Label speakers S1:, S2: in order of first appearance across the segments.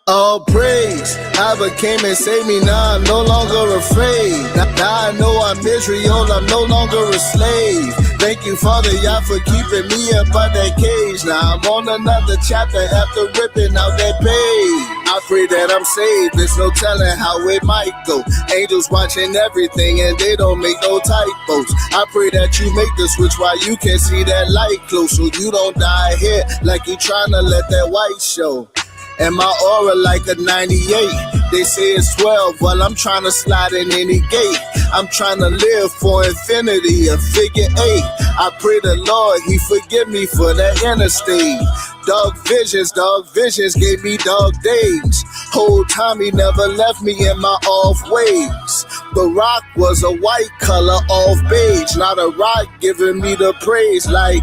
S1: All praise, Abba came and saved me, now I'm no longer afraid. Now I know I'm Israel, I'm no longer a slave. Thank you, Father, Yah, for keeping me up out that cage. Now I'm on another chapter after ripping out that page. I pray that I'm saved, there's no telling how it might go. Angels watching everything and they don't make no typos. I pray that you make the switch while you can see that light close, so you don't die here like you trying to let that white show. And my aura like a 98. They say it's 12, well I'm trying to slide in any gate. I'm trying to live for infinity, a figure 8. I pray the Lord, he forgive me for that interstate. Dog visions gave me dog days. Whole time he never left me in my off ways. The rock was a white color off beige, not a rock giving me the praise like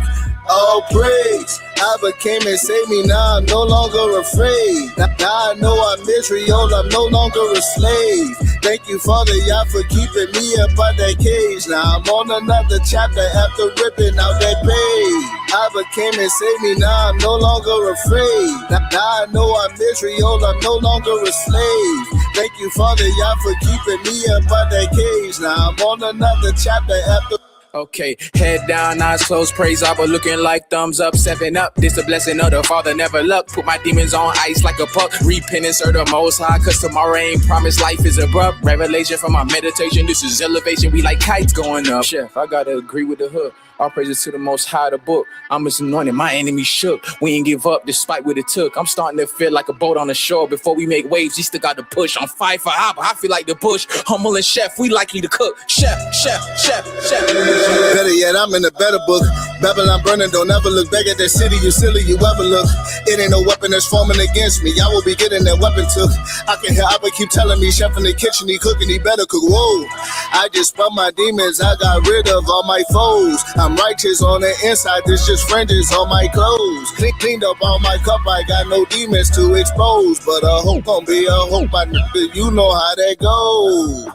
S1: all praise. Abba came and saved me, now I'm no longer afraid. Now I know I'm Israel, I'm no longer a slave. Thank you, Father, Yah, for keeping me up out that cage. Now I'm on another chapter after ripping out that page. Abba came and saved me, now I'm no longer afraid. Now I know I'm Israel, I'm no longer a slave. Thank you, Father, Yah, for keeping me up out that cage. Now I'm on another chapter after.
S2: Okay, head down, eyes closed, praise Abba, looking like thumbs up, 7 up. This a blessing of the Father, never luck. Put my demons on ice like a puck. Repentance or the Most High, cause tomorrow ain't promised. Life is abrupt. Revelation from my meditation. This is elevation. We like kites going up. Chef, I gotta agree with the hook. All praises to the Most High, the book. I'm just anointed, my enemy shook. We ain't give up despite what it took. I'm starting to feel like a boat on the shore. Before we make waves, he still got to push. On fire for Abba, I feel like the bush. Humble and chef, we like you to cook. Chef.
S1: Better yet, I'm in a better book. Babylon burning, don't ever look back at that city, you silly, you ever look. It ain't no weapon that's forming against me, I will be getting that weapon took. I can hear Abba keep telling me, chef in the kitchen, he cooking, he better cook. Whoa, I just spun my demons, I got rid of all my foes. I'm righteous on the inside, there's just fringes on my clothes. Cleaned up all my cup, I got no demons to expose. But a hope gon' be a hope, I you know how that goes.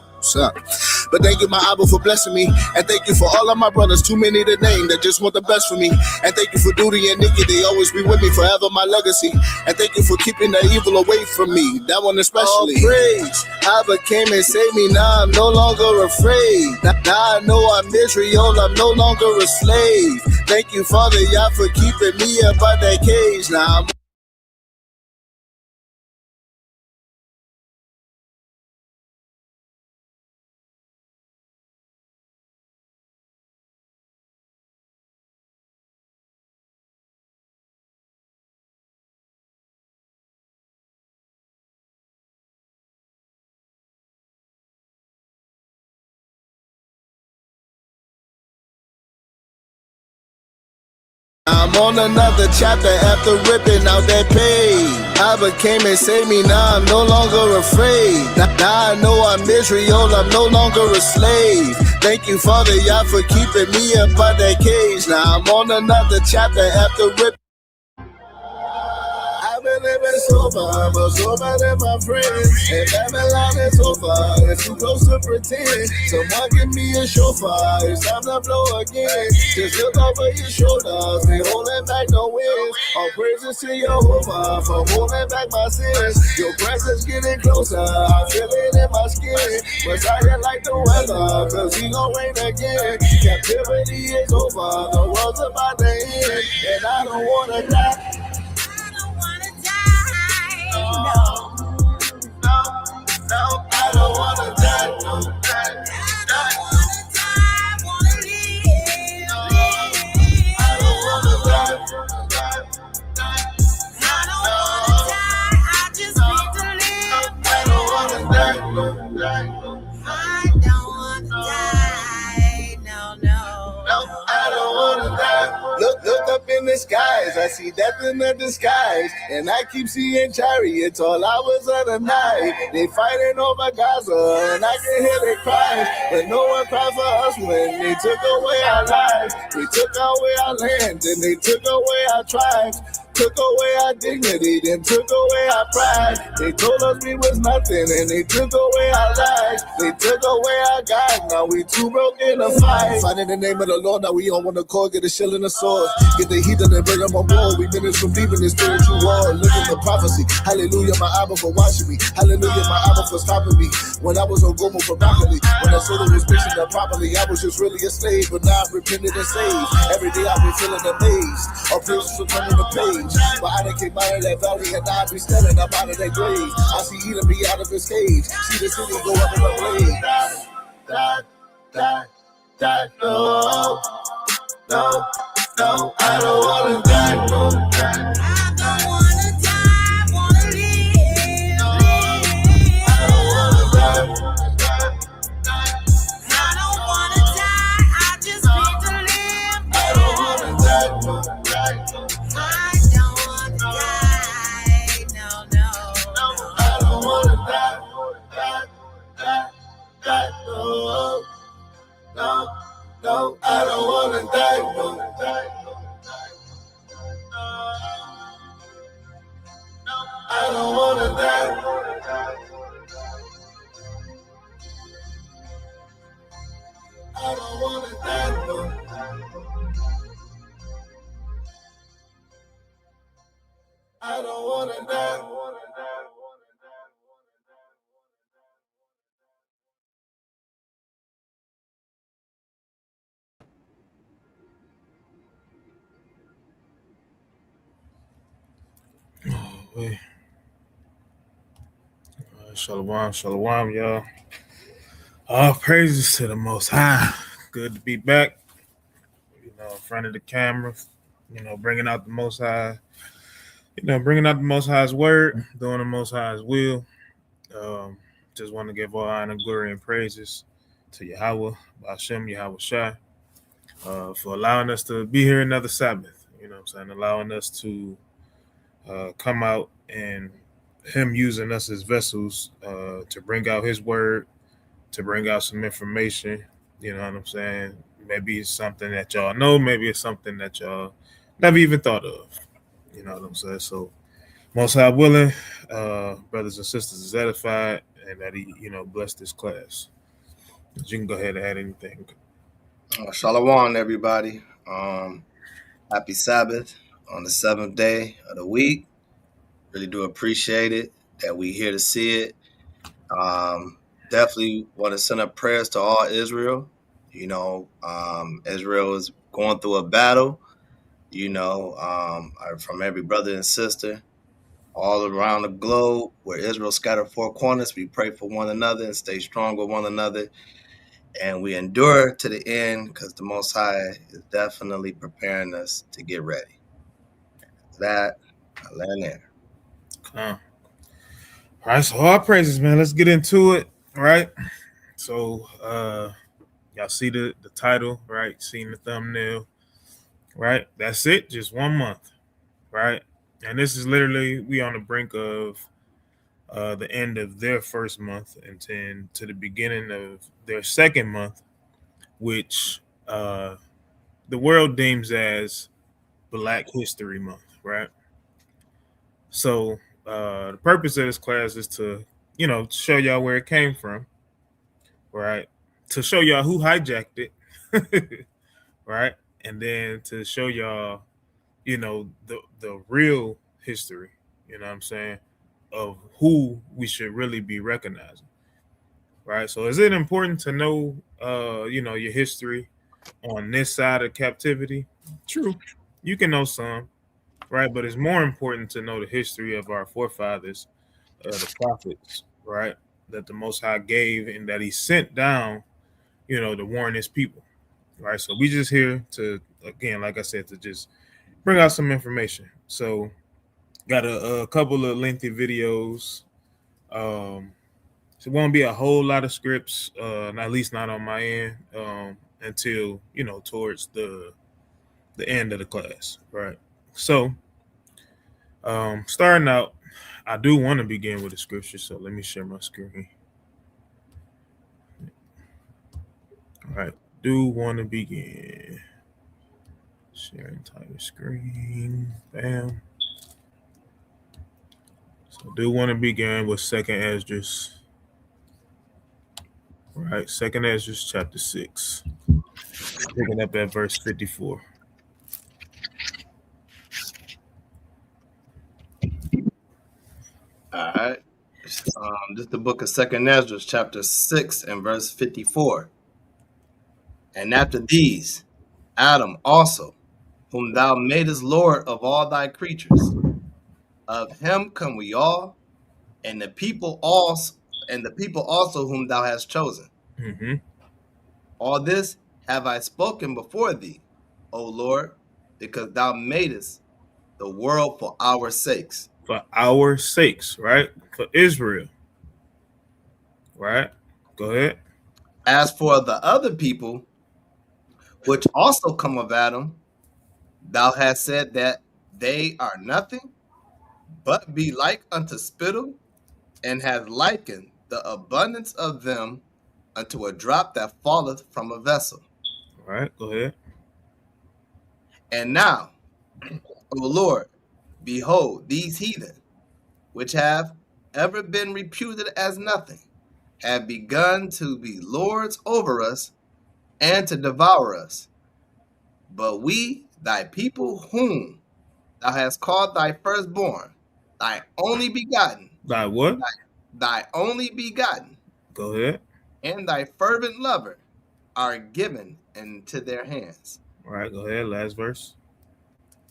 S1: But thank you, my Abba, for blessing me. And thank you for all of my brothers, too many to name, that just want the best for me. And thank you for Duty and Nikki, they always be with me, forever my legacy. And thank you for keeping the evil away from me, that one especially. All praise, Abba came and saved me, now I'm no longer afraid. Now I know I'm Israel, I'm no longer a slave. Thank you, Father, Yah, for keeping me up out that cage. Now I'm on another chapter after ripping out that page. Abba came and saved me, now I'm no longer afraid. Now I know I'm Israel, I'm no longer a slave. Thank you, Father, Yah, for keeping me up out that cage. Now I'm on another chapter after ripping. I've been living so far, but so bad than my friends. And Babylon is so far, it's too close to pretend. Someone give me a shofar, it's time to blow again. Just look over your shoulders, they holding back the winds. All praises to Jehovah for holding back my sins. Your presence getting closer, I feel it in my skin. Messiah like the weather, cause he gon' rain again. Captivity is over, the world's about to end. And I don't wanna die. No, I don't wanna die. No, I wanna die, wanna live. I don't wanna die. I don't wanna die, I just need to live. I don't wanna die. I don't wanna die. No, I don't wanna die. Look up in the skies, I see death in the disguise. And I keep seeing chariots all hours of the night. They fighting over Gaza, and I can hear they crying. But no one cried for us when they took away our lives. They took away our land, and they took away our tribes. took away our dignity, then took away our pride. They told us we was nothing, and they took away our lives. They took away our God, now we too broken to fight. Fight in the name of the Lord, now we on one accord, get a shield and a sword. Get the heathen and bring them on board. We finished from deep in this spiritual war, living the prophecy. Hallelujah, my Abba for watching me. Hallelujah, my Abba for stopping me. When I was on Gomo for broccoli, when I saw that was mixing up properly, I was just really a slave, but now I'm repented and saved. Every day I've been feeling amazed. Our pills for turning the page. But I done came out of that valley and now I be standing up out of that grave. I see Edom be out of his cage. See the city go up in a blaze. No, no, no, I don't wanna die, no.
S3: I don't wanna die, wanna live.
S1: I don't wanna die.
S3: I don't wanna die, I just need to live.
S1: I don't wanna die, no.
S3: I don't wanna die, no, no.
S1: I don't wanna die, no. No, I don't wanna die, no. I don't wanna die. I don't wanna die, no. I don't wanna die.
S4: Wait. Shalom, shalom, y'all. All praises to the Most High. Good to be back, in front of the camera, bringing out the Most High, bringing out the Most High's word, doing the Most High's will. Just want to give all honor, glory, and praises to Yahweh, Hashem, Yahweh Shai, for allowing us to be here another Sabbath, allowing us to come out and him using us as vessels to bring out his word, to bring out some information, Maybe it's something that y'all know, maybe it's something that y'all never even thought of, So Most High willing, brothers and sisters is edified, and that he, bless this class. You can go ahead and add anything.
S5: Shalom, everybody. Happy Sabbath on the 7th day of the week. Really do appreciate it that we here to see it. Definitely want to send up prayers to all Israel. Israel is going through a battle, from every brother and sister all around the globe where Israel scattered four corners. We pray for one another and stay strong with one another. And we endure to the end because the Most High is definitely preparing us to get ready. That, I land there.
S4: All right, so all praises, man. Let's get into it, right? So, y'all see the title, right? Seen the thumbnail, right? That's it, just 1 month, right? And this is literally, we on the brink of the end of their first month and then to the beginning of their second month, which the world deems as Black History Month, right? So the purpose of this class is to, show y'all where it came from, right? To show y'all who hijacked it, right? And then to show y'all, the real history, of who we should really be recognizing, right? So is it important to know, your history on this side of captivity? True. You can know some, right? But it's more important to know the history of our forefathers, the prophets, right? That the Most High gave and that he sent down, to warn his people, right? So we just here to, again, like I said, to just bring out some information. So got a couple of lengthy videos. So it won't be a whole lot of scripts, at least not on my end, until, towards the end of the class, right? So starting out, I do want to begin with the scripture, so let me share my screen. All right, do want to begin. Share entire screen. Bam. do want to begin with Second Esdras. Right, Second Esdras chapter 6. Picking up at verse 54.
S5: All right. This is the book of Second Ezra, chapter 6 and verse 54. And after these, Adam also, whom thou madest Lord of all thy creatures, of him come we all, and the people also whom thou hast chosen.
S4: Mm-hmm.
S5: All this have I spoken before thee, O Lord, because thou madest the world for our sakes.
S4: For our sakes, right? For Israel. Right? Go ahead.
S5: As for the other people, which also come of Adam, thou hast said that they are nothing, but be like unto spittle, and hast likened the abundance of them unto a drop that falleth from a vessel.
S4: All right, go ahead.
S5: And now, O Lord, behold, these heathen, which have ever been reputed as nothing, have begun to be lords over us and to devour us. But we, thy people, whom thou hast called thy firstborn, thy only begotten,
S4: Thy what?
S5: thy only begotten,
S4: Go ahead.
S5: and thy fervent lover, are given into their hands.
S4: All right, go ahead. Last verse.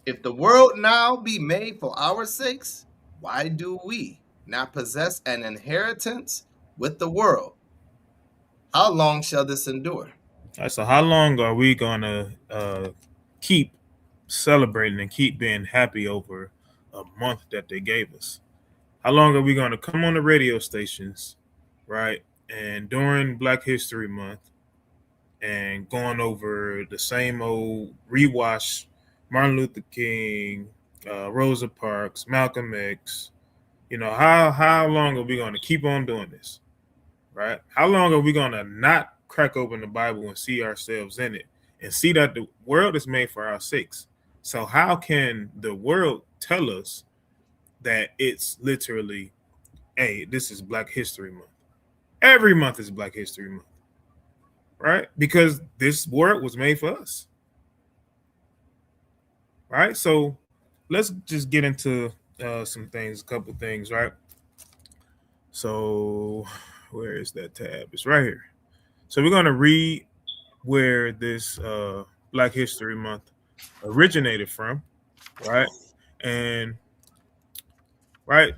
S5: If the world now be made for our sakes, why do we not possess an inheritance with the world? How long shall this endure?
S4: All right, so how long are we gonna keep celebrating and keep being happy over a month that they gave us? How long are we gonna come on the radio stations, right? And during Black History Month and going over the same old rewash Martin Luther King, Rosa Parks, Malcolm X. You know, how long are we going to keep on doing this, right? How long are we going to not crack open the Bible and see ourselves in it and see that the world is made for our sakes? So how can the world tell us that it's literally, hey, this is Black History Month? Every month is Black History Month, right? Because this world was made for us. Right, so let's just get into some things, a couple things, right? So where is that tab? It's right here. So we're going to read where this Black History Month originated from, right? And right,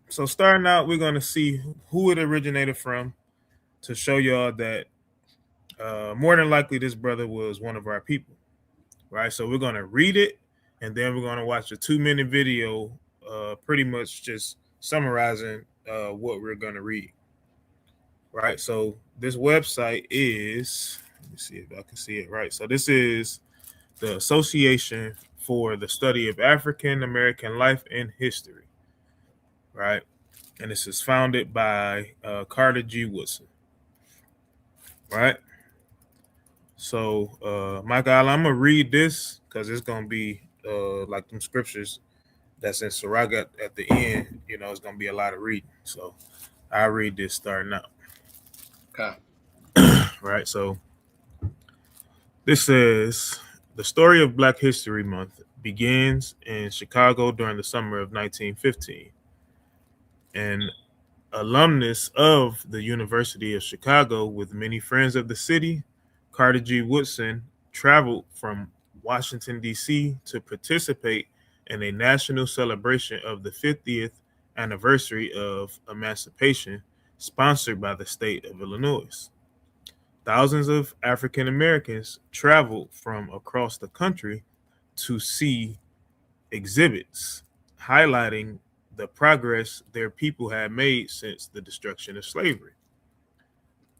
S4: so starting out, we're going to see who it originated from to show y'all that more than likely this brother was one of our people, right? So we're going to read it. And then we're going to watch a 2-minute video, pretty much just summarizing what we're going to read. Right. So this website is, let me see if I can see it right. So this is the Association for the Study of African American Life and History. Right. And this is founded by Carter G. Woodson. Right. So, my God, I'm going to read this because it's going to be like them scriptures that's in Sirach at the end, you know, it's going to be a lot of reading. So I read this starting out.
S5: Okay.
S4: Right. So this says the story of Black History Month begins in Chicago during the summer of 1915. An alumnus of the University of Chicago with many friends of the city, Carter G. Woodson traveled from Washington, D.C. to participate in a national celebration of the 50th anniversary of emancipation sponsored by the state of Illinois. Thousands of African Americans traveled from across the country to see exhibits highlighting the progress their people had made since the destruction of slavery.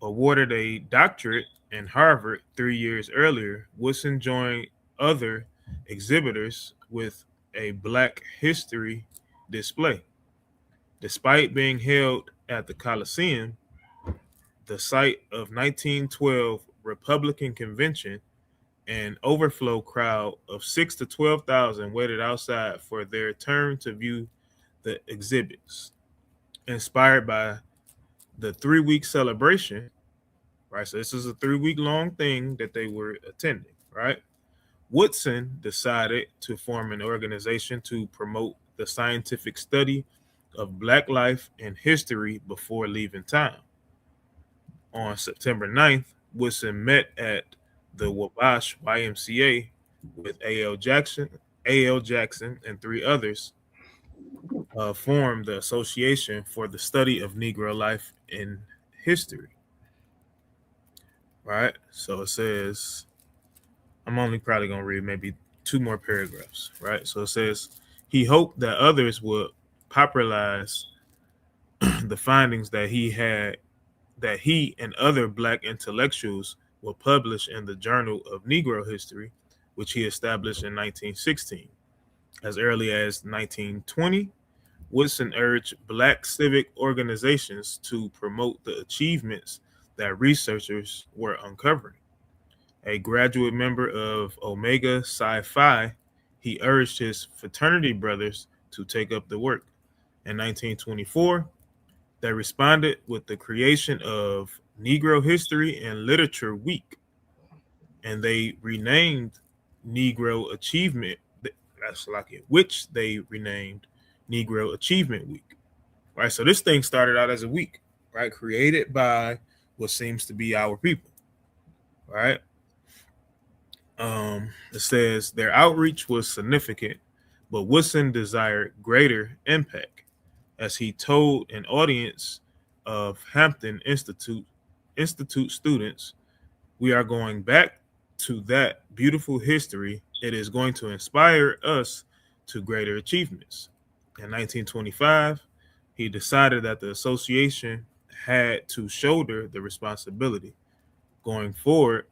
S4: Awarded a doctorate in Harvard 3 years earlier, Woodson joined other exhibitors with a Black history display. Despite being held at the Coliseum, the site of 1912 Republican Convention, an overflow crowd of 6,000 to 12,000 waited outside for their turn to view the exhibits. inspired by the 3-week celebration, right? So this is a 3-week long thing that they were attending, right? Woodson decided to form an organization to promote the scientific study of Black life and history before leaving town. On September 9th, Woodson met at the Wabash YMCA with A.L. Jackson, and 3 others, formed the Association for the Study of Negro Life in History. Right? So it says, I'm only probably going to read maybe 2 more paragraphs. Right? So it says, he hoped that others would popularize the findings that he and other Black intellectuals will publish in the Journal of Negro History, which he established in 1916. As early as 1920, Woodson urged Black civic organizations to promote the achievements that researchers were uncovering. A graduate member of Omega Psi Phi, he urged his fraternity brothers to take up the work. In 1924, they responded with the creation of Negro History and Literature Week, and they renamed Negro Achievement, which they renamed Negro Achievement Week. Right, so this thing started out as a week, right, created by what seems to be our people. Right. It says their outreach was significant, but Woodson desired greater impact. As he told an audience of Hampton Institute students, we are going back to that beautiful history. It is going to inspire us to greater achievements. In 1925, he decided that the association had to shoulder the responsibility. Going forward,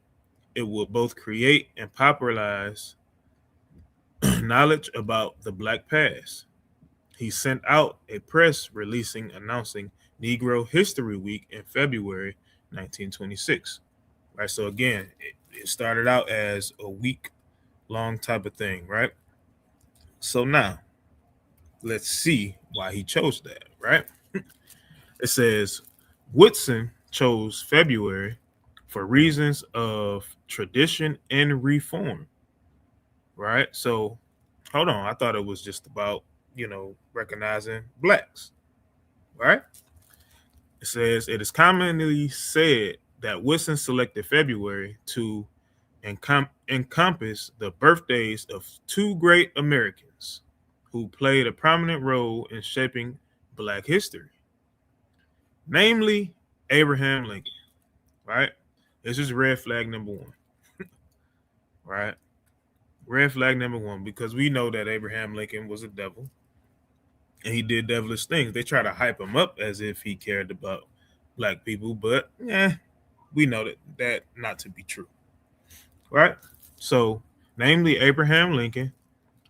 S4: it would both create and popularize knowledge about the Black past. He sent out a press release announcing Negro History Week in February 1926. Right, so again, it started out as a week-long type of thing, right? So now, let's see why he chose that, right? It says Woodson chose February for reasons of tradition and reform, right? So, hold on, I thought it was just about recognizing Blacks, right? It says it is commonly said that Woodson selected February to encompass the birthdays of 2 great Americans who played a prominent role in shaping Black history, namely Abraham Lincoln, right? This is red flag number 1, right? Red flag number 1, because we know that Abraham Lincoln was a devil. And he did devilish things. They try to hype him up as if he cared about Black people, but we know that not to be true, right? So, namely Abraham Lincoln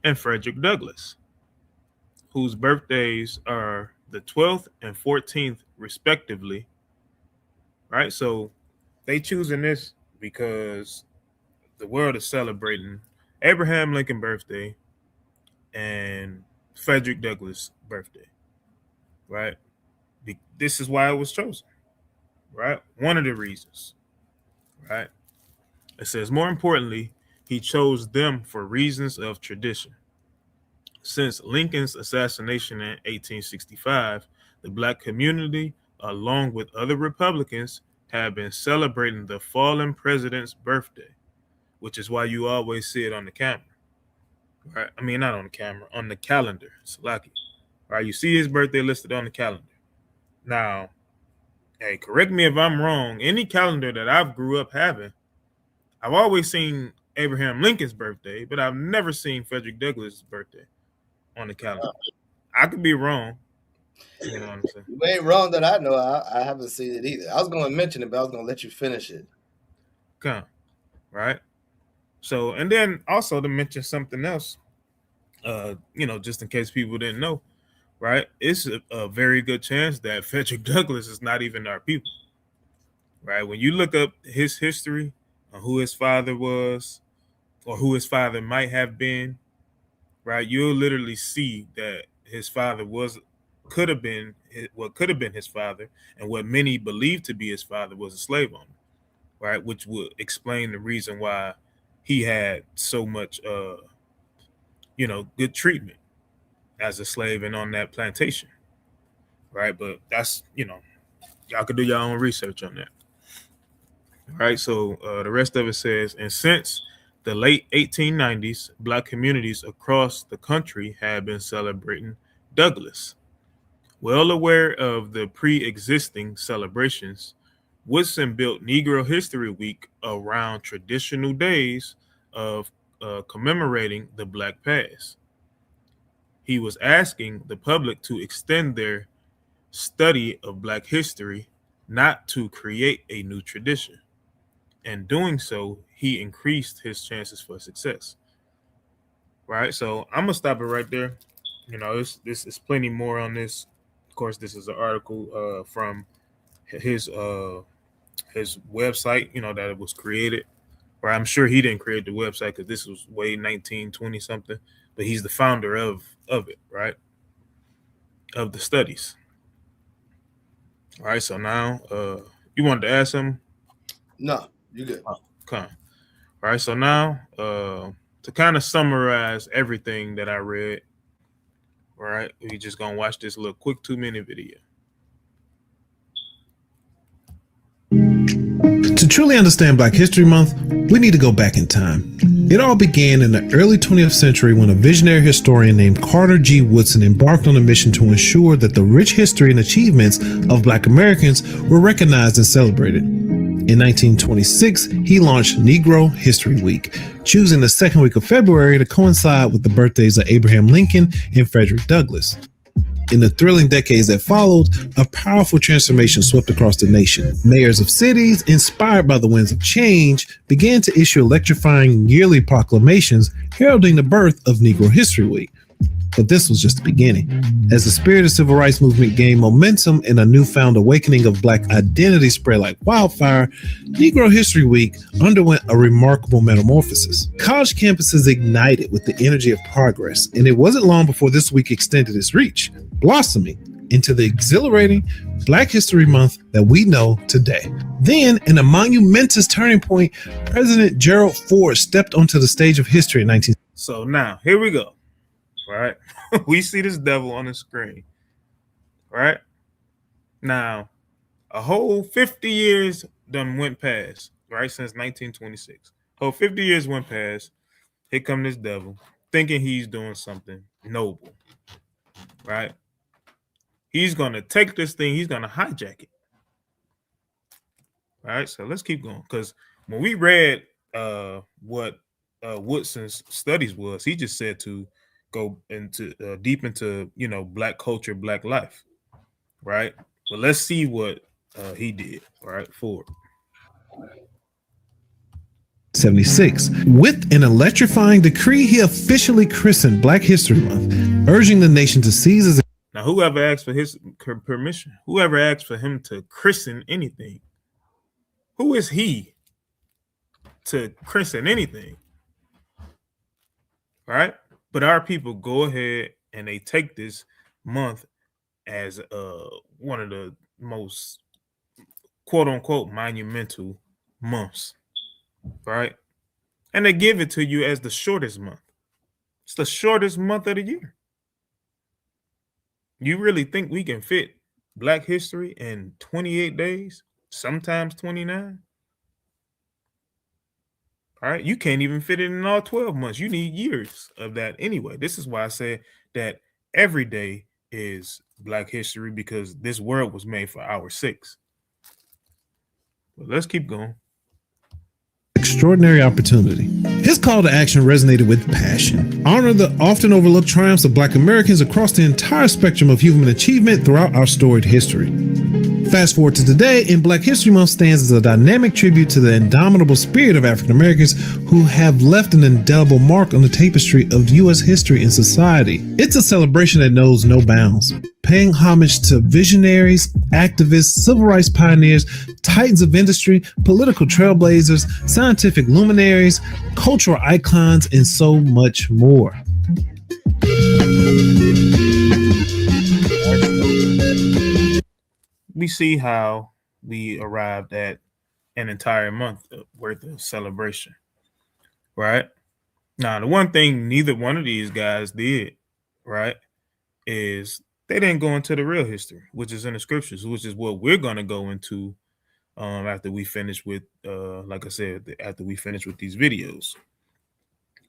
S4: and Frederick Douglass, whose birthdays are the 12th and 14th, respectively, right? So, they choosing this because the world is celebrating Abraham Lincoln birthday and Frederick Douglass birthday, right? This is why it was chosen, right? One of the reasons, right? It says, more importantly, he chose them for reasons of tradition. Since Lincoln's assassination in 1865, the Black community, along with other Republicans, have been celebrating the fallen president's birthday, which is why you always see it on the camera. Right? I mean, not on the camera, on the calendar. It's lucky. Right? You see his birthday listed on the calendar. Now, hey, correct me if I'm wrong. Any calendar that I've grew up having, I've always seen Abraham Lincoln's birthday, but I've never seen Frederick Douglass' birthday on the calendar. I could be wrong. You know what I'm saying?
S5: You ain't wrong that I know. I haven't seen it either. I was going to mention it, but I was going to let you finish it.
S4: Come, right? So, and then also to mention something else, just in case people didn't know, right? It's a very good chance that Frederick Douglass is not even our people, right? When you look up his history on who his father was or who his father might have been, right? You'll literally see that his father was could have been his father, and what many believed to be his father was a slave owner, right? Which would explain the reason why he had so much, good treatment as a slave and on that plantation, right? But that's, y'all could do your own research on that. Right, so the rest of it says, and since the late 1890s, Black communities across the country have been celebrating Douglas. Well aware of the pre-existing celebrations, Woodson built Negro History Week around traditional days of commemorating the Black past. He was asking the public to extend their study of Black history, not to create a new tradition. And doing so, he increased his chances for success. Right, so I'm gonna stop it right there. This is plenty more on this. Of course, this is an article from his website. That it was created. Or I'm sure he didn't create the website because this was way 1920 something. But he's the founder of it, right? Of the studies. All right, so now you wanted to ask him?
S5: No. You good.
S4: Okay. All right. So now, to kind of summarize everything that I read, all right, we just gonna watch this little quick 2-minute video.
S6: To truly understand Black History Month, we need to go back in time. It all began in the early 20th century when a visionary historian named Carter G. Woodson embarked on a mission to ensure that the rich history and achievements of Black Americans were recognized and celebrated. In 1926, he launched Negro History Week, choosing the second week of February to coincide with the birthdays of Abraham Lincoln and Frederick Douglass. In the thrilling decades that followed, a powerful transformation swept across the nation. Mayors of cities, inspired by the winds of change, began to issue electrifying yearly proclamations heralding the birth of Negro History Week. But this was just the beginning. As the spirit of the civil rights movement gained momentum and a newfound awakening of Black identity spread like wildfire, Negro History Week underwent a remarkable metamorphosis. College campuses ignited with the energy of progress, and it wasn't long before this week extended its reach, blossoming into the exhilarating Black History Month that we know today. Then, in a monumentous turning point, President Gerald Ford stepped onto the stage of history in 19...
S4: So now, here we go. Right, we see this devil on the screen. Right now, a whole 50 years done went past. Right, since 1926, whole 50 years went past. Here come this devil, thinking he's doing something noble. Right, he's gonna take this thing. He's gonna hijack it. Right, so let's keep going, because when we read what Woodson's studies was, he just said to go into deep into Black culture, Black life, right? But let's see what he did. All right, Ford.
S6: 76. With an electrifying decree, he officially christened Black History Month, urging the nation to seize his...
S4: Now, whoever asked for his permission, whoever asked for him to christen anything, who is he to christen anything? All right? But our people go ahead and they take this month as one of the most quote unquote monumental months, right? And they give it to you as the shortest month. It's the shortest month of the year. You really think we can fit Black history in 28 days, sometimes 29? All right, you can't even fit it in all 12 months. You need years of that anyway. This is why I say that every day is Black history, because this world was made for our sakes. But let's keep going.
S6: Extraordinary opportunity. His call to action resonated with passion. Honor the often overlooked triumphs of Black Americans across the entire spectrum of human achievement throughout our storied history. Fast forward to today, and Black History Month stands as a dynamic tribute to the indomitable spirit of African Americans who have left an indelible mark on the tapestry of U.S. history and society. It's a celebration that knows no bounds, paying homage to visionaries, activists, civil rights pioneers, titans of industry, political trailblazers, scientific luminaries, cultural icons, and so much more.
S4: we see how we arrived at an entire month worth of celebration, right? Now, the one thing neither one of these guys did, right, is they didn't go into the real history, which is in the scriptures, which is what we're going to go into after we finish with, like I said, after we finish with these videos,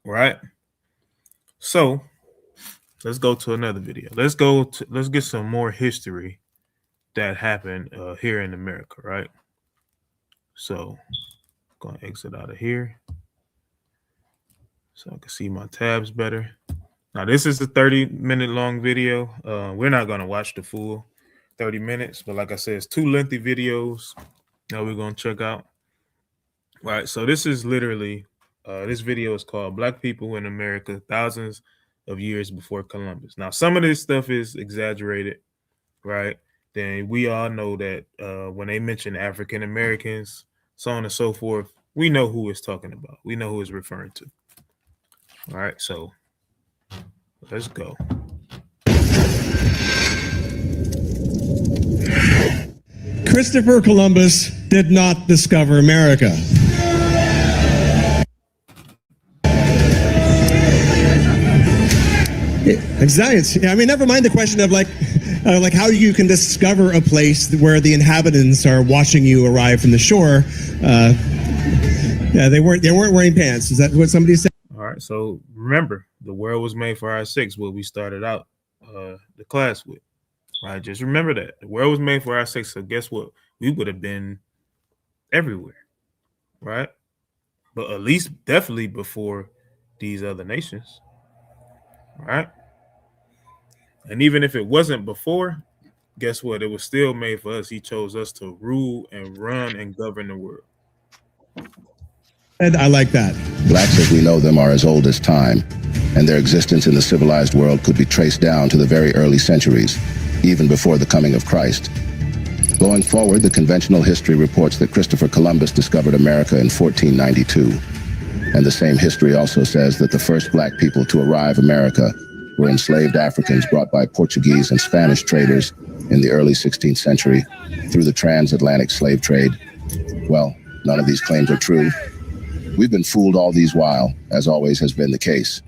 S4: right? So let's go to another video. Let's get some more history that happened here in America, right? So I'm going to exit out of here so I can see my tabs better. Now, this is a 30-minute long video. We're not going to watch the full 30 minutes, but like I said, it's 2 lengthy videos that we're going to check out. All right, so this is literally, this video is called Black People in America, Thousands of Years Before Columbus. Now, some of this stuff is exaggerated, right? Then we all know that when they mention African Americans, so on and so forth, we know who it's talking about. We know who it's referring to. All right, so let's go.
S7: Christopher Columbus did not discover America. Exactly. I mean, never mind the question of like how you can discover a place where the inhabitants are watching you arrive from the shore. Yeah, they weren't wearing pants. Is that what somebody said?
S4: All right. So remember, the world was made for our sakes. What we started out the class with, right? Just remember that the world was made for our sakes. So guess what? We would have been everywhere, right? But at least definitely before these other nations. All right. And even if it wasn't before, guess what? It was still made for us. He chose us to rule and run and govern the world.
S7: And I like that.
S8: Blacks as we know them are as old as time, and their existence in the civilized world could be traced down to the very early centuries, even before the coming of Christ. Going forward, the conventional history reports that Christopher Columbus discovered America in 1492. And the same history also says that the first black people to arrive America were enslaved Africans brought by Portuguese and Spanish traders in the early 16th century through the transatlantic slave trade. Well, none of these claims are true. We've been fooled all these while, as always has been the case.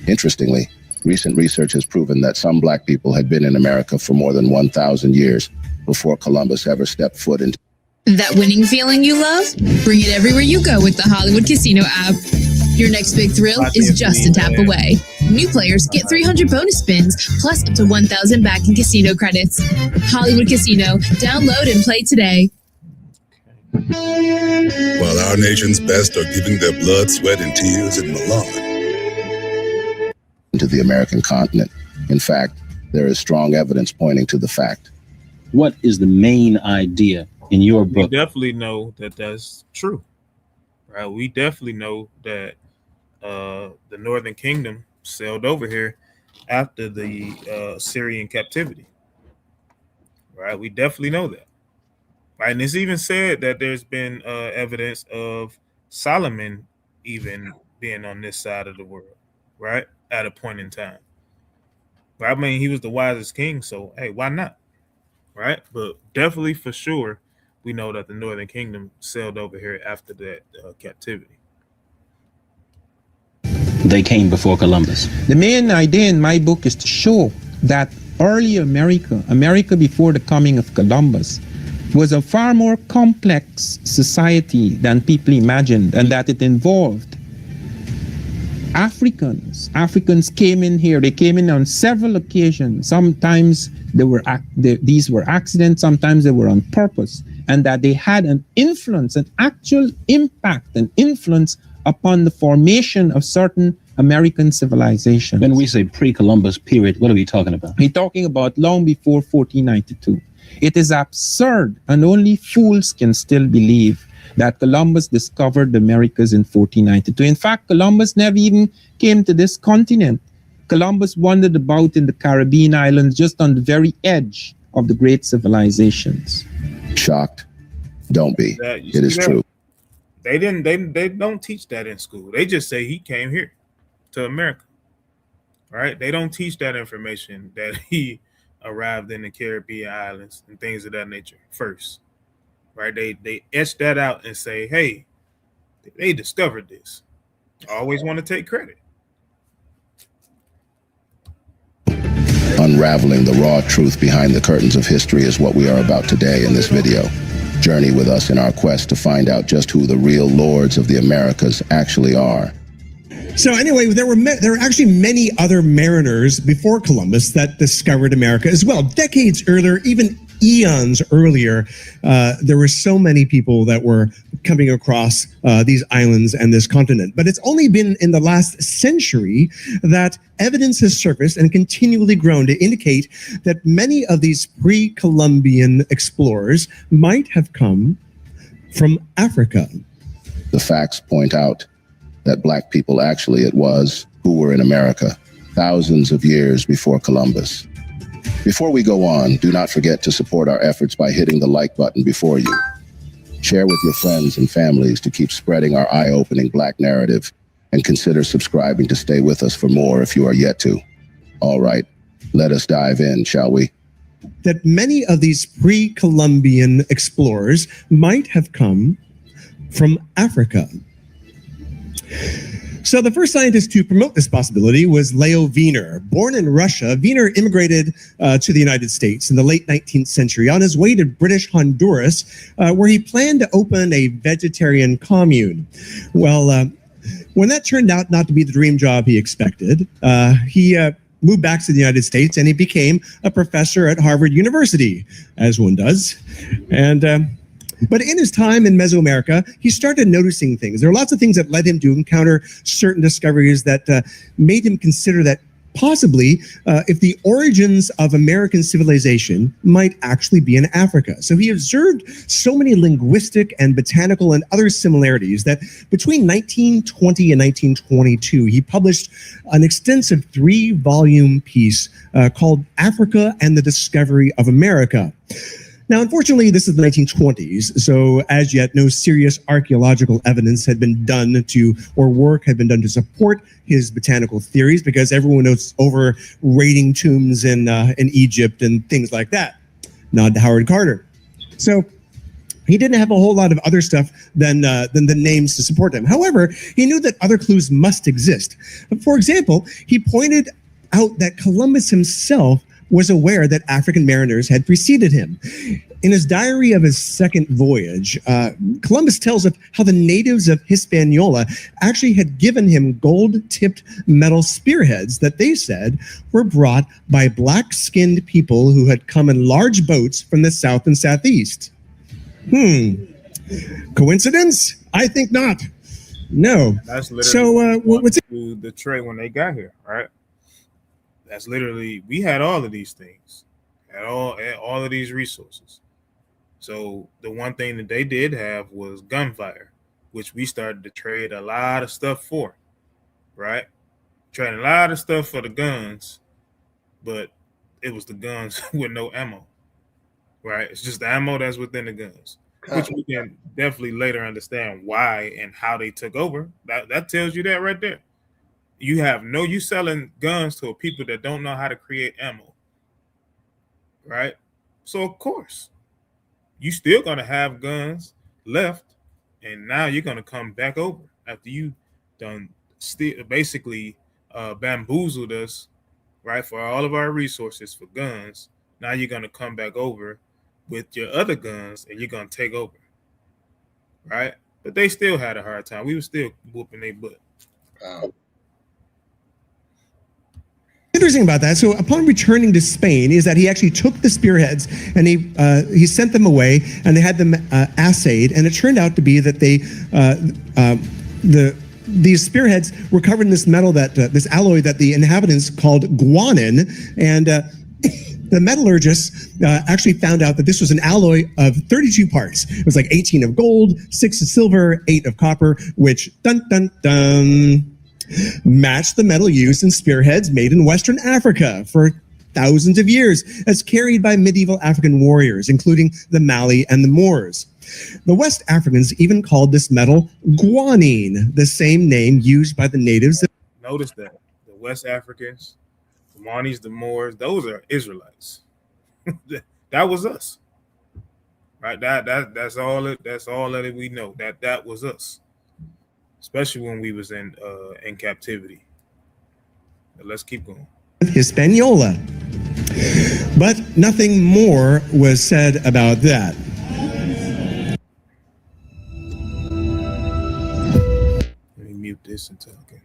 S8: Interestingly, recent research has proven that some black people had been in America for more than 1,000 years before Columbus ever stepped foot into.
S9: That winning feeling you love? Bring it everywhere you go with the Hollywood Casino app. Your next big thrill is just a tap away. New players get 300 bonus spins, plus up to 1,000 back in casino credits. Hollywood Casino. Download and play today.
S10: While our nation's best are giving their blood, sweat, and tears in Milan.
S8: Into the American continent. In fact, there is strong evidence pointing to the fact.
S11: What is the main idea in your book?
S4: We definitely know that that's true, right? We definitely know that the Northern Kingdom sailed over here after the Syrian captivity, right? We definitely know that, right? And it's even said that there's been evidence of Solomon even being on this side of the world, right? At a point in time. But I mean, he was the wisest king, so hey, why not? Right? But definitely for sure, we know that the Northern Kingdom sailed over here after that captivity.
S11: They came before Columbus.
S12: The main idea in my book is to show that early America before the coming of Columbus, was a far more complex society than people imagined, and that it involved Africans. Africans came in here. They came in on several occasions. Sometimes these were accidents. Sometimes they were on purpose, and that they had an influence, an actual impact, an influence upon the formation of certain American civilizations.
S11: When we say pre-Columbus period, what are we talking about?
S12: We're talking about long before 1492. It is absurd, and only fools can still believe that Columbus discovered the Americas in 1492. In fact, Columbus never even came to this continent. Columbus wandered about in the Caribbean islands, just on the very edge of the great civilizations.
S8: Shocked? Don't be. It is true.
S4: They don't teach that in school. They just say he came here to America. Right? They don't teach that information that he arrived in the Caribbean islands and things of that nature first, right? They etch that out and say, hey, they discovered this. I always want to take credit.
S8: Unraveling the raw truth behind the curtains of history is what we are about today in this video. Journey with us in our quest to find out just who the real lords of the Americas actually are.
S7: So anyway, there were actually many other mariners before Columbus that discovered America as well. Decades earlier, even eons earlier, there were so many people that were coming across these islands and this continent. But it's only been in the last century that evidence has surfaced and continually grown to indicate that many of these pre-Columbian explorers might have come from Africa.
S8: The facts point out that black people actually it was who were in America thousands of years before Columbus. Before we go on, do not forget to support our efforts by hitting the like button before you. Share with your friends and families to keep spreading our eye-opening black narrative, and consider subscribing to stay with us for more if you are yet to. All right, let us dive in, shall we?
S7: That many of these pre-Columbian explorers might have come from Africa. So the first scientist to promote this possibility was Leo Wiener. Born in Russia, Wiener immigrated to the United States in the late 19th century on his way to British Honduras, where he planned to open a vegetarian commune. Well, when that turned out not to be the dream job he expected, he moved back to the United States and he became a professor at Harvard University, as one does. But in his time in Mesoamerica, he started noticing things. There are lots of things that led him to encounter certain discoveries that made him consider that possibly if the origins of American civilization might actually be in Africa. So he observed so many linguistic and botanical and other similarities that between 1920 and 1922, he published an extensive 3-volume piece called Africa and the Discovery of America. Now, unfortunately, this is the 1920s, so as yet, no serious archaeological evidence had been done or work had been done to support his botanical theories, because everyone knows over raiding tombs in Egypt and things like that. Nod to Howard Carter. So he didn't have a whole lot of other stuff than the names to support them. However, he knew that other clues must exist. For example, he pointed out that Columbus himself was aware that African mariners had preceded him. In his diary of his second voyage, Columbus tells of how the natives of Hispaniola actually had given him gold-tipped metal spearheads that they said were brought by black-skinned people who had come in large boats from the south and southeast. Coincidence? I think not. No.
S4: That's literally
S7: so what's
S4: the trade when they got here, right? That's literally, we had all of these things, had all of these resources. So the one thing that they did have was gunfire, which we started to trade a lot of stuff for, right? Trading a lot of stuff for the guns, but it was the guns with no ammo, right? It's just the ammo that's within the guns, which we can definitely later understand why and how they took over. That tells you that right there. You selling guns to people that don't know how to create ammo, right? So of course, you still gonna have guns left, and now you're gonna come back over after you done basically bamboozled us, right, for all of our resources for guns. Now you're gonna come back over with your other guns, and you're gonna take over, right? But they still had a hard time. We were still whooping their butt.
S7: Interesting about that. So upon returning to Spain is that he actually took the spearheads and he sent them away, and they had them assayed, and it turned out to be that these spearheads were covered in this metal this alloy that the inhabitants called guanin, and the metallurgists actually found out that this was an alloy of 32 parts. It was like 18 of gold, 6 of silver, 8 of copper, which matched the metal used in spearheads made in Western Africa for thousands of years, as carried by medieval African warriors, including the Mali and the Moors. The West Africans even called this metal guanine, the same name used by the natives.
S4: Notice that the West Africans, the Manis, the Moors, those are Israelites. That was us. Right? That's all that we know. That was us. Especially when we was in captivity. But let's keep going.
S7: Hispaniola. But nothing more was said about that.
S4: Let me mute this until I can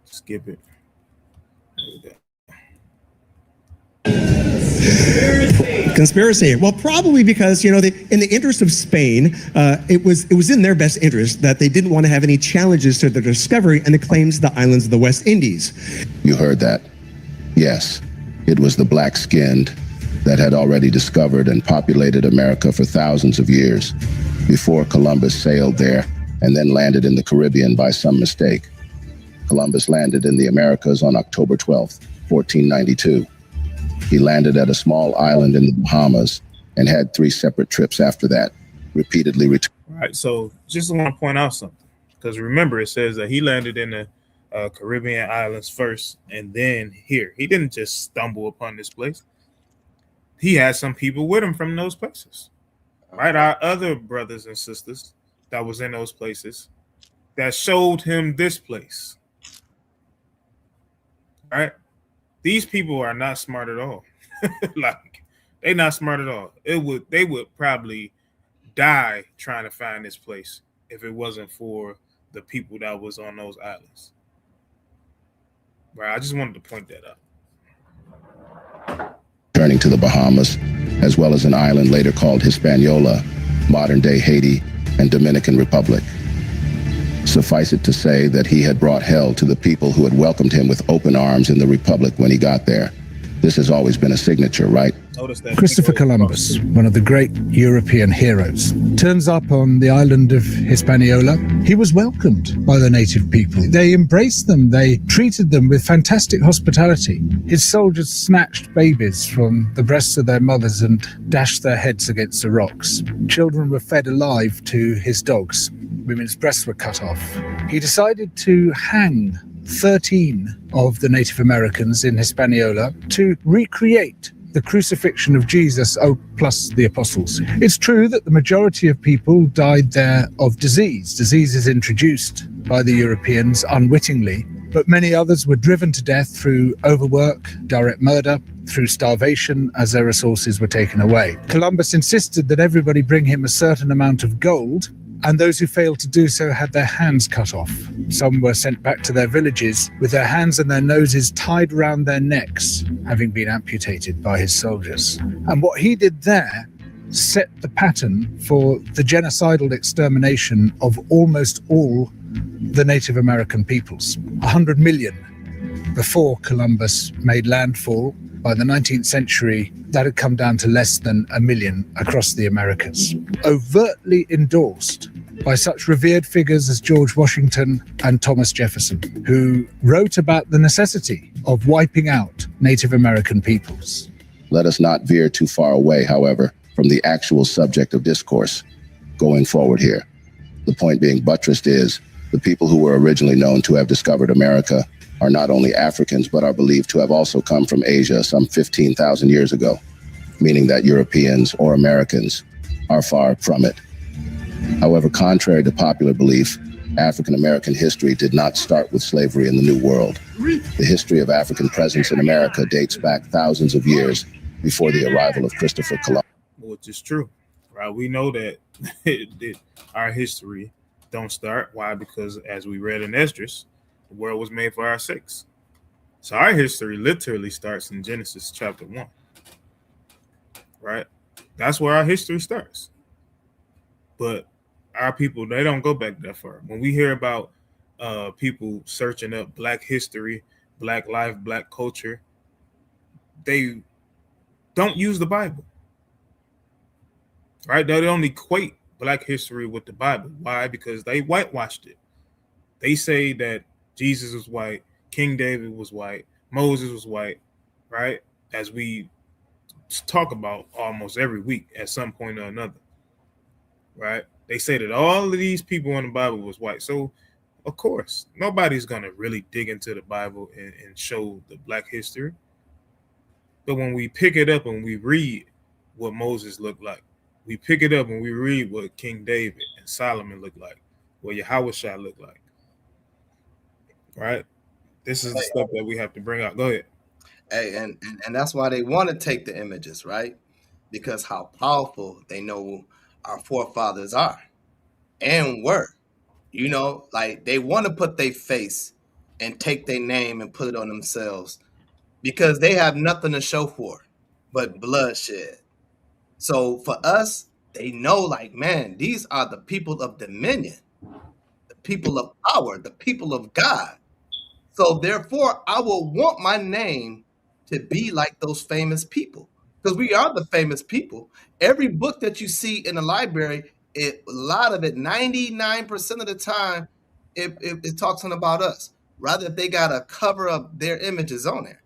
S4: skip it. There we go.
S7: Conspiracy. Well, probably because, in the interest of Spain, it was in their best interest that they didn't want to have any challenges to their discovery and the claims of the islands of the West Indies.
S8: You heard that? Yes, it was the black-skinned that had already discovered and populated America for thousands of years before Columbus sailed there and then landed in the Caribbean by some mistake. Columbus landed in the Americas on October 12th, 1492. He landed at a small island in the Bahamas and had 3 separate trips after that, repeatedly returned.
S4: All right, so just want to point out something, because remember, it says that he landed in the Caribbean islands first and then here. He didn't just stumble upon this place. He had some people with him from those places, right? Our other brothers and sisters that was in those places that showed him this place, right? These people are not smart at all. Like, they're not smart at all. They would probably die trying to find this place if it wasn't for the people that was on those islands. Right? I just wanted to point that out.
S8: Turning to the Bahamas, as well as an island later called Hispaniola, modern-day Haiti, and Dominican Republic. Suffice it to say that he had brought hell to the people who had welcomed him with open arms in the Republic when he got there. This has always been a signature, right?
S13: Christopher Columbus, one of the great European heroes, turns up on the island of Hispaniola. He was welcomed by the native people. They embraced them. They treated them with fantastic hospitality. His soldiers snatched babies from the breasts of their mothers and dashed their heads against the rocks. Children were fed alive to his dogs. Women's breasts were cut off. He decided to hang 13 of the Native Americans in Hispaniola to recreate the crucifixion of Jesus, plus the apostles. It's true that the majority of people died there of disease. Disease is introduced by the Europeans unwittingly, but many others were driven to death through overwork, direct murder, through starvation as their resources were taken away. Columbus insisted that everybody bring him a certain amount of gold, and those who failed to do so had their hands cut off. Some were sent back to their villages with their hands and their noses tied around their necks, having been amputated by his soldiers. And what he did there set the pattern for the genocidal extermination of almost all the Native American peoples. 100 million before Columbus made landfall. By the 19th century, that had come down to less than 1 million across the Americas. Overtly endorsed by such revered figures as George Washington and Thomas Jefferson, who wrote about the necessity of wiping out Native American peoples.
S8: Let us not veer too far away, however, from the actual subject of discourse going forward here. The point being buttressed is the people who were originally known to have discovered America are not only Africans, but are believed to have also come from Asia some 15,000 years ago, meaning that Europeans or Americans are far from it. However, contrary to popular belief, African-American history did not start with slavery in the New World. The history of African presence in America dates back thousands of years before the arrival of Christopher Columbus.
S4: Which is true, right? We know that our history don't start. Why? Because as we read in Esdras, the world was made for our sakes. So our history literally starts in Genesis chapter 1, right? That's where our history starts. But our people, they don't go back that far. When we hear about people searching up Black history, Black life, Black culture, they don't use the Bible, right? They don't equate Black history with the Bible. Why? Because they whitewashed it. They say that Jesus was white, King David was white, Moses was white, right? As we talk about almost every week at some point or another, right? They say that all of these people in the Bible was white. So, of course, nobody's going to really dig into the Bible and show the Black history. But when we pick it up and we read what Moses looked like. We pick it up and we read what King David and Solomon looked like, what Yahushua looked like. Right? This is the stuff that we have to bring out. Go ahead.
S5: Hey, and that's why they want to take the images, right? Because how powerful they know our forefathers are and were. You know, like they want to put their face and take their name and put it on themselves because they have nothing to show for but bloodshed. So for us, they know, like, man, these are the people of dominion, the people of power, the people of God. So therefore, I will want my name to be like those famous people, because we are the famous people. Every book that you see in the library, a lot of it, 99% of the time, it talks about us. Rather, if they got to cover up their images on there.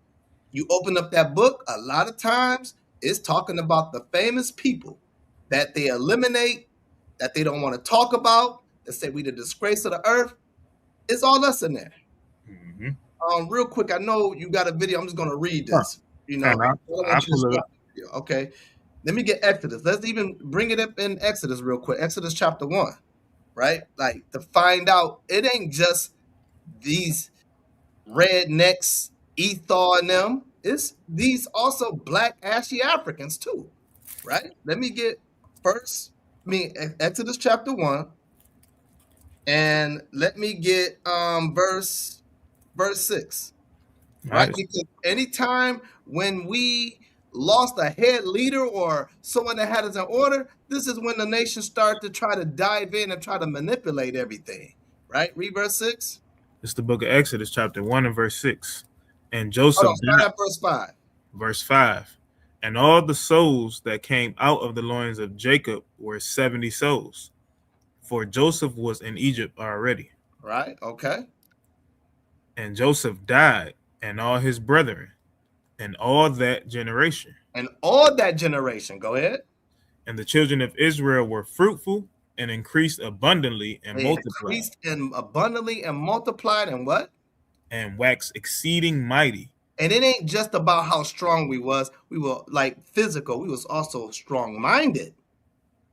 S5: You open up that book, a lot of times, it's talking about the famous people that they eliminate, that they don't want to talk about, that say we the disgrace of the earth. It's all us in there. Real quick, I know you got a video. I'm just going to read this. You know, okay. Let me get Exodus. Let's even bring it up in Exodus real quick. Exodus chapter 1, right? Like to find out it ain't just these rednecks, Ethol and them. It's these also black ashy Africans too, right? Let me get Exodus chapter 1, and let me get verse 6, right?
S4: Nice.
S5: Because anytime when we lost a head leader or someone that had us in order, this is when the nation started to try to dive in and try to manipulate everything, right? Read verse 6.
S4: It's the book of Exodus, chapter 1 and verse 6. And Joseph,
S5: start at verse 5.
S4: Verse 5. And all the souls that came out of the loins of Jacob were 70 souls, for Joseph was in Egypt already.
S5: Right, okay.
S4: And Joseph died, and all his brethren, and all that generation.
S5: And all that generation, go ahead.
S4: And the children of Israel were fruitful and increased abundantly and multiplied.
S5: Increased and abundantly and multiplied and what?
S4: And waxed exceeding mighty.
S5: And it ain't just about how strong we was. We were like physical. We was also strong-minded.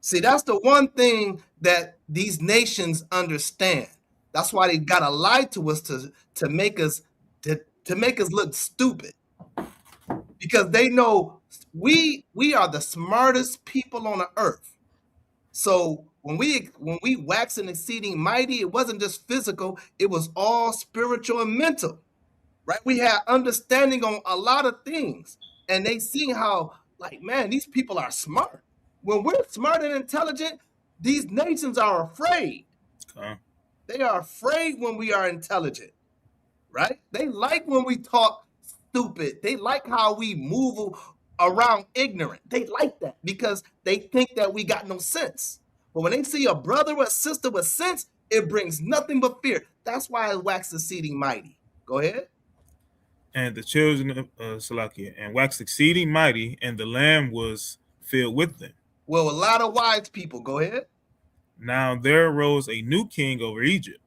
S5: See, that's the one thing that these nations understand. That's why they gotta lie to us to make us look stupid, because they know we are the smartest people on the earth. So when we wax and exceeding mighty, it wasn't just physical; it was all spiritual and mental, right? We had understanding on a lot of things, and they see how, like, man, these people are smart. When we're smart and intelligent, these nations are afraid. They are afraid when we are intelligent, right? They like when we talk stupid. They like how we move around ignorant. They like that because they think that we got no sense. But when they see a brother or a sister with sense, it brings nothing but fear. That's why it waxed exceeding mighty. Go ahead.
S4: And the children of Salakia, and waxed exceeding mighty, and the land was filled with them.
S5: Well, a lot of wise people. Go ahead.
S4: Now there arose a new king over Egypt,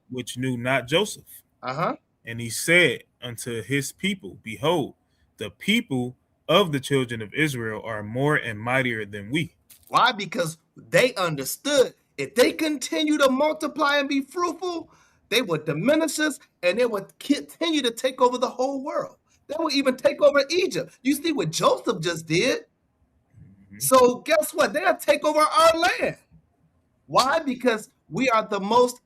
S4: which knew not Joseph. And he said unto his people, behold, the people of the children of Israel are more and mightier than we.
S5: Why? Because they understood if they continue to multiply and be fruitful, they would diminish us and they would continue to take over the whole world. They would even take over Egypt. You see what Joseph just did? So guess what? They'll take over our land. Why? Because we are the most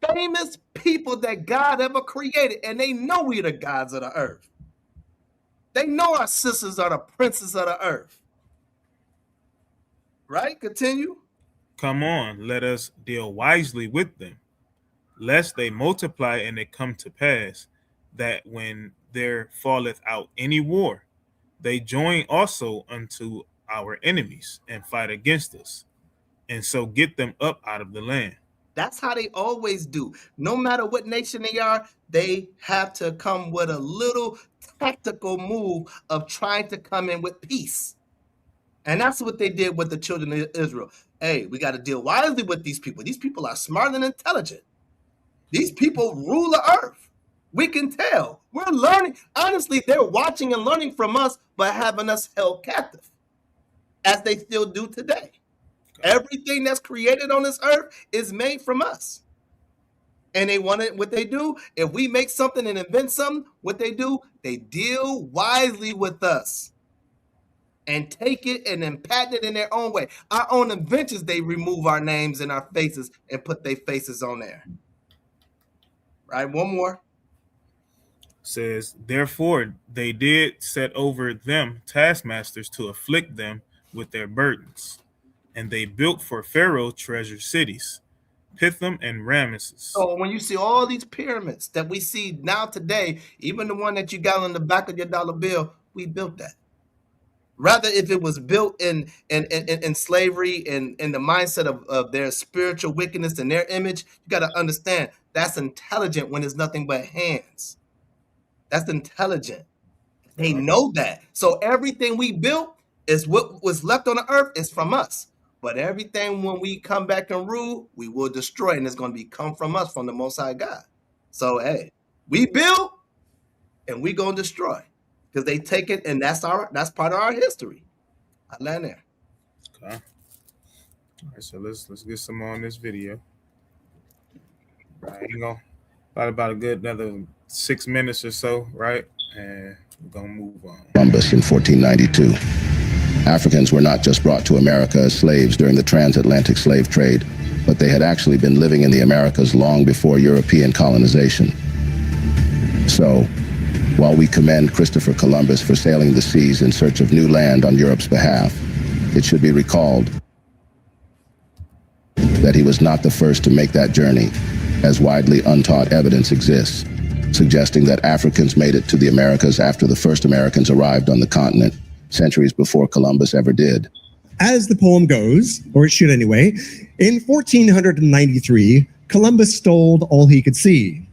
S5: famous people that God ever created, and they know we're the gods of the earth. They know our sisters are the princes of the earth. Right? Continue.
S4: Come on, let us deal wisely with them, lest they multiply and it come to pass that when there falleth out any war, they join also unto our enemies and fight against us, and so get them up out of the land.
S5: That's how they always do. No matter what nation they are, they have to come with a little tactical move of trying to come in with peace. And that's what they did with the children of Israel. Hey, we got to deal wisely with these people. These people are smart and intelligent. These people rule the earth. We can tell. We're learning. Honestly, they're watching and learning from us, but having us held captive. as they still do today. Everything that's created on this earth is made from us. And they want it, what they do, if we make something and invent something, what they do, they deal wisely with us and take it and then patent it in their own way. Our own inventions, they remove our names and our faces and put their faces on there. Right, one more.
S4: Says, therefore, they did set over them taskmasters to afflict them with their burdens. And they built for Pharaoh treasure cities, Pithom and Ramesses.
S5: So when you see all these pyramids that we see now today, even the one that you got on the back of your dollar bill, we built that. Rather, if it was built in slavery and in the mindset of their spiritual wickedness and their image, you got to understand that's intelligent when it's nothing but hands. That's intelligent. They know that. So everything we built is what was left on the earth is from us. But everything when we come back and rule, we will destroy, and it's going to come from us, from the Most High God. So, hey, we build and we going to destroy because they take it, and that's part of our history. I land there.
S4: Okay. All right, so let's get some more on this video. Right, you know, about a good another 6 minutes or so, right? And we're gonna move on.
S8: Columbus in 1492. Africans were not just brought to America as slaves during the transatlantic slave trade, but they had actually been living in the Americas long before European colonization. So, while we commend Christopher Columbus for sailing the seas in search of new land on Europe's behalf, it should be recalled that he was not the first to make that journey, as widely untaught evidence exists, suggesting that Africans made it to the Americas after the first Americans arrived on the continent, centuries before Columbus ever did.
S7: As the poem goes, or it should anyway, in 1493, Columbus stole all he could see.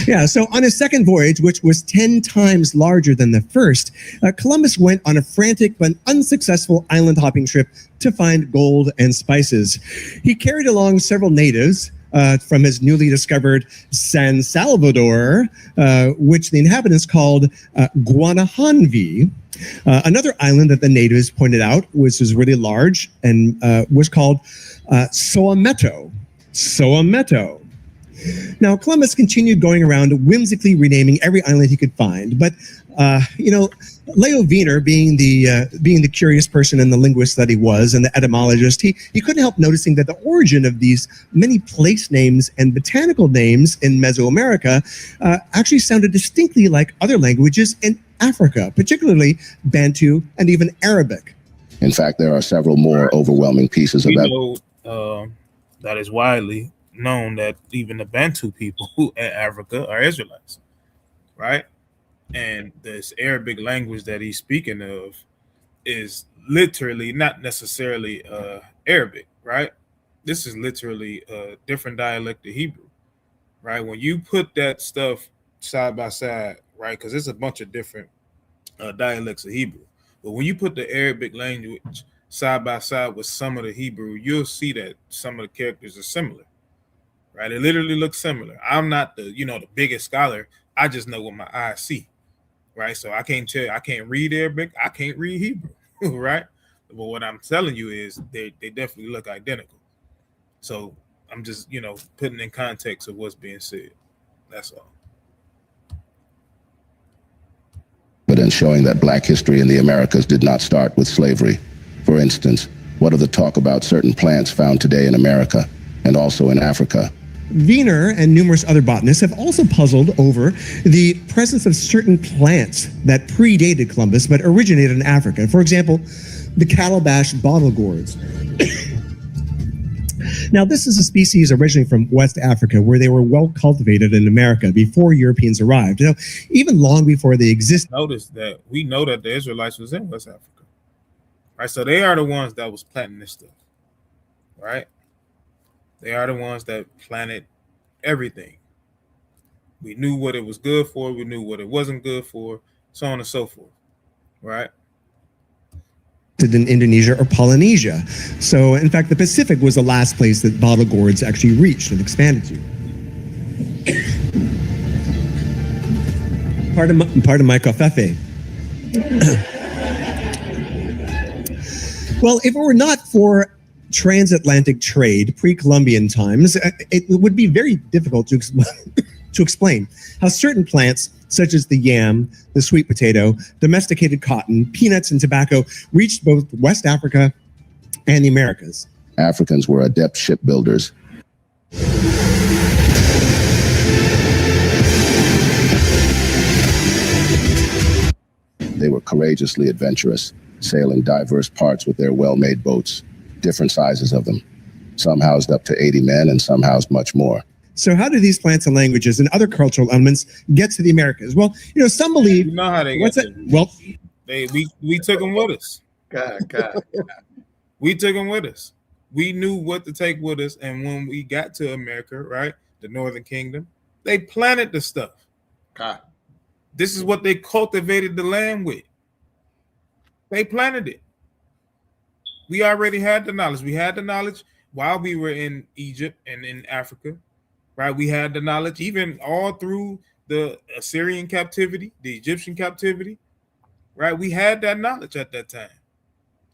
S7: Yeah, so on his second voyage, which was 10 times larger than the first, Columbus went on a frantic but unsuccessful island hopping trip to find gold and spices. He carried along several natives from his newly discovered San Salvador, which the inhabitants called Guanahanvi. Another island that the natives pointed out was really large and was called Soameto. Soameto. Now, Columbus continued going around whimsically renaming every island he could find, but Leo Wiener, being the curious person and the linguist that he was, and the etymologist, he couldn't help noticing that the origin of these many place names and botanical names in Mesoamerica actually sounded distinctly like other languages in Africa, particularly Bantu and even Arabic.
S8: In fact, there are several more overwhelming pieces of
S4: evidence. That is widely known that even the Bantu people in Africa are Israelites, right? And this Arabic language that he's speaking of is literally not necessarily Arabic, right? This is literally a different dialect of Hebrew, right? When you put that stuff side by side, right? Because there's a bunch of different dialects of Hebrew, but when you put the Arabic language side by side with some of the Hebrew, you'll see that some of the characters are similar. Right, it literally looks similar. I'm not the biggest scholar. I just know what my eyes see, right? So I can't read Arabic. I can't read Hebrew, right? But what I'm telling you is they definitely look identical. So I'm just putting in context of what's being said. That's all.
S8: Evidence showing that Black history in the Americas did not start with slavery. For instance, what of the talk about certain plants found today in America and also in Africa?
S7: Wiener and numerous other botanists have also puzzled over the presence of certain plants that predated Columbus but originated in Africa. For example, the calabash bottle gourds. Now, this is a species originally from West Africa where they were well cultivated in America before Europeans arrived. Even long before they existed.
S4: Notice that we know that the Israelites was in West Africa, right? So they are the ones that was planting this stuff, right? They are the ones that planted everything. We knew what it was good for. We knew what it wasn't good for, so on and so forth, right?
S7: In Indonesia or Polynesia. So, in fact, the Pacific was the last place that bottle gourds actually reached and expanded to. Part of my covfefe. Well, if it were not for transatlantic trade pre-Columbian times, it would be very difficult to explain how certain plants, such as the yam, the sweet potato, domesticated cotton, peanuts, and tobacco, reached both West Africa and the Americas.
S8: Africans were adept shipbuilders. They were courageously adventurous, sailing diverse parts with their well-made boats, different sizes of them. Some housed up to 80 men and some housed much more.
S7: So how do these plants and languages and other cultural elements get to the Americas? Well, some believe...
S4: You know how they
S7: what's
S4: get
S7: it?
S4: there.
S7: Well,
S4: we took them with us.
S5: God.
S4: We took them with us. We knew what to take with us, and when we got to America, right, the Northern Kingdom, they planted the stuff.
S5: God.
S4: This is what they cultivated the land with. They planted it. We already had the knowledge. We had the knowledge while we were in Egypt and in Africa, right? We had the knowledge even all through the Assyrian captivity, the Egyptian captivity, right? We had that knowledge at that time.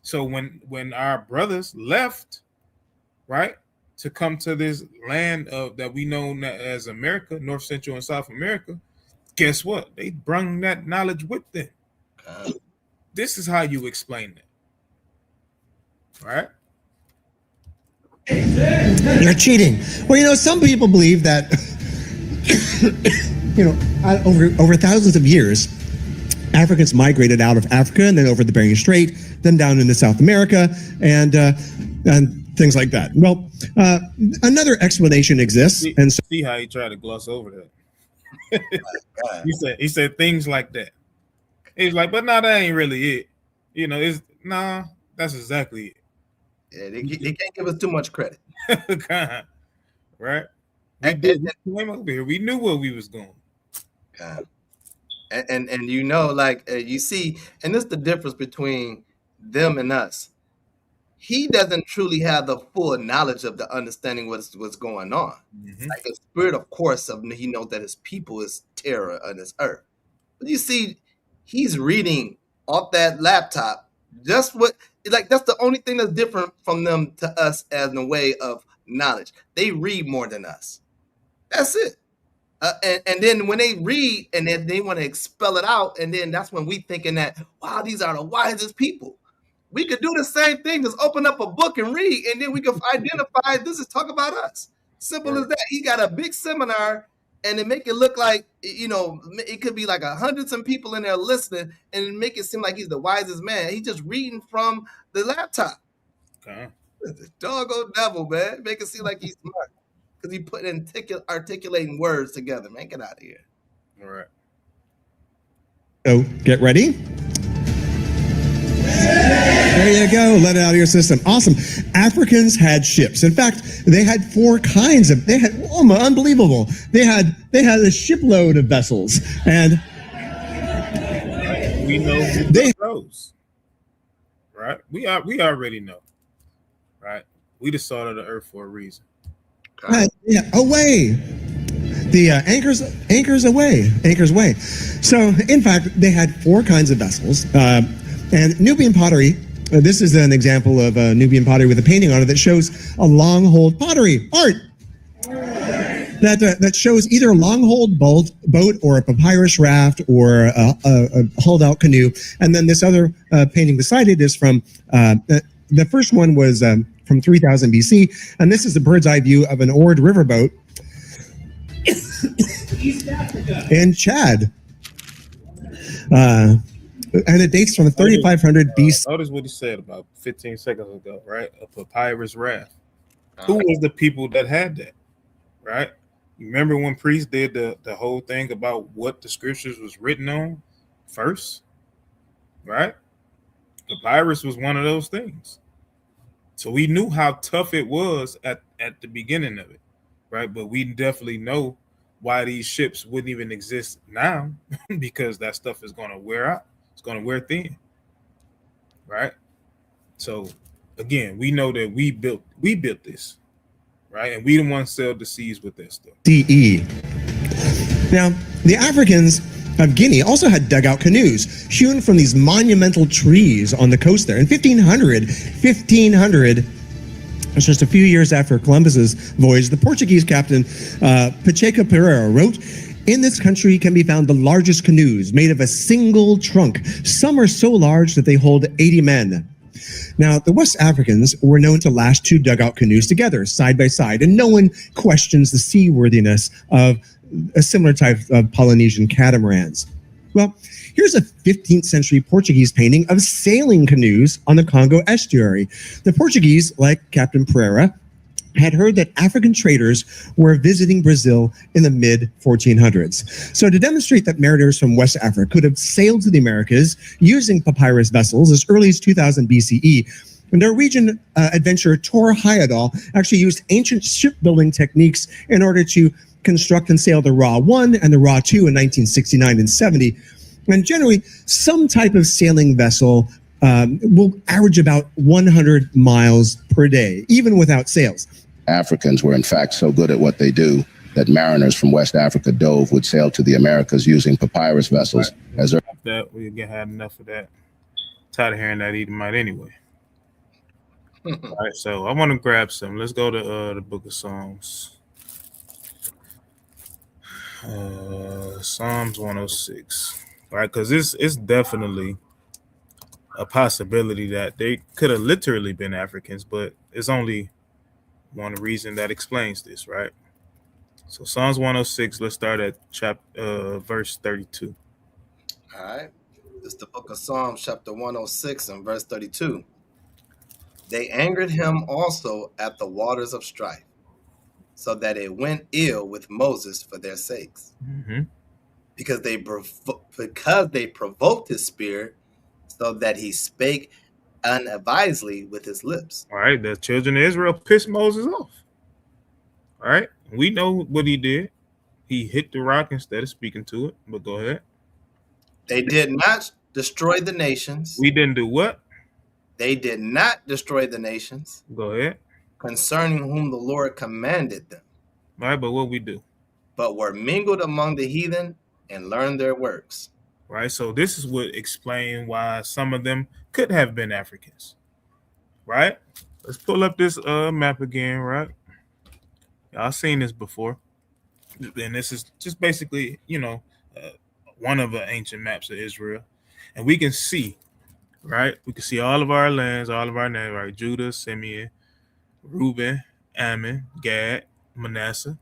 S4: So when our brothers left, right, to come to this land of that we know as America, North, Central, and South America, guess what? They brought that knowledge with them. This is how you explain it, right?
S7: You're cheating. Well, some people believe that, over thousands of years, Africans migrated out of Africa and then over the Bering Strait, then down into South America, and things like that. Well, another explanation exists, and so
S4: see how he tried to gloss over that. he said things like that. He's like, but no, that ain't really it. That's exactly it.
S5: Yeah, they can't give us too much credit.
S4: Right? We came over here. We knew where we was going.
S5: God. And you see, and this is the difference between them and us. He doesn't truly have the full knowledge of the understanding what's going on.
S4: Mm-hmm.
S5: Like a spirit, of course, he knows that his people is terror on this earth. But you see, he's reading off that laptop. That's the only thing that's different from them to us as in a way of knowledge. They read more than us. That's it. And then when they read and then they want to expel it out, and then that's when we thinking that, wow, these are the wisest people. We could do the same thing, just open up a book and read, and then we can identify this is talk about us. Simple as that. He got a big seminar, and it make it look like, it could be like hundreds of people in there listening, and make it seem like he's the wisest man. He's just reading from the laptop.
S4: Okay.
S5: The doggone devil, man. Make it seem like he's smart. Because he put articulating words together. Man, get out of here.
S4: All right.
S7: So get ready. There you go. Let it out of your system. Awesome. Africans had ships. In fact, they had four kinds of. They had unbelievable. They had a shipload of vessels, and
S4: we know those. Right. We already know. Right. We the salt of the earth for a reason.
S7: Away. The anchors away. So, in fact, they had four kinds of vessels. And Nubian pottery, this is an example of Nubian pottery with a painting on it that shows a long-hold pottery art that shows either a long-hold boat or a papyrus raft or a hulled-out canoe. And then this other painting beside it is from, the first one was from 3000 BC, and this is a bird's eye view of an oared riverboat in Chad. And it dates from 3500 BC.
S4: Notice what he said about 15 seconds ago, right? A papyrus raft. Who was the people that had that, right? You remember when priests did the whole thing about what the scriptures was written on first, right? Papyrus was one of those things. So we knew how tough it was at the beginning of it, right? But we definitely know why these ships wouldn't even exist now because that stuff is going to wear out. It's going to wear thin, right? So again, we know that we built this, right? And we the ones sailed the seas with that stuff.
S7: CE. Now, the Africans of Guinea also had dugout canoes hewn from these monumental trees on the coast there. In 1500, it's just a few years after Columbus's voyage, the Portuguese captain Pacheco Pereira wrote, "In this country can be found the largest canoes made of a single trunk. Some are so large that they hold 80 men." Now, the West Africans were known to lash 2 dugout canoes together, side by side, and no one questions the seaworthiness of a similar type of Polynesian catamarans. Well, here's a 15th century Portuguese painting of sailing canoes on the Congo estuary. The Portuguese, like Captain Pereira, had heard that African traders were visiting Brazil in the mid-1400s. So to demonstrate that mariners from West Africa could have sailed to the Americas using papyrus vessels as early as 2000 BCE, Norwegian adventurer Tor Heyerdahl actually used ancient shipbuilding techniques in order to construct and sail the Ra 1 and the Ra 2 in 1969 and 70. And generally, some type of sailing vessel will average about 100 miles per day, even without sails.
S8: Africans were in fact so good at what they do that mariners from West Africa would sail to the Americas using papyrus vessels. As
S4: that we had enough of that. Tired of hearing that Edomite anyway. All right, so I want to grab some. Let's go to the Book of Psalms. Psalms 106. All right, because it's definitely a possibility that they could have literally been Africans, but it's only one reason that explains this, right? So Psalms 106, let's start at verse 32.
S5: All right. It's the book of Psalms, chapter 106 and verse 32. They angered him also at the waters of strife, so that it went ill with Moses for their sakes.
S4: Mm-hmm.
S5: Because they provoked his spirit, so that he spake unadvisedly with his lips.
S4: All right, the children of Israel pissed Moses off. All right, we know what he did. He hit the rock instead of speaking to it, but go ahead.
S5: They did not destroy the nations.
S4: We didn't do what?
S5: They did not destroy the nations.
S4: Go ahead.
S5: Concerning whom the Lord commanded them.
S4: All right, but what we do?
S5: But were mingled among the heathen and learned their works.
S4: Right, so this is what explains why some of them could have been Africans. Right? Let's pull up this map again, right? Y'all seen this before. And this is just basically, one of the ancient maps of Israel. And we can see, right? We can see all of our lands, all of our names, right? Judah, Simeon, Reuben, Ammon, Gad, Manasseh,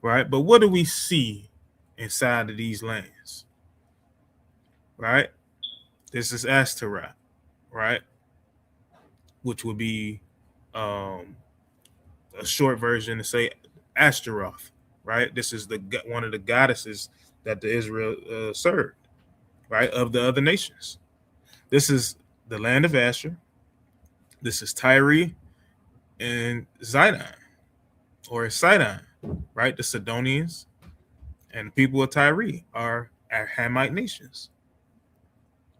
S4: right? But what do we see inside of these lands, right? This is Ashtaroth, right? Which would be a short version to say Ashtaroth, right? This is one of the goddesses that the Israel served, right? Of the other nations. This is the land of Asher. This is Tyre and Zidon, or Sidon, right? The Sidonians and the people of Tyre are Hamite nations,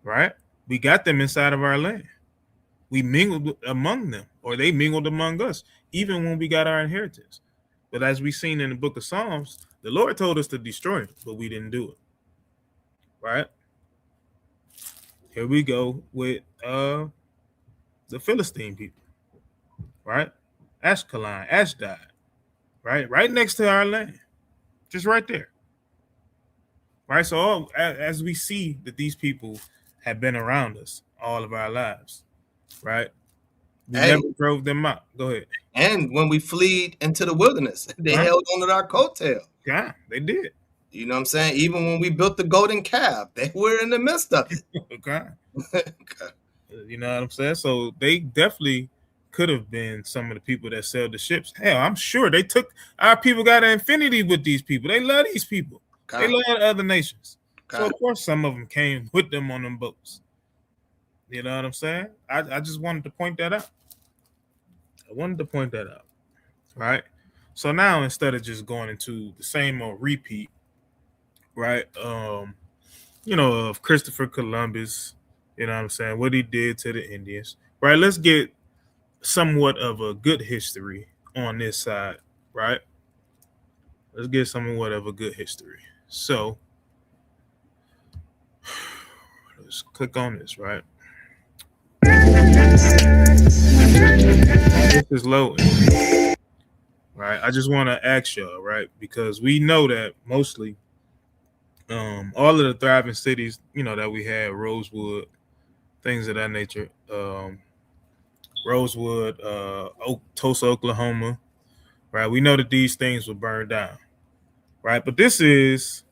S4: right? We got them inside of our land. We mingled among them, or they mingled among us, even when we got our inheritance. But as we've seen in the book of Psalms, the Lord told us to destroy it, but we didn't do it, right? Here we go with the Philistine people, right? Ashkelon, Ashdod, right next to our land, just right there, right? So as we see that these people have been around us all of our lives, right? We never drove them out. Go ahead.
S5: And when we fled into the wilderness, they held on to our coattail.
S4: Yeah, they did.
S5: You know what I'm saying? Even when we built the golden calf, they were in the midst of it.
S4: Okay. You know what I'm saying? So they definitely could have been some of the people that sailed the ships. Hell, I'm sure they took our people, got an affinity with these people. They love these people. They love other nations. So of course some of them came with them on them boats. You know what I'm saying? I just wanted to point that out. Right? So now instead of just going into the same old repeat, right? Of Christopher Columbus, you know what I'm saying, what he did to the Indians, right? Let's get somewhat of a good history on this side, right? Let's get somewhat of a good history. So Just click on this, right? This is loading. Right. I just want to ask y'all, right? Because we know that mostly all of the thriving cities, that we had, Rosewood, things of that nature, Rosewood, Tulsa, Oklahoma, right? We know that these things were burned down, right? But this is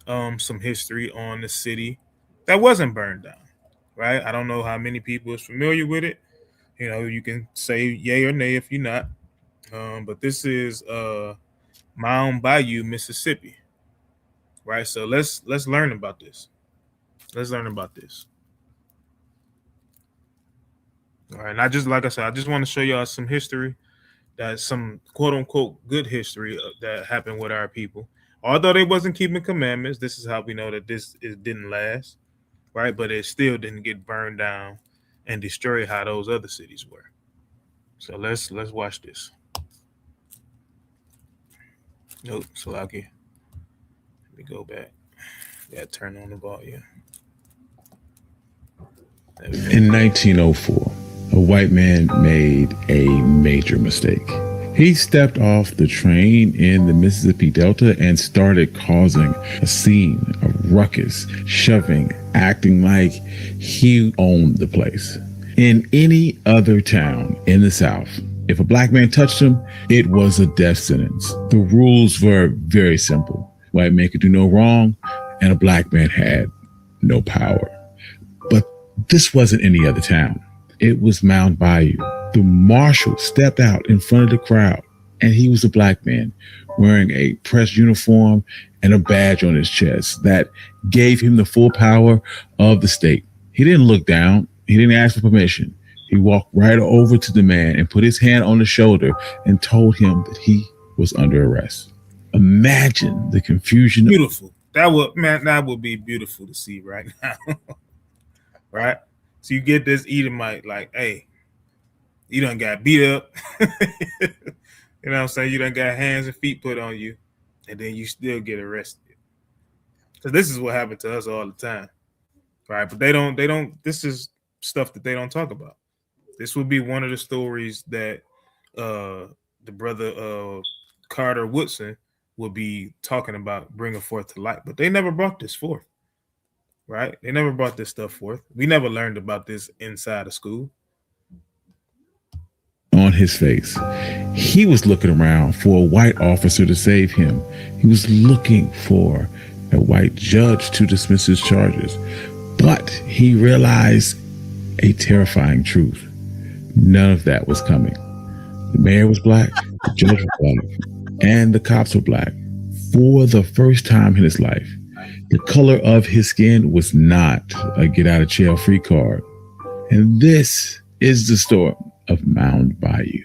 S4: some history on the city that wasn't burned down, right? I don't know how many people is familiar with it. You can say yay or nay if you're not. But this is Mound Bayou, Mississippi, right? So let's learn about this. Let's learn about this. All right, and I just, like I said, I just want to show y'all some history, that's some quote unquote good history that happened with our people. Although they wasn't keeping commandments, this is how we know that it didn't last, right? But it still didn't get burned down and destroyed how those other cities were. So let's watch this. Nope, Salaki. Let me go back. Yeah, turn on the volume.
S14: In 1904, a white man made a major mistake. He stepped off the train in the Mississippi Delta and started causing a scene, a ruckus, shoving, acting like he owned the place. In any other town in the South, if a black man touched him, it was a death sentence. The rules were very simple. White man could do no wrong, and a black man had no power. But this wasn't any other town. It was Mound Bayou. The marshal stepped out in front of the crowd, and he was a black man wearing a press uniform and a badge on his chest that gave him the full power of the state. He didn't look down. He didn't ask for permission. He walked right over to the man and put his hand on the shoulder and told him that he was under arrest. Imagine the confusion.
S4: Beautiful. That would be beautiful to see right now. Right? So you get this Edomite like, hey, you done got beat up. You know what I'm saying? You done got hands and feet put on you, and then you still get arrested. So this is what happened to us all the time. Right? But they don't, this is stuff that they don't talk about. This would be one of the stories that the brother Carter Woodson would be talking about, bringing forth to light. But they never brought this forth, right? They never brought this stuff forth. We never learned about this inside of school.
S14: On his face, he was looking around for a white officer to save him. He was looking for a white judge to dismiss his charges. But he realized a terrifying truth. None of that was coming. The mayor was black, the judge was black, and the cops were black. For the first time in his life, the color of his skin was not a get out of jail free card. And this is the story of Mound Bayou.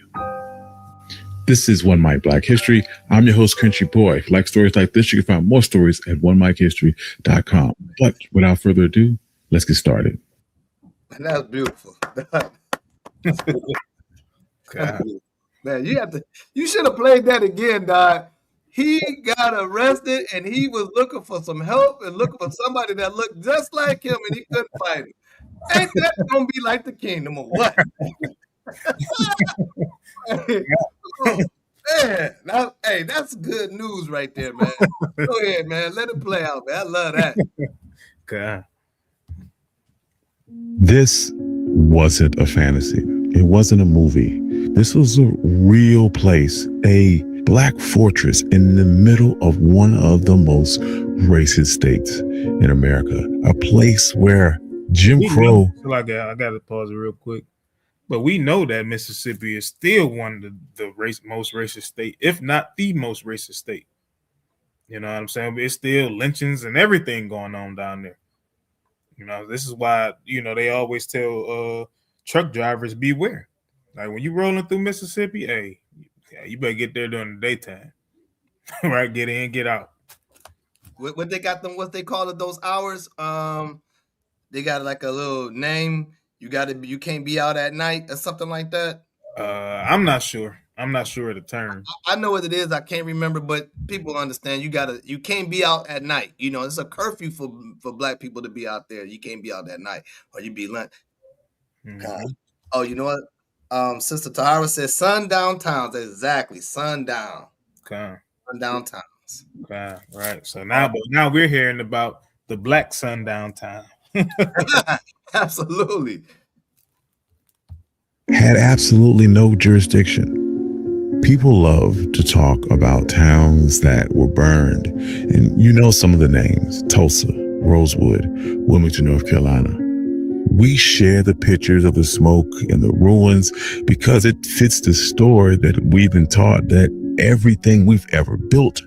S14: This is One Mic Black History. I'm your host, Country Boy. If you like stories like this, you can find more stories at onemichistory.com. But without further ado, let's get started.
S5: That's beautiful. Man, you should have played that again, dog. He got arrested and he was looking for some help and looking for somebody that looked just like him, and he couldn't find it. Ain't that gonna be like the kingdom or what? Man, hey, that's good news right there, man. Go ahead, man. Let it play out, man. I love that.
S4: God.
S14: This wasn't a fantasy. It wasn't a movie. This was a real place, a black fortress in the middle of one of the most racist states in America. A place where Jim Crow.
S4: I got to pause it real quick. But we know that Mississippi is still one of the most racist state, if not the most racist state. You know what I'm saying? It's still lynchings and everything going on down there. You know, this is why, they always tell truck drivers beware. Like when you rolling through Mississippi, hey, you better get there during the daytime. Right? Get in, get out.
S5: What they got them, what they call it, those hours? They got like a little name. You can't be out at night or something like that.
S4: I'm not sure. I'm not sure of the term.
S5: I know what it is. I can't remember, but people understand. You can't be out at night. You know, it's a curfew for black people to be out there. You can't be out at night, or you be lunch. Oh, you know what? Sister Tahara says sundown towns. Exactly, sundown.
S4: Okay.
S5: Sundown towns.
S4: Okay. Right. So now we're hearing about the black sundown town.
S5: Absolutely.
S14: Had absolutely no jurisdiction. People love to talk about towns that were burned, and you know some of the names: Tulsa, Rosewood, Wilmington, North Carolina. We share the pictures of the smoke and the ruins because it fits the story that we've been taught, that everything we've ever built,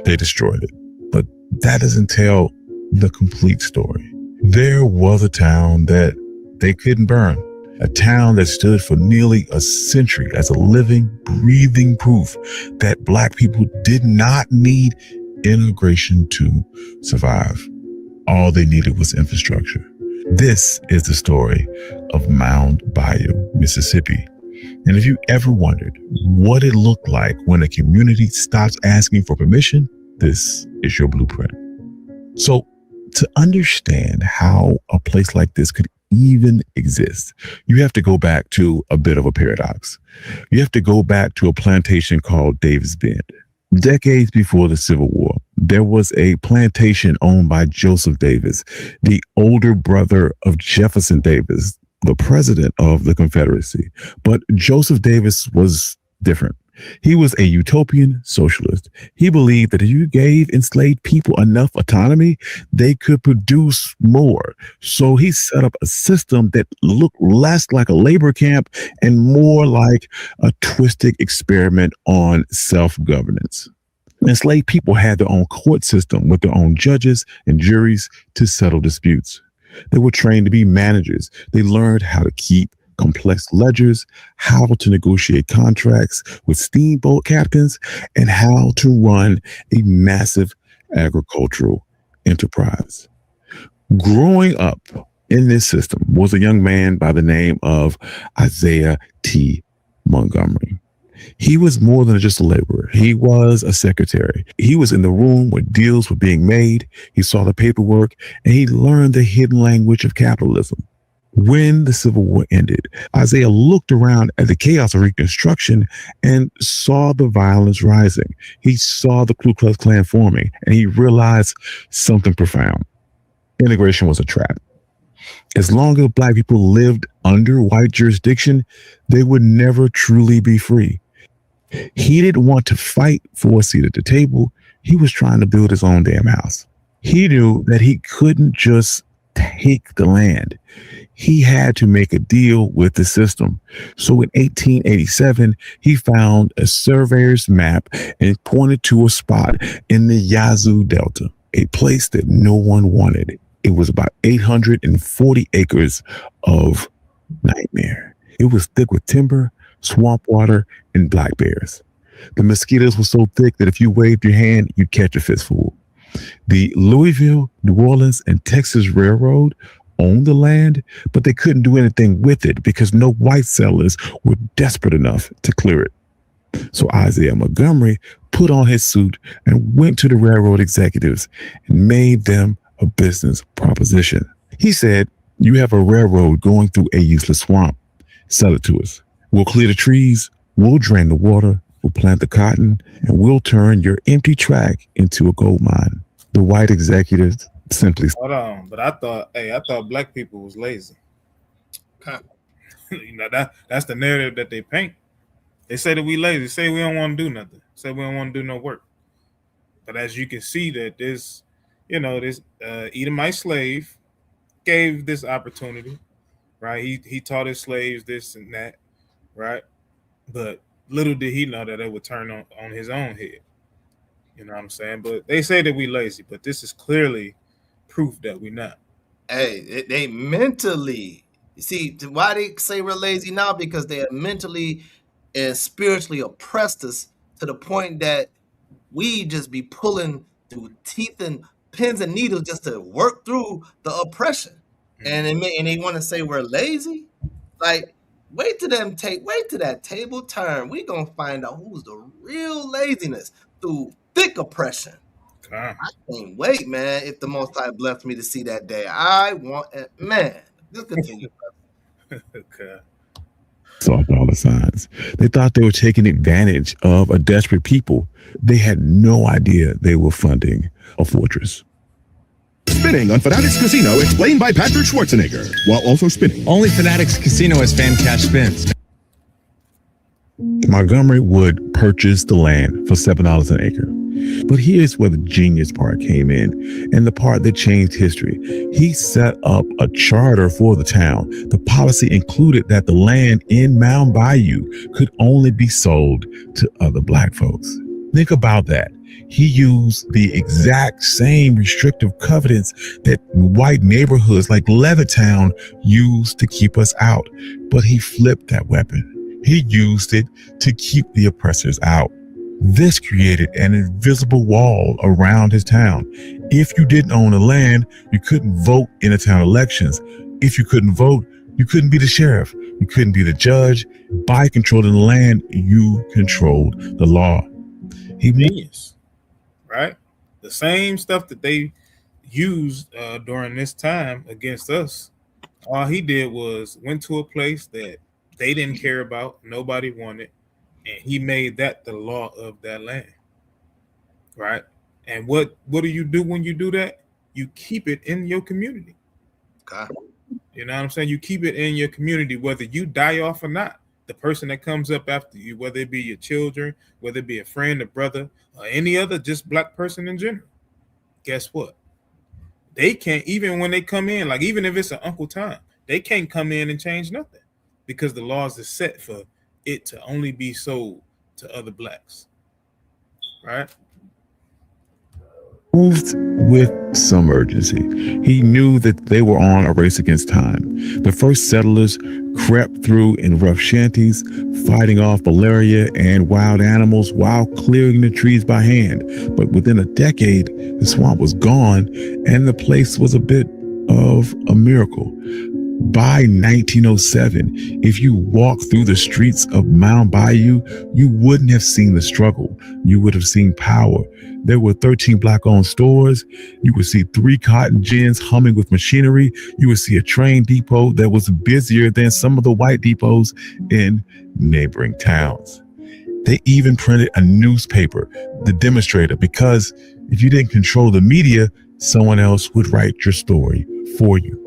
S14: they destroyed it. But that doesn't tell the complete story. There was a town that they couldn't burn. A town that stood for nearly a century as a living, breathing proof that black people did not need integration to survive. All they needed was infrastructure. This is the story of Mound Bayou, Mississippi. And if you ever wondered what it looked like when a community stops asking for permission, this is your blueprint. So to understand how a place like this could even exist, you have to go back to a bit of a paradox. You have to go back to a plantation called Davis Bend. Decades before the Civil War, there was a plantation owned by Joseph Davis, the older brother of Jefferson Davis, the president of the Confederacy. But Joseph Davis was different. He was a utopian socialist. He believed that if you gave enslaved people enough autonomy, they could produce more. So he set up a system that looked less like a labor camp and more like a twisted experiment on self-governance. Enslaved people had their own court system with their own judges and juries to settle disputes. They were trained to be managers. They learned how to keep complex ledgers, how to negotiate contracts with steamboat captains, and how to run a massive agricultural enterprise. Growing up in this system was a young man by the name of Isaiah T. Montgomery. He was more than just a laborer. He was a secretary. He was in the room where deals were being made. He saw the paperwork, and he learned the hidden language of capitalism. When the Civil War ended, Isaiah looked around at the chaos of Reconstruction and saw the violence rising. He saw the Ku Klux Klan forming, and he realized something profound. Integration was a trap. As long as black people lived under white jurisdiction, they would never truly be free. He didn't want to fight for a seat at the table. He was trying to build his own damn house. He knew that he couldn't just take the land. He had to make a deal with the system. So in 1887, he found a surveyor's map and pointed to a spot in the Yazoo Delta, a place that no one wanted. It was about 840 acres of nightmare. It was thick with timber, swamp water, and black bears. The mosquitoes were so thick that if you waved your hand, you'd catch a fistful. The Louisville, New Orleans, and Texas Railroad owned the land, but they couldn't do anything with it because no white settlers were desperate enough to clear it. So Isaiah Montgomery put on his suit and went to the railroad executives and made them a business proposition. He said, "You have a railroad going through a useless swamp. Sell it to us. We'll clear the trees, we'll drain the water, we'll plant the cotton, and we'll turn your empty track into a gold mine." The white executives simply
S4: Hold on, but I thought black people was lazy. You know, that's the narrative that they paint. They say that we lazy. They say we don't want to do nothing. Say we don't want to do no work. But as you can see, that this Edomite slave gave this opportunity, right? He taught his slaves this and that, right? But little did he know that it would turn on his own head. You know what I'm saying? But they say that we lazy, but this is clearly proof that we're not.
S5: Hey, they mentally, you see, why they say we're lazy now? Because they are mentally and spiritually oppressed us to the point that we just be pulling through teeth and pins and needles just to work through the oppression. And they want to say we're lazy. Like, Wait till that table turn. We gonna find out who's the real laziness through thick oppression. I can't wait, man. If the Most High blessed me to see that day, I want it, man. Just continue.
S4: Okay.
S14: Saw dollar signs. They thought they were taking advantage of a desperate people. They had no idea they were funding a fortress.
S15: Spinning on Fanatics Casino, explained by Patrick Schwarzenegger, while also spinning.
S16: Only Fanatics Casino has fan cash spins.
S14: Montgomery would purchase the land for $7 an acre. But here's where the genius part came in, and the part that changed history. He set up a charter for the town. The policy included that the land in Mound Bayou could only be sold to other black folks. Think about that. He used the exact same restrictive covenants that white neighborhoods like Levittown used to keep us out. But he flipped that weapon. He used it to keep the oppressors out. This created an invisible wall around his town. If you didn't own the land, you couldn't vote in the town elections. If you couldn't vote, you couldn't be the sheriff. You couldn't be the judge. By controlling the land, you controlled the law. He
S4: Genius, right? The same stuff that they used during this time against us. All he did was went to a place that they didn't care about, nobody wanted, and he made that the law of that land, right? And what do you do when you do that? You keep it in your community.
S5: Okay.
S4: You know what I'm saying? You keep it in your community, whether you die off or not. The person that comes up after you, whether it be your children, whether it be a friend, a brother, or any other just black person in general, guess what? They can't, even when they come in, like even if it's an Uncle Tom, they can't come in and change nothing because the laws are set for it to only be sold to other blacks, right?
S14: Moved with some urgency. He knew that they were on a race against time. The first settlers crept through in rough shanties, fighting off malaria and wild animals while clearing the trees by hand. But within a decade, the swamp was gone and the place was a bit of a miracle. By 1907, if you walked through the streets of Mound Bayou, you wouldn't have seen the struggle. You would have seen power. There were 13 black-owned stores. You would see 3 cotton gins humming with machinery. You would see a train depot that was busier than some of the white depots in neighboring towns. They even printed a newspaper, The Demonstrator, because if you didn't control the media, someone else would write your story for you.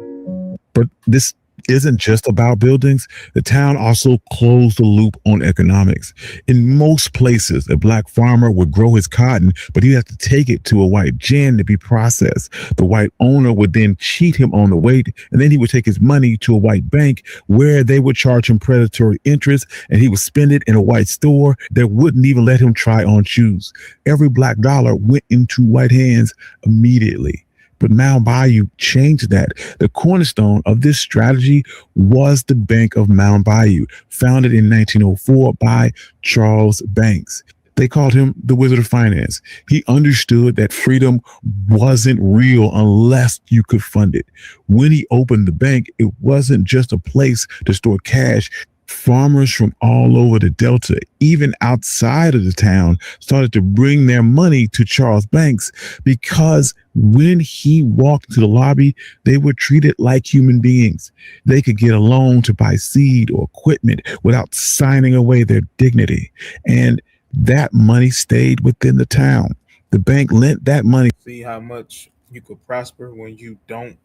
S14: But this isn't just about buildings. The town also closed the loop on economics. In most places, a black farmer would grow his cotton, but he'd have to take it to a white gin to be processed. The white owner would then cheat him on the weight, and then he would take his money to a white bank where they would charge him predatory interest, and he would spend it in a white store that wouldn't even let him try on shoes. Every black dollar went into white hands immediately. But Mound Bayou changed that. The cornerstone of this strategy was the Bank of Mound Bayou, founded in 1904 by Charles Banks. They called him the Wizard of Finance. He understood that freedom wasn't real unless you could fund it. When he opened the bank, it wasn't just a place to store cash. Farmers from all over the Delta, even outside of the town, started to bring their money to Charles Banks because when he walked to the lobby, they were treated like human beings. They could get a loan to buy seed or equipment without signing away their dignity. And that money stayed within the town. The bank lent that money.
S4: See how much you could prosper when you don't,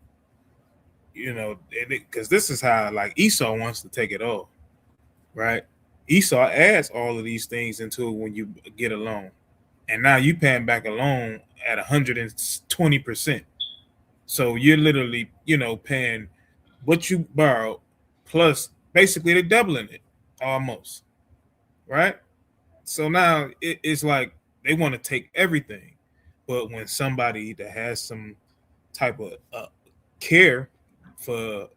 S4: because this is how like Esau wants to take it all. Right? Esau adds all of these things into it when you get a loan. And now you paying back a loan at 120%. So you're literally, paying what you borrowed plus basically they're doubling it almost. Right? So now it's like they want to take everything. But when somebody that has some type of care for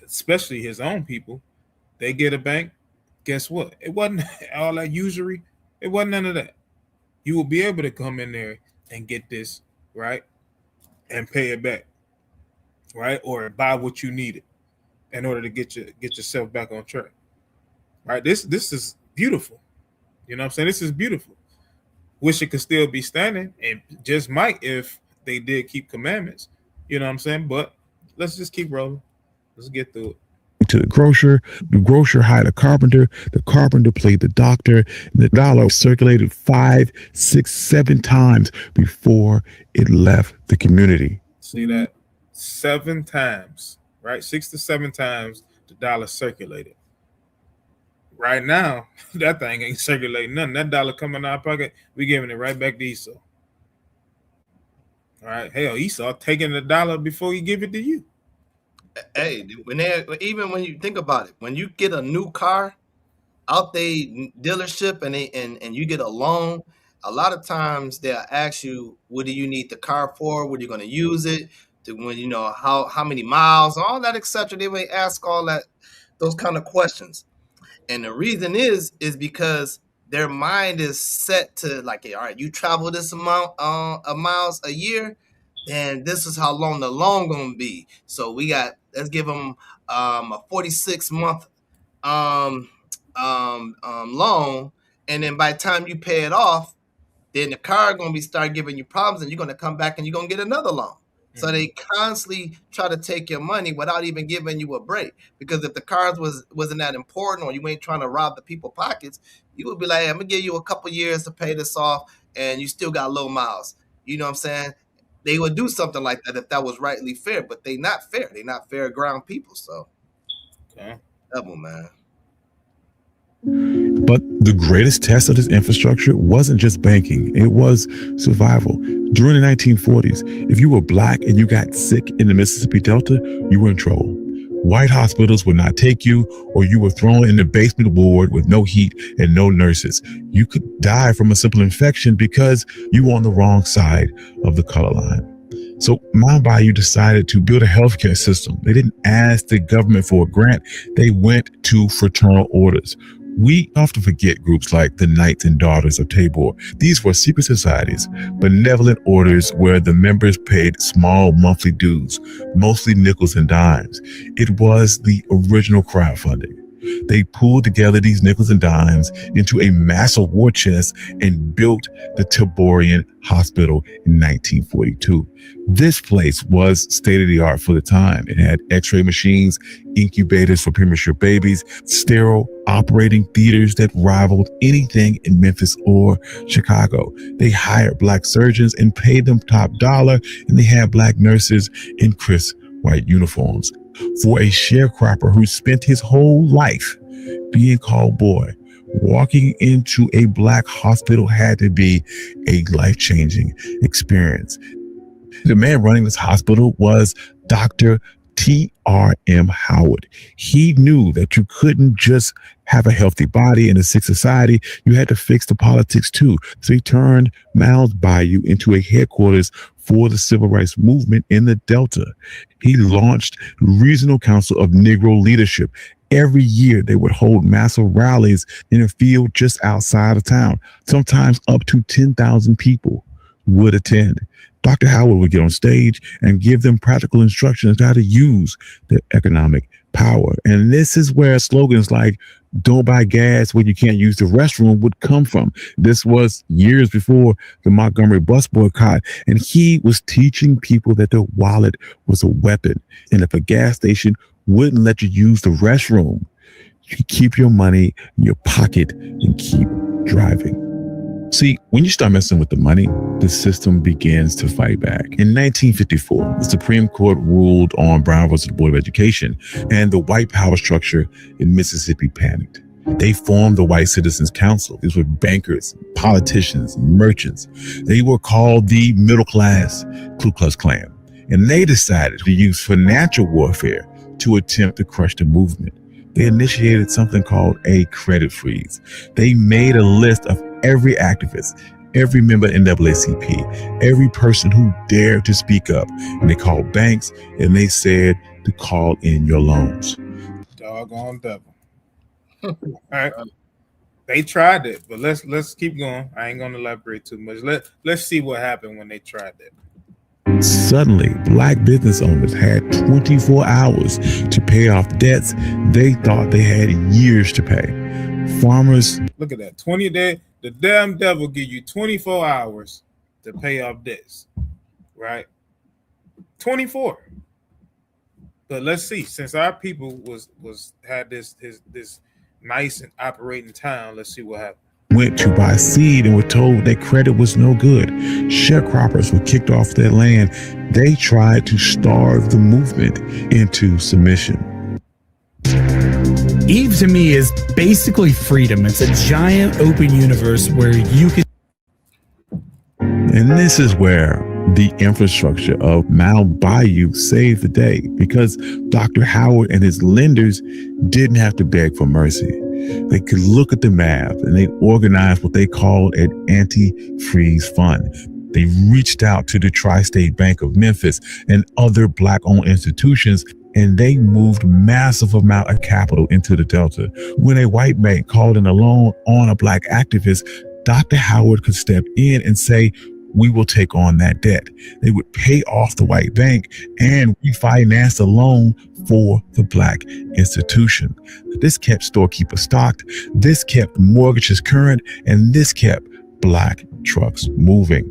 S4: especially his own people, they get a bank. Guess what? It wasn't all that usury. It wasn't none of that. You will be able to come in there and get this, right? And pay it back, right? Or buy what you needed in order to get yourself back on track. Right? This is beautiful. You know what I'm saying? This is beautiful. Wish it could still be standing, and just might if they did keep commandments. You know what I'm saying? But let's just keep rolling. Let's get through it.
S14: To the grocer hired a carpenter, the carpenter played the doctor, and the dollar circulated 5, 6, 7 times before it left the community.
S4: See that? 7 times, right? 6 to 7 times the dollar circulated. Right now, that thing ain't circulating nothing. That dollar coming out of our pocket, we giving it right back to Esau. All right, hell, Esau taking the dollar before he give it to you.
S5: Hey, even when you think about it, when you get a new car out the dealership and you get a loan, a lot of times they'll ask you, what do you need the car for? What are you going to use it? When you know how many miles, all that, etc. They may ask all that, those kind of questions. And the reason is because their mind is set to like, all right, you travel this amount of miles a year, and this is how long the loan gonna be. So let's give them a 46-month loan, and then by the time you pay it off, then the car gonna start giving you problems, and you're gonna come back and you're gonna get another loan. So they constantly try to take your money without even giving you a break. Because if the cars wasn't that important, or you ain't trying to rob the people's pockets, you would be like, hey, I'm gonna give you a couple years to pay this off, and you still got low miles. You know what I'm saying? They would do something like that if that was rightly fair, but they not fair. They not fair ground people. So,
S4: okay,
S5: double man.
S14: But the greatest test of this infrastructure wasn't just banking, it was survival. During the 1940s, if you were black and you got sick in the Mississippi Delta, you were in trouble. White hospitals would not take you, or you were thrown in the basement ward with no heat and no nurses. You could die from a simple infection because you were on the wrong side of the color line. So Mount Bayou decided to build a healthcare system. They didn't ask the government for a grant. They went to fraternal orders. We often forget groups like the Knights and Daughters of Tabor. These were secret societies, benevolent orders where the members paid small monthly dues, mostly nickels and dimes. It was the original crowdfunding. They pulled together these nickels and dimes into a massive war chest and built the Taborian Hospital in 1942. This place was state-of-the-art for the time. It had x-ray machines, incubators for premature babies, sterile operating theaters that rivaled anything in Memphis or Chicago. They hired black surgeons and paid them top dollar, and they had black nurses in crisp white uniforms. For a sharecropper who spent his whole life being called boy, walking into a black hospital had to be a life-changing experience. The man running this hospital was Dr. T.R.M. Howard. He knew that you couldn't just have a healthy body in a sick society. You had to fix the politics too. So he turned Mount Bayou into a headquarters for the civil rights movement in the Delta. He launched Regional Council of Negro Leadership. Every year they would hold massive rallies in a field just outside of town. Sometimes up to 10,000 people would attend. Dr. Howard would get on stage and give them practical instructions on how to use their economic power. And this is where slogans like "Don't buy gas when you can't use the restroom" would come from. This was years before the Montgomery bus boycott, and he was teaching people that their wallet was a weapon. And if a gas station wouldn't let you use the restroom, you keep your money in your pocket and keep driving. See, when you start messing with the money, the system begins to fight back. In 1954, the Supreme Court ruled on Brown versus Board of Education, and the white power structure in Mississippi panicked. They formed the White Citizens Council. These were bankers, politicians, merchants. They were called the middle class Ku Klux Klan. And they decided to use financial warfare to attempt to crush the movement. They initiated something called a credit freeze. They made a list of every activist, every member of NAACP, every person who dared to speak up. And they called banks and they said to call in your loans.
S4: Doggone devil. All right. They tried it, but let's keep going. I ain't gonna elaborate too much. Let's see what happened when they tried that.
S14: Suddenly, black business owners had 24 hours to pay off debts they thought they had years to pay. Farmers,
S4: look at that, 20 days. The damn devil give you 24 hours to pay off debts, right? 24. But let's see, since our people had this nice and operating town, let's see what happened.
S14: Went to buy seed and were told their credit was no good. Sharecroppers were kicked off their land. They tried to starve the movement into submission.
S17: Eve to me is basically freedom. It's a giant open universe where you can.
S14: And this is where the infrastructure of Mount Bayou saved the day, because Dr. Howard and his lenders didn't have to beg for mercy. They could look at the math and they organized what they called an anti-freeze fund. They reached out to the Tri-State Bank of Memphis and other black-owned institutions, and they moved massive amount of capital into the Delta. When a white bank called in a loan on a black activist, Dr. Howard could step in and say, we will take on that debt. They would pay off the white bank and refinance the loan for the black institution. This kept storekeepers stocked, this kept mortgages current, and this kept black trucks moving.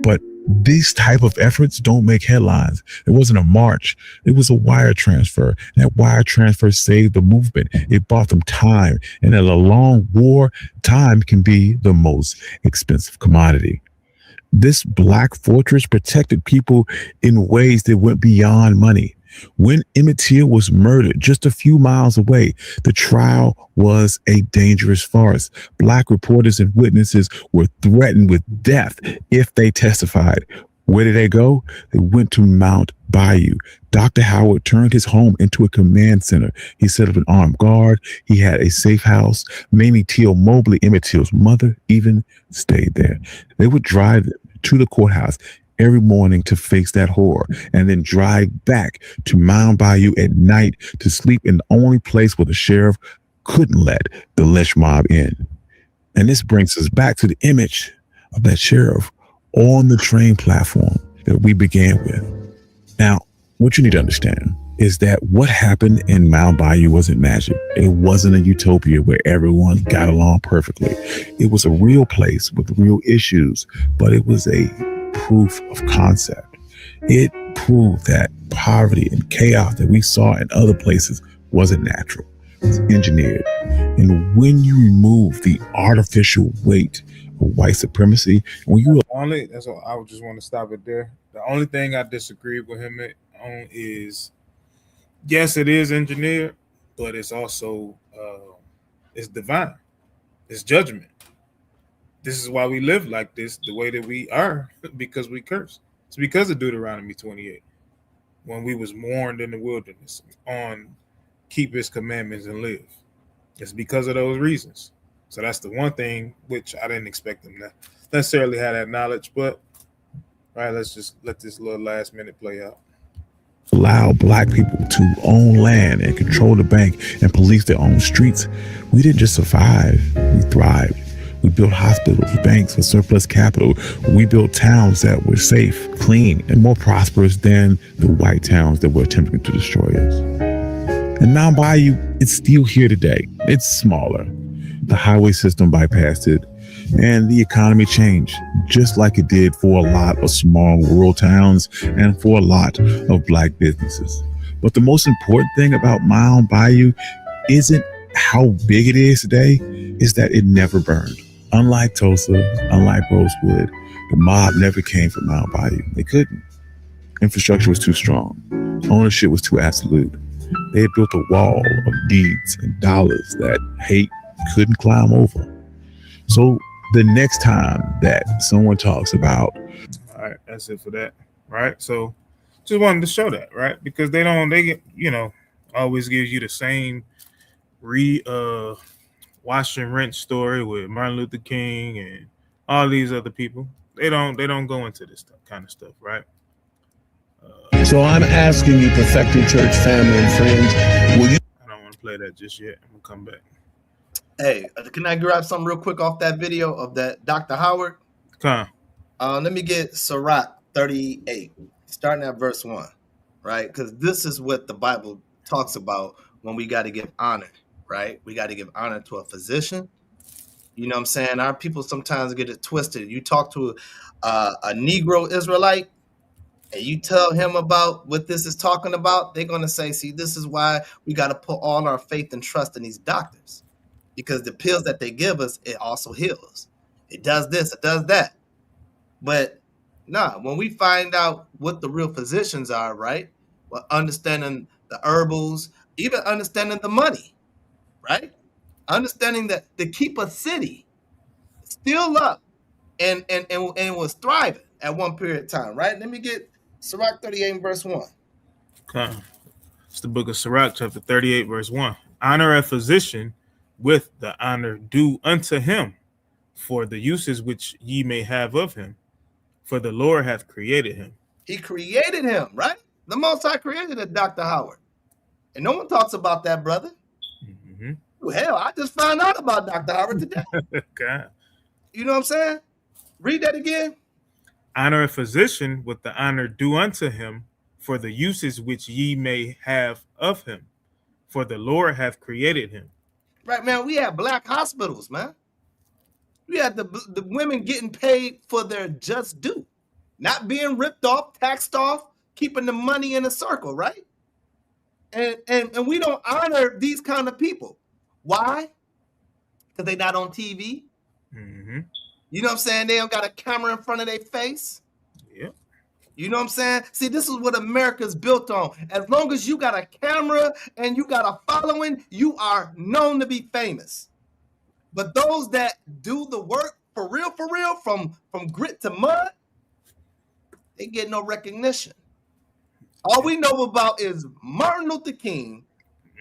S14: But these type of efforts don't make headlines. It wasn't a march. It was a wire transfer. That wire transfer saved the movement. It bought them time. And in a long war, time can be the most expensive commodity. This black fortress protected people in ways that went beyond money. When Emmett Till was murdered just a few miles away, the trial was a dangerous farce. Black reporters and witnesses were threatened with death if they testified. Where did they go? They went to Mount Bayou. Dr. Howard turned his home into a command center. He set up an armed guard. He had a safe house. Mamie Till Mobley, Emmett Till's mother, even stayed there. They would drive to the courthouse every morning to face that horror, and then drive back to Mount Bayou at night to sleep in the only place where the sheriff couldn't let the lynch mob in. And this brings us back to the image of that sheriff on the train platform that we began with. Now, what you need to understand is that what happened in Mount Bayou wasn't magic. It wasn't a utopia where everyone got along perfectly. It was a real place with real issues, but it was a proof of concept. It proved that poverty and chaos that we saw in other places wasn't natural. It was engineered. And when you remove the artificial weight of white supremacy, when you
S4: that's all, I would just want to stop it there. The only thing I disagree with him on is, yes, it is engineered, but it's also it's divine. It's judgment. This is why we live like this, the way that we are, because we curse. It's because of Deuteronomy 28, when we was warned in the wilderness on keep his commandments and live. It's because of those reasons. So that's the one thing which I didn't expect them to necessarily have that knowledge, but all right, let's just let this little last minute play out.
S14: Allow black people to own land and control the bank and police their own streets. We didn't just survive, we thrived. We built hospitals, banks with surplus capital. We built towns that were safe, clean, and more prosperous than the white towns that were attempting to destroy us. And Mount Bayou, it's still here today. It's smaller. The highway system bypassed it, and the economy changed, just like it did for a lot of small rural towns and for a lot of black businesses. But the most important thing about Mount Bayou isn't how big it is today, is that it never burned. Unlike Tulsa, unlike Rosewood, the mob never came from Mount Bayou. They couldn't. Infrastructure was too strong. Ownership was too absolute. They had built a wall of deeds and dollars that hate couldn't climb over. So the next time that someone talks about,
S4: all right, that's it for that, right? So just wanted to show that, right? Because they get, always gives you the same wash and rinse story with Martin Luther King and all these other people. They don't go into this kind of stuff, right?
S18: So I'm asking you, Perfecting Church family and friends, will you?
S4: I don't want to play that just yet. I'm gonna come back.
S5: Hey, can I grab something real quick off that video of that Dr. Howard?
S4: Come.
S5: Let me get Sirach 38, starting at verse 1, right? Because this is what the Bible talks about when we got to give honor, right? We got to give honor to a physician. You know what I'm saying? Our people sometimes get it twisted. You talk to a Negro Israelite and you tell him about what this is talking about, they're going to say, see, this is why we got to put all our faith and trust in these doctors. Because the pills that they give us, it also heals. It does this, it does that. But nah, when we find out what the real physicians are, right? Well, understanding the herbals, even understanding the money, right? Understanding that to keep a city still up and was thriving at one period of time, right? Let me get Sirach 38 and verse 1.
S4: Okay. It's the book of Sirach, chapter 38, verse 1. Honor a physician with the honor due unto him, for the uses which ye may have of him, for the Lord hath created him.
S5: He created him, right? The Most High created a Dr. Howard. And no one talks about that, brother.
S4: Mm-hmm.
S5: Well, hell, I just found out about Dr. Howard today.
S4: God.
S5: You know what I'm saying? Read that again.
S4: Honor a physician with the honor due unto him, for the uses which ye may have of him, for the Lord hath created him.
S5: Right, man. We have black hospitals, man. We had the women getting paid for their just due, not being ripped off, taxed off, keeping the money in a circle, right? And we don't honor these kind of people. Why? Because they're not on TV.
S4: Mm-hmm.
S5: You know what I'm saying? They don't got a camera in front of their face.
S4: Yeah.
S5: You know what I'm saying? See, this is what America's built on. As long as you got a camera and you got a following, you are known to be famous. But those that do the work for real, from grit to mud, they get no recognition. All we know about is Martin Luther King.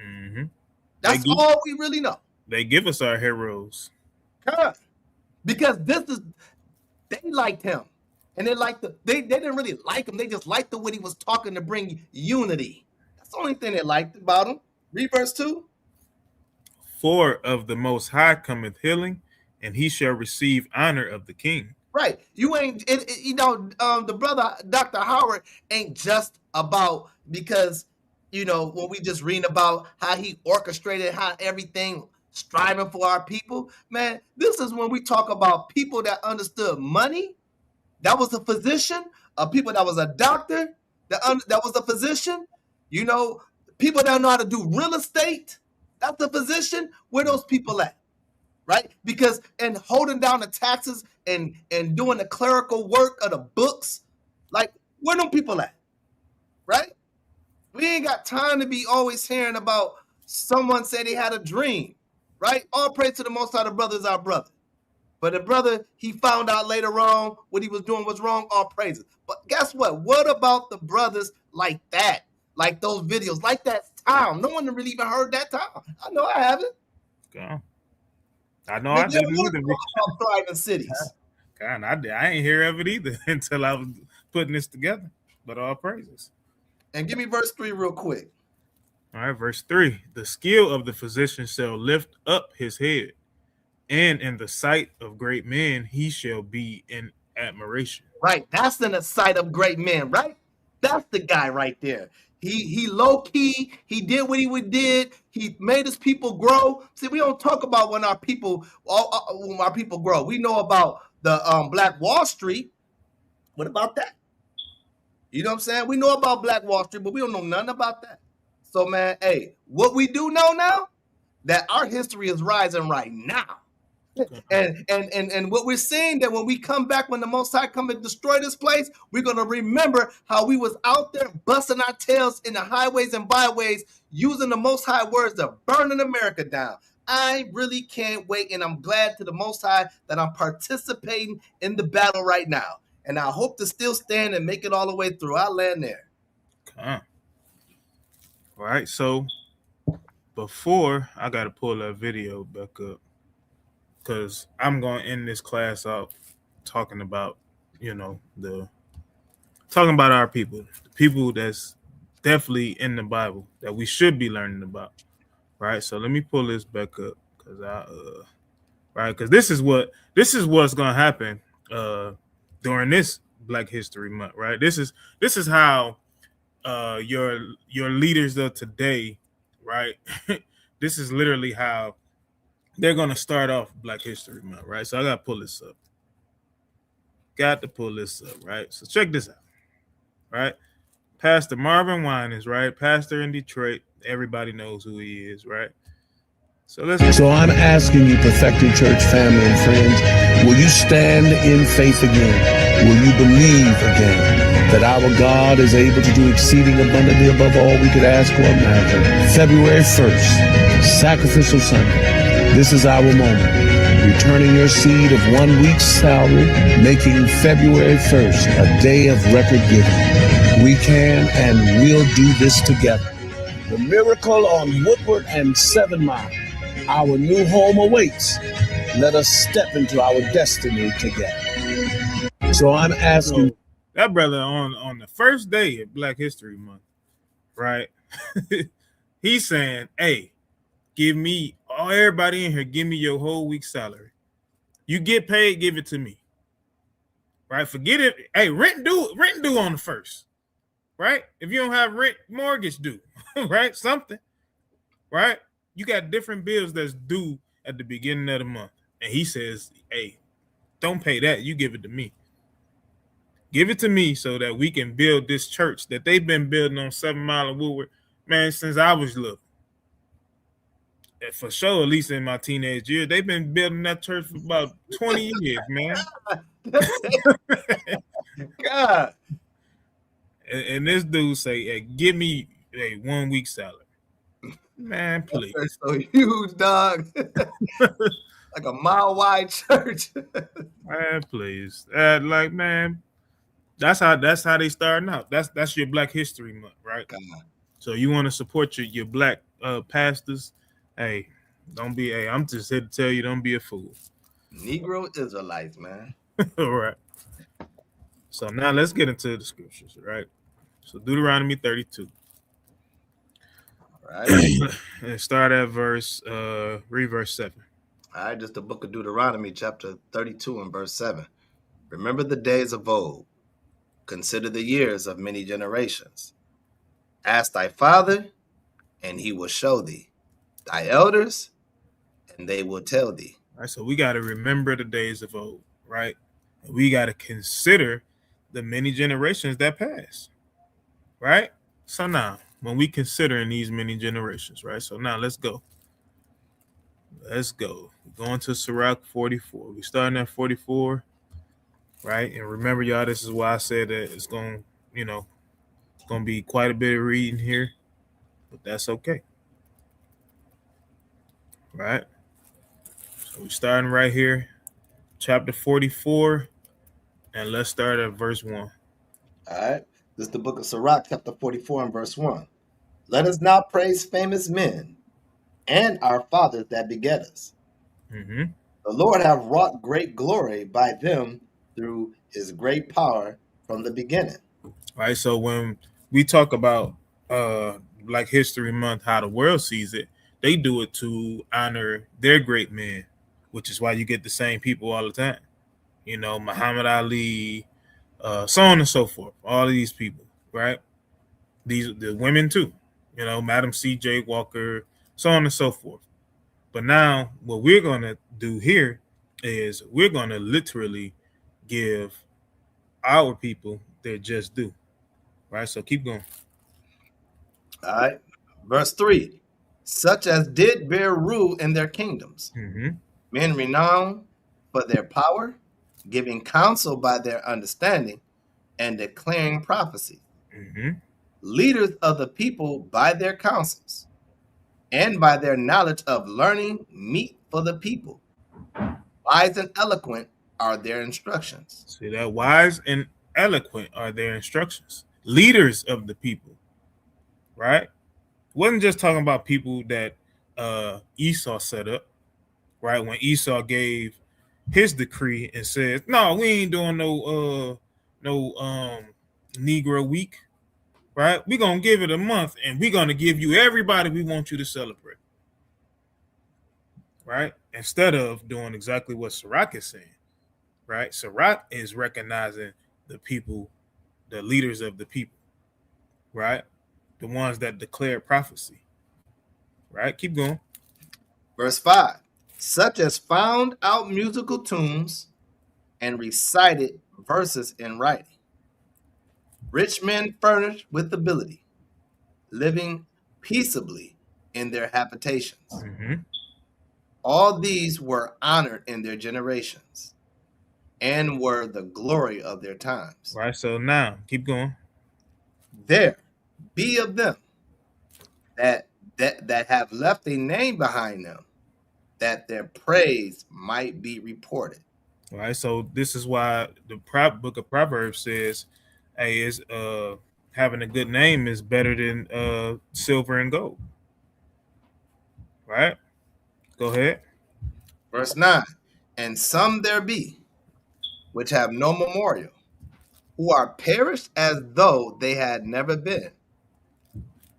S4: Mm-hmm.
S5: That's all we really know.
S4: They give us our heroes.
S5: God. Because they liked him. And they didn't really like him. They just liked the way he was talking to bring unity. That's the only thing they liked about him. Read verse 2.
S4: For of the Most High cometh healing, and he shall receive honor of the king.
S5: Right. You ain't, the brother, Dr. Howard, ain't just about because, when we just reading about how he orchestrated, how everything striving for our people, man, this is when we talk about people that understood money. That was a physician, people that was a doctor, that was a physician, people that know how to do real estate. That's the physician. Where those people at? Right? Because and holding down the taxes and doing the clerical work of the books, like where them people at? Right? We ain't got time to be always hearing about someone say they had a dream. Right? All praise to the Most High, the brother is our brother. But the brother, he found out later on what he was doing was wrong, all praises. But guess what? What about the brothers like that? Like those videos, like that town. No one really even heard that town. I know I haven't.
S4: God. I know I didn't either.
S5: Thriving cities.
S4: God, I ain't hear of it either until I was putting this together. But all praises.
S5: And give me verse 3 real quick.
S4: All right, verse 3. The skill of the physician shall lift up his head, and in the sight of great men he shall be in admiration.
S5: Right, that's in the sight of great men, right? That's the guy right there. He low key. He did what he did. He made his people grow. See, we don't talk about when our people grow. We know about the Black Wall Street. What about that? You know what I'm saying? We know about Black Wall Street, but we don't know nothing about that. So, man, hey, what we do know now, that our history is rising right now. And what we're seeing, that when we come back, when the Most High come and destroy this place, we're going to remember how we was out there busting our tails in the highways and byways, using the Most High words to burning America down. I really can't wait, and I'm glad to the Most High that I'm participating in the battle right now. And I hope to still stand and make it all the way through. I'll land there.
S4: All right, so before I got to pull that video back up, because I'm going to end this class out talking about, talking about our people, the people that's definitely in the Bible that we should be learning about, right? So let me pull this back up because this is what's going to happen during this Black History Month, right? This is how your leaders of today, right? This is literally how they're gonna start off Black History Month, right? So I gotta pull this up. Got to pull this up, right? So check this out, right? Pastor Marvin Winans, right? Pastor in Detroit. Everybody knows who he is, right? So
S18: I'm asking you, Perfected Church family and friends, will you stand in faith again? Will you believe again that our God is able to do exceeding abundantly above all we could ask or imagine? February 1st, Sacrificial Sunday. This is our moment. Returning your seed of 1 week's salary, making February 1st a day of record giving. We can and will do this together. The miracle on Woodward and 7 Mile. Our new home awaits. Let us step into our destiny together. So I'm asking.
S4: So that brother on the first day of Black History Month, right? He's saying, hey, give me, everybody in here, give me your whole week's salary. You get paid, give it to me. Right? Forget it. Hey, rent due on the first. Right? If you don't have rent, mortgage due. Right? Something. Right? You got different bills that's due at the beginning of the month. And he says, hey, don't pay that. You give it to me. Give it to me so that we can build this church that they've been building on 7 Mile and Woodward, man, since I was little. For sure, at least in my teenage years, they've been building that church for about 20 years, man.
S5: God.
S4: And this dude say, hey, give me a 1 week salary. Man, please.
S5: That's so huge, dog. Like a mile wide church.
S4: Man, please. Like, man, that's how they starting out. That's your Black History Month, right?
S5: God.
S4: So you want to support your black pastors. Hey, don't be. Hey, I'm just here to tell you, don't be a fool.
S5: Negro Israelites, man.
S4: All right. So now let's get into the scriptures, right? So Deuteronomy 32.
S5: All right.
S4: And start at read verse 7.
S5: All right, just the book of Deuteronomy, chapter 32 and verse 7. Remember the days of old. Consider the years of many generations. Ask thy father, and he will show thee. Thy elders, and they will tell thee.
S4: All right, so we got to remember the days of old, right? And we got to consider the many generations that passed, right? So now, when we consider in these many generations, right? So now let's go. Let's go. We're going to Sirach 44. We're starting at 44, right? And remember, y'all, this is why I said that it's going to be quite a bit of reading here, but that's okay. Right? So we're starting right here, chapter 44, and let's start at verse 1.
S5: All right. This is the book of Sirach, chapter 44 and verse 1. Let us now praise famous men and our fathers that beget us.
S4: Mm-hmm.
S5: The Lord have wrought great glory by them through his great power from the beginning.
S4: All right. So when we talk about Black History Month, how the world sees it, they do it to honor their great men, which is why you get the same people all the time. You know, Muhammad Ali, so on and so forth. All of these people, right? The women too. You know, Madam C.J. Walker, so on and so forth. But now what we're going to do here is we're going to literally give our people their just due. Right? So keep going.
S5: All right. Verse 3. Such as did bear rule in their kingdoms, men renowned for their power, giving counsel by their understanding, and declaring prophecy. Leaders of the people by their counsels, and by their knowledge of learning meet for the people. Wise and eloquent are their instructions.
S4: See that? Wise and eloquent are their instructions. Leaders of the people, right? Wasn't just talking about people that Esau set up, right? When Esau gave his decree and said, "No, we ain't doing no Negro Week, right? We're gonna give it a month, and we're gonna give you everybody we want you to celebrate." Right? Instead of doing exactly what Sirach is saying, right? Sirach is recognizing the people, the leaders of the people, right? The ones that declare prophecy, right? Keep going.
S5: Verse 5, such as found out musical tunes and recited verses in writing. Rich men furnished with ability, living peaceably in their habitations.
S4: Mm-hmm.
S5: All these were honored in their generations and were the glory of their times.
S4: Right, so now, keep going.
S5: There be of them that have left a name behind them, that their praise might be reported.
S4: Right, so this is why the book of Proverbs says, hey, having a good name is better than silver and gold. Right? Go ahead.
S5: Verse 9, and some there be which have no memorial, who are perished as though they had never been,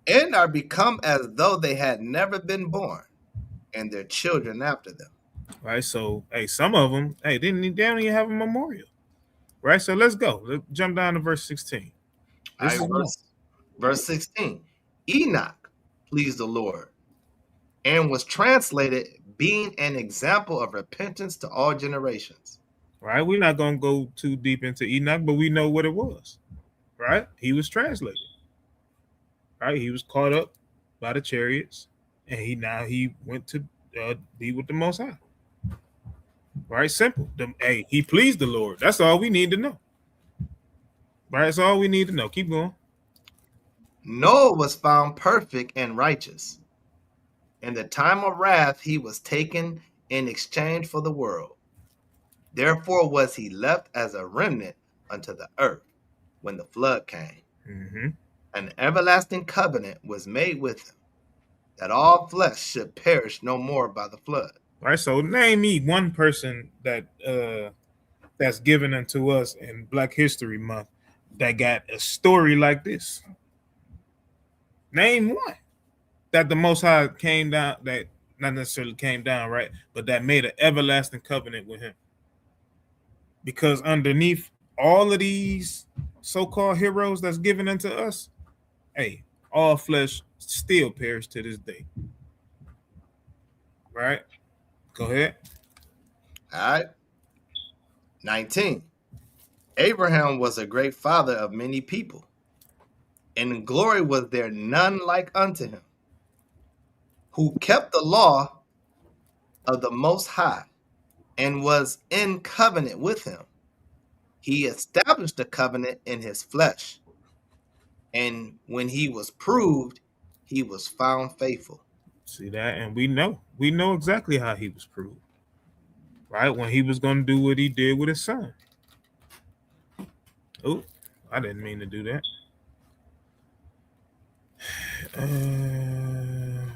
S5: and are become as though they had never been born, and their children after them.
S4: Right, so hey, some of them, hey, they don't even have a memorial. Right, so let's go. Let's jump down to verse 16.
S5: Verse 16, Enoch pleased the Lord, and was translated, being an example of repentance to all generations.
S4: Right, we're not going to go too deep into Enoch, but we know what it was. Right, he was translated. Right, he was caught up by the chariots, and he went to be with the Most High. Right, simple. Hey, he pleased the Lord. That's all we need to know. Right, that's all we need to know. Keep going.
S5: Noah was found perfect and righteous. In the time of wrath, he was taken in exchange for the world. Therefore was he left as a remnant unto the earth when the flood came.
S4: Mm-hmm.
S5: An everlasting covenant was made with him, that all flesh should perish no more by the flood.
S4: Right, so name me one person that's given unto us in Black History Month that got a story like this. Name one that the Most High came down, that not necessarily came down, right, but that made an everlasting covenant with him. Because underneath all of these so-called heroes that's given unto us, hey, all flesh still perish to this day. Right? Go ahead.
S5: All right. 19. Abraham was a great father of many people, and in glory was there none like unto him, who kept the law of the Most High, and was in covenant with him. He established the covenant in his flesh, and when he was proved, he was found faithful.
S4: See that? And we know exactly how he was proved. Right? When he was going to do what he did with his son. Oh, I didn't mean to do that.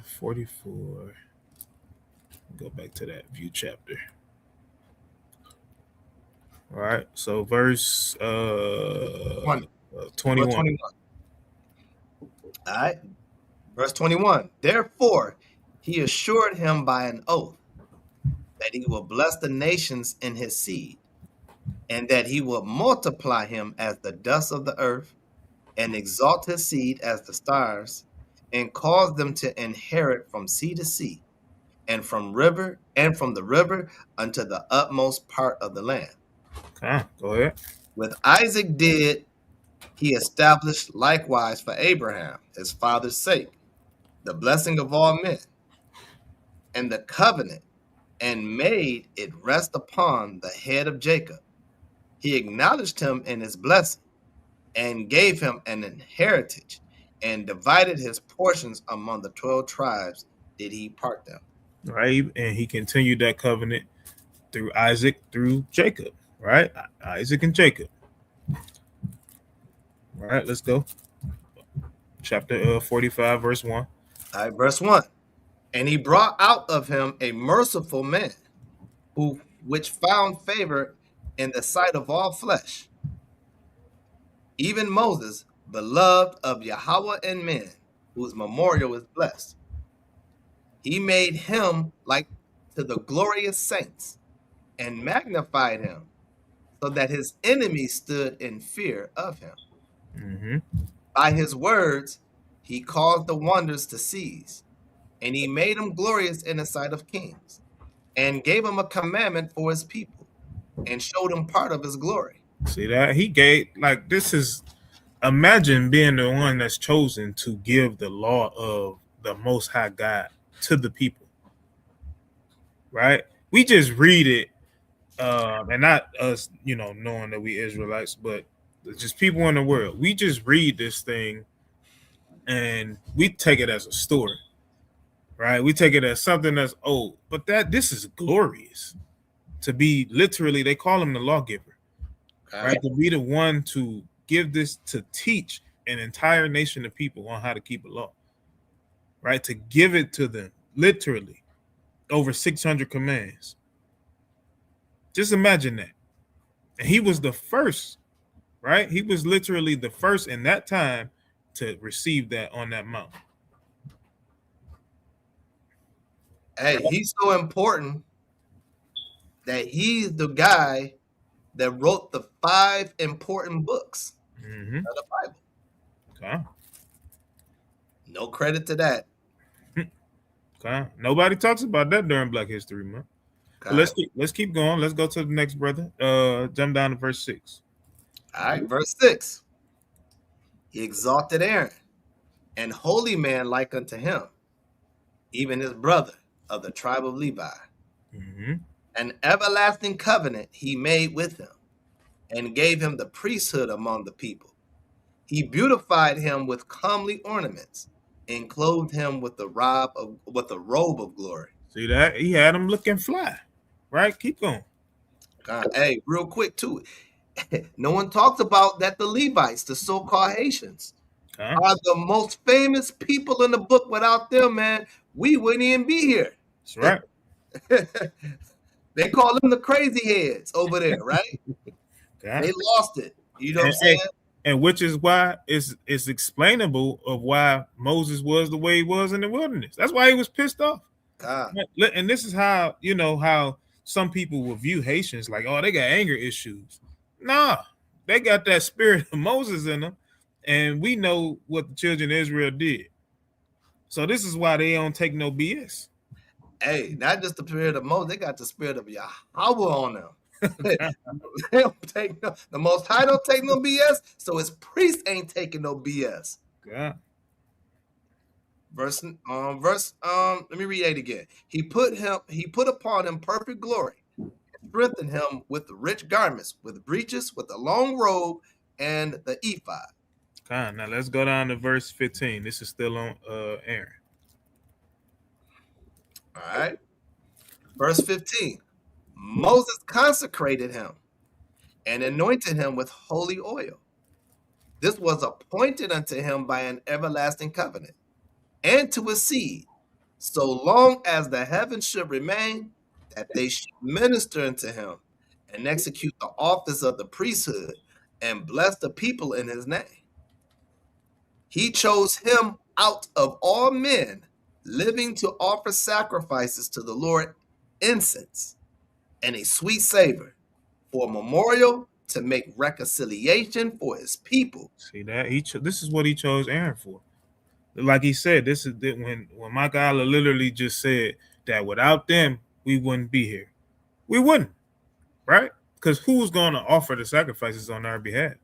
S4: 44. Go back to that view chapter. All right, so verse 21.
S5: 21. All right, verse 21. Therefore, he assured him by an oath that he will bless the nations in his seed, and that he will multiply him as the dust of the earth, and exalt his seed as the stars, and cause them to inherit from sea to sea, and from the river unto the utmost part of the land.
S4: Okay, go ahead.
S5: With Isaac did he establish likewise for Abraham, his father's sake, the blessing of all men, and the covenant, and made it rest upon the head of Jacob. He acknowledged him in his blessing, and gave him an inheritance, and divided his portions among the 12 tribes did he part them.
S4: Right, and he continued that covenant through Isaac, through Jacob. Right, Isaac and Jacob. All right, let's go. Chapter 45, verse 1.
S5: All right, verse 1. And he brought out of him a merciful man, which found favor in the sight of all flesh, even Moses, beloved of Yahweh and men, whose memorial is blessed. He made him like to the glorious saints, and magnified him, so that his enemies stood in fear of him.
S4: Mm-hmm.
S5: By his words, he caused the wonders to cease, and he made him glorious in the sight of kings, and gave him a commandment for his people, and showed him part of his glory.
S4: See that? He gave, like, this is, imagine being the one that's chosen to give the law of the Most High God to the people, right? We just read it, and not us, knowing that we Israelites, but just people in the world. We just read this thing and we take it as a story, right? We take it as something that's old, but this is glorious to be literally, they call him the lawgiver, right? To be the one to give this, to teach an entire nation of people on how to keep a law, right? To give it to them, literally, over 600 commands. Just imagine that. And he was the first, right? He was literally the first in that time to receive that on that mount.
S5: Hey, he's so important that he's the guy that wrote the 5 important books of the Bible.
S4: Okay.
S5: No credit to that.
S4: Okay. Nobody talks about that during Black History Month. Let's keep going. Let's go to the next brother. Jump down to verse 6.
S5: All right, verse 6. He exalted Aaron, an holy man like unto him, even his brother of the tribe of Levi. An everlasting covenant he made with him, and gave him the priesthood among the people. He beautified him with comely ornaments, and clothed him with a robe of glory.
S4: See that? He had him looking fly. Right? Keep going.
S5: Hey, real quick too. No one talks about that the Levites, the so-called Haitians, are the most famous people in the book. Without them, man, we wouldn't even be here.
S4: That's right.
S5: They call them the crazy heads over there, right? They lost it. You know what I'm saying?
S4: And which is why it's explainable of why Moses was the way he was in the wilderness. That's why he was pissed off. And this is how, how some people will view Haitians like, oh, they got anger issues. Nah, they got that spirit of Moses in them. And we know what the children of Israel did. So this is why they don't take no BS.
S5: Hey, not just the spirit of Moses, they got the spirit of Yahweh on them. They don't take the Most High don't take no BS, so his priest ain't taking no BS.
S4: Yeah.
S5: Let me read 8 again. He put upon him perfect glory, and strengthened him with the rich garments, with breeches, with the long robe, and the ephod.
S4: Okay, now let's go down to verse 15. This is still on Aaron.
S5: All right. Verse 15. Moses consecrated him and anointed him with holy oil. This was appointed unto him by an everlasting covenant, and to his seed, so long as the heavens should remain, that they should minister unto him and execute the office of the priesthood and bless the people in his name. He chose him out of all men living to offer sacrifices to the Lord, incense and a sweet savor, for a memorial, to make reconciliation for his people.
S4: See that? This is what he chose Aaron for. Like he said, this is when Micah Allah literally just said that without them, we wouldn't be here. We wouldn't, right? Because who's going to offer the sacrifices on our behalf?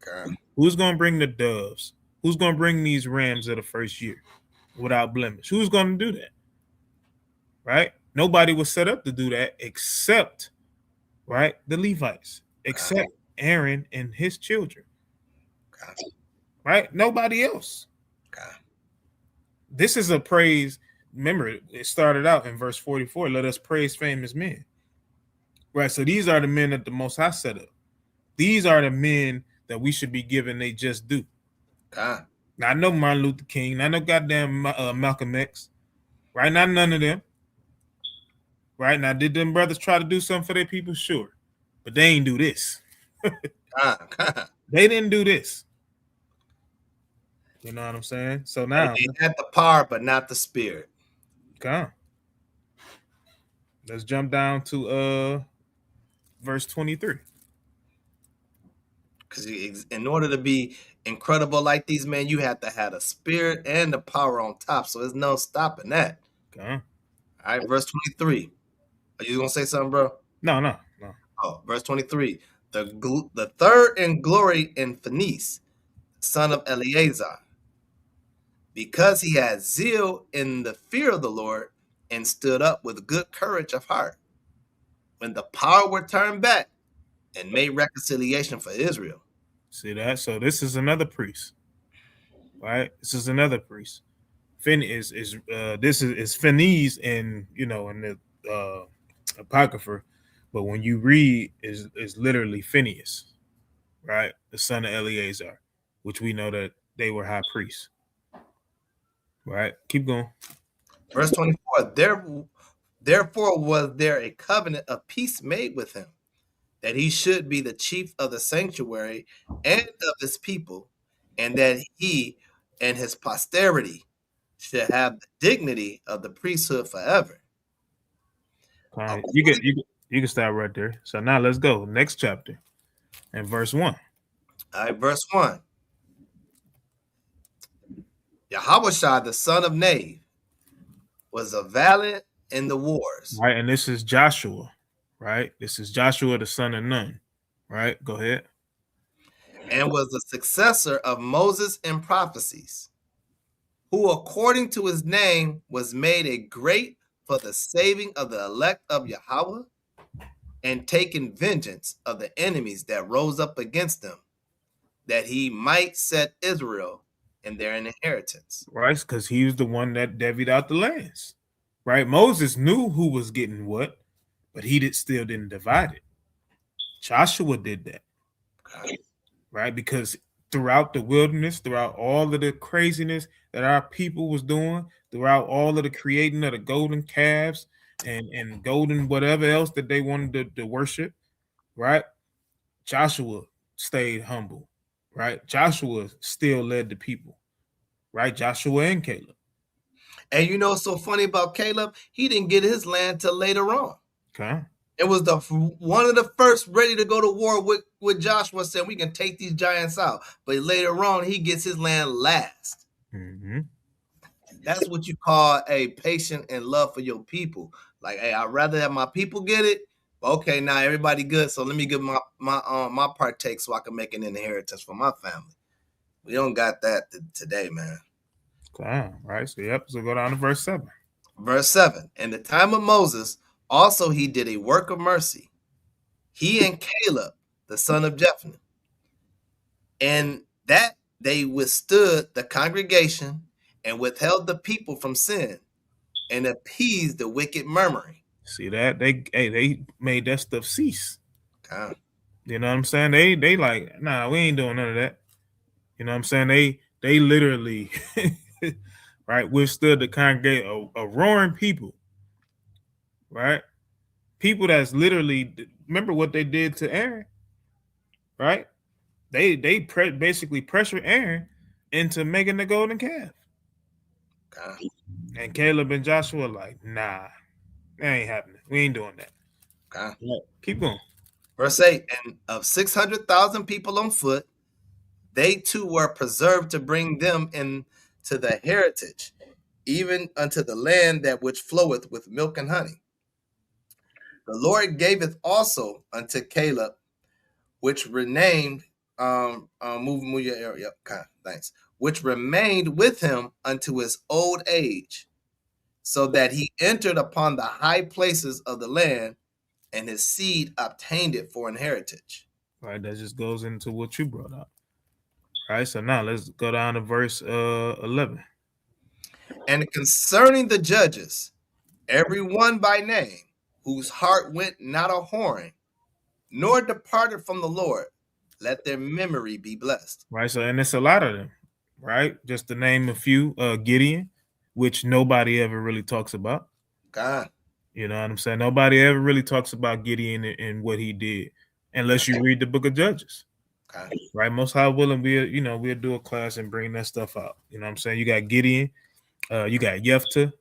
S5: Okay.
S4: Who's going to bring the doves? Who's going to bring these rams of the first year without blemish? Who's going to do that? Right? Nobody was set up to do that except, right, the Levites, except Aaron and his children. Right? Nobody else. This is a praise. Remember, it started out in verse 44. Let us praise famous men. Right? So these are the men that the Most High set up. These are the men that we should be giving they just due. Now, I know Martin Luther King. I know goddamn Malcolm X. Right? Not none of them. Right? Now, did them brothers try to do something for their people? Sure. But they ain't do this. They didn't do this. You know what I'm saying? So now
S5: they had the power, but not the spirit.
S4: Okay. Let's jump down to verse 23.
S5: Because in order to be incredible like these men, you have to have the spirit and the power on top. So there's no stopping that.
S4: Okay.
S5: All right, verse 23. Are you gonna say something, bro?
S4: No.
S5: Oh, verse 23. The third in glory in Phoenice, son of Eleazar, because he had zeal in the fear of the Lord and stood up with good courage of heart. When the power were turned back and made reconciliation for Israel.
S4: See that? So this is another priest, right? This is another priest. This is Phinehas in in the Apocrypha, but when you read is literally Phineas, right? The son of Eleazar, which we know that they were high priests. Right? Keep going.
S5: Verse 24. Therefore was there a covenant of peace made with him, that he should be the chief of the sanctuary and of his people, and that he and his posterity should have the dignity of the priesthood forever.
S4: All right. You can stop right there. So now let's go. Next chapter. And verse 1.
S5: All right, verse 1. Yahushua, the son of Nave, was a valiant in the wars.
S4: Right, and this is Joshua, right? This is Joshua, the son of Nun, right? Go ahead.
S5: And was the successor of Moses in prophecies, who according to his name was made a great for the saving of the elect of Yahweh, and taking vengeance of the enemies that rose up against them, that he might set Israel in their inheritance.
S4: Right, because he was the one that divvied out the lands. Right? Moses knew who was getting what, but he still didn't divide it. Joshua did that. Right? Because throughout the wilderness, throughout all of the craziness that our people was doing, throughout all of the creating of the golden calves and golden whatever else that they wanted to worship, right? Joshua stayed humble, right? Joshua still led the people, right? Joshua and Caleb.
S5: And you know what's so funny about Caleb? He didn't get his land till later on.
S4: Okay.
S5: It was one of the first ready to go to war with Joshua, saying we can take these giants out. But later on, he gets his land last.
S4: Mm-hmm.
S5: That's what you call a patient and love for your people. Like, hey, I'd rather have my people get it. Okay, now everybody good, so let me give my partake so I can make an inheritance for my family. We don't got that today, man.
S4: Okay, right. So go down to verse 7.
S5: Verse 7. In the time of Moses, also he did a work of mercy, he and Caleb, the son of Jephunneh, and that they withstood the congregation and withheld the people from sin and appeased the wicked murmuring.
S4: See that? They made that stuff cease.
S5: Okay.
S4: You know what I'm saying? They like, nah, we ain't doing none of that. You know what I'm saying? They literally right withstood the congregation, a roaring people, right? People that's literally, remember what they did to Aaron, right? They basically pressured Aaron into making the golden calf.
S5: Okay.
S4: And Caleb and Joshua like, nah, that ain't happening. We ain't doing that.
S5: Okay.
S4: Right. Keep going.
S5: Verse 8, and of 600,000 people on foot, they too were preserved to bring them into the heritage, even unto the land that which floweth with milk and honey. The Lord gaveth also unto Caleb, which renamed, move your area. Okay, thanks. Which remained with him unto his old age, so that he entered upon the high places of the land, and his seed obtained it for an heritage.
S4: Right, that just goes into what you brought up. All right, so now let's go down to verse 11.
S5: And concerning the judges, every one by name, whose heart went not a whoring, nor departed from the Lord, let their memory be blessed.
S4: Right, so and it's a lot of them, right? Just to name a few, Gideon, which nobody ever really talks about.
S5: God.
S4: You know what I'm saying? Nobody ever really talks about Gideon and what he did, unless you read the book of Judges.
S5: Okay.
S4: Right? Most high willing, we'll do a class and bring that stuff out. You know what I'm saying? You got Gideon, you got Jephthah,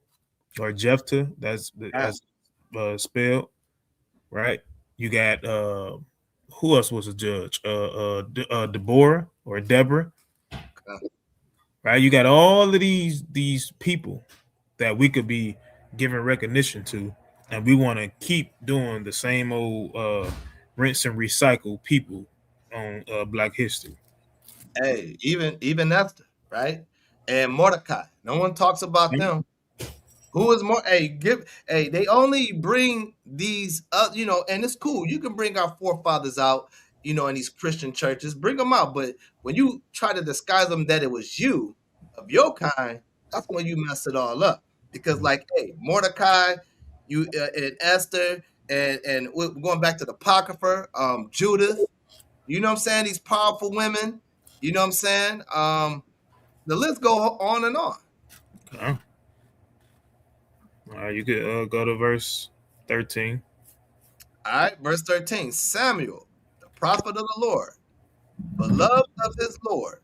S4: that's spelled, right? You got who else was a judge? Deborah or Deborah. Right, you got all of these people that we could be giving recognition to, and we want to keep doing the same old rinse and recycle people on Black History.
S5: Hey, even Esther, right? And Mordecai. No one talks about them. Who is more? Hey, they only bring these you know, and it's cool. You can bring our forefathers out, you know, in these Christian churches, bring them out. But when you try to disguise them that it was you of your kind, that's when you mess it all up. Because like, hey, Mordecai, you and Esther, and we're going back to the Apocrypha, Judith, you know what I'm saying? These powerful women, you know what I'm saying? The list go on and on.
S4: Okay. All right, you could go to verse 13.
S5: All right, verse 13. Samuel, the prophet of the Lord, beloved of his Lord,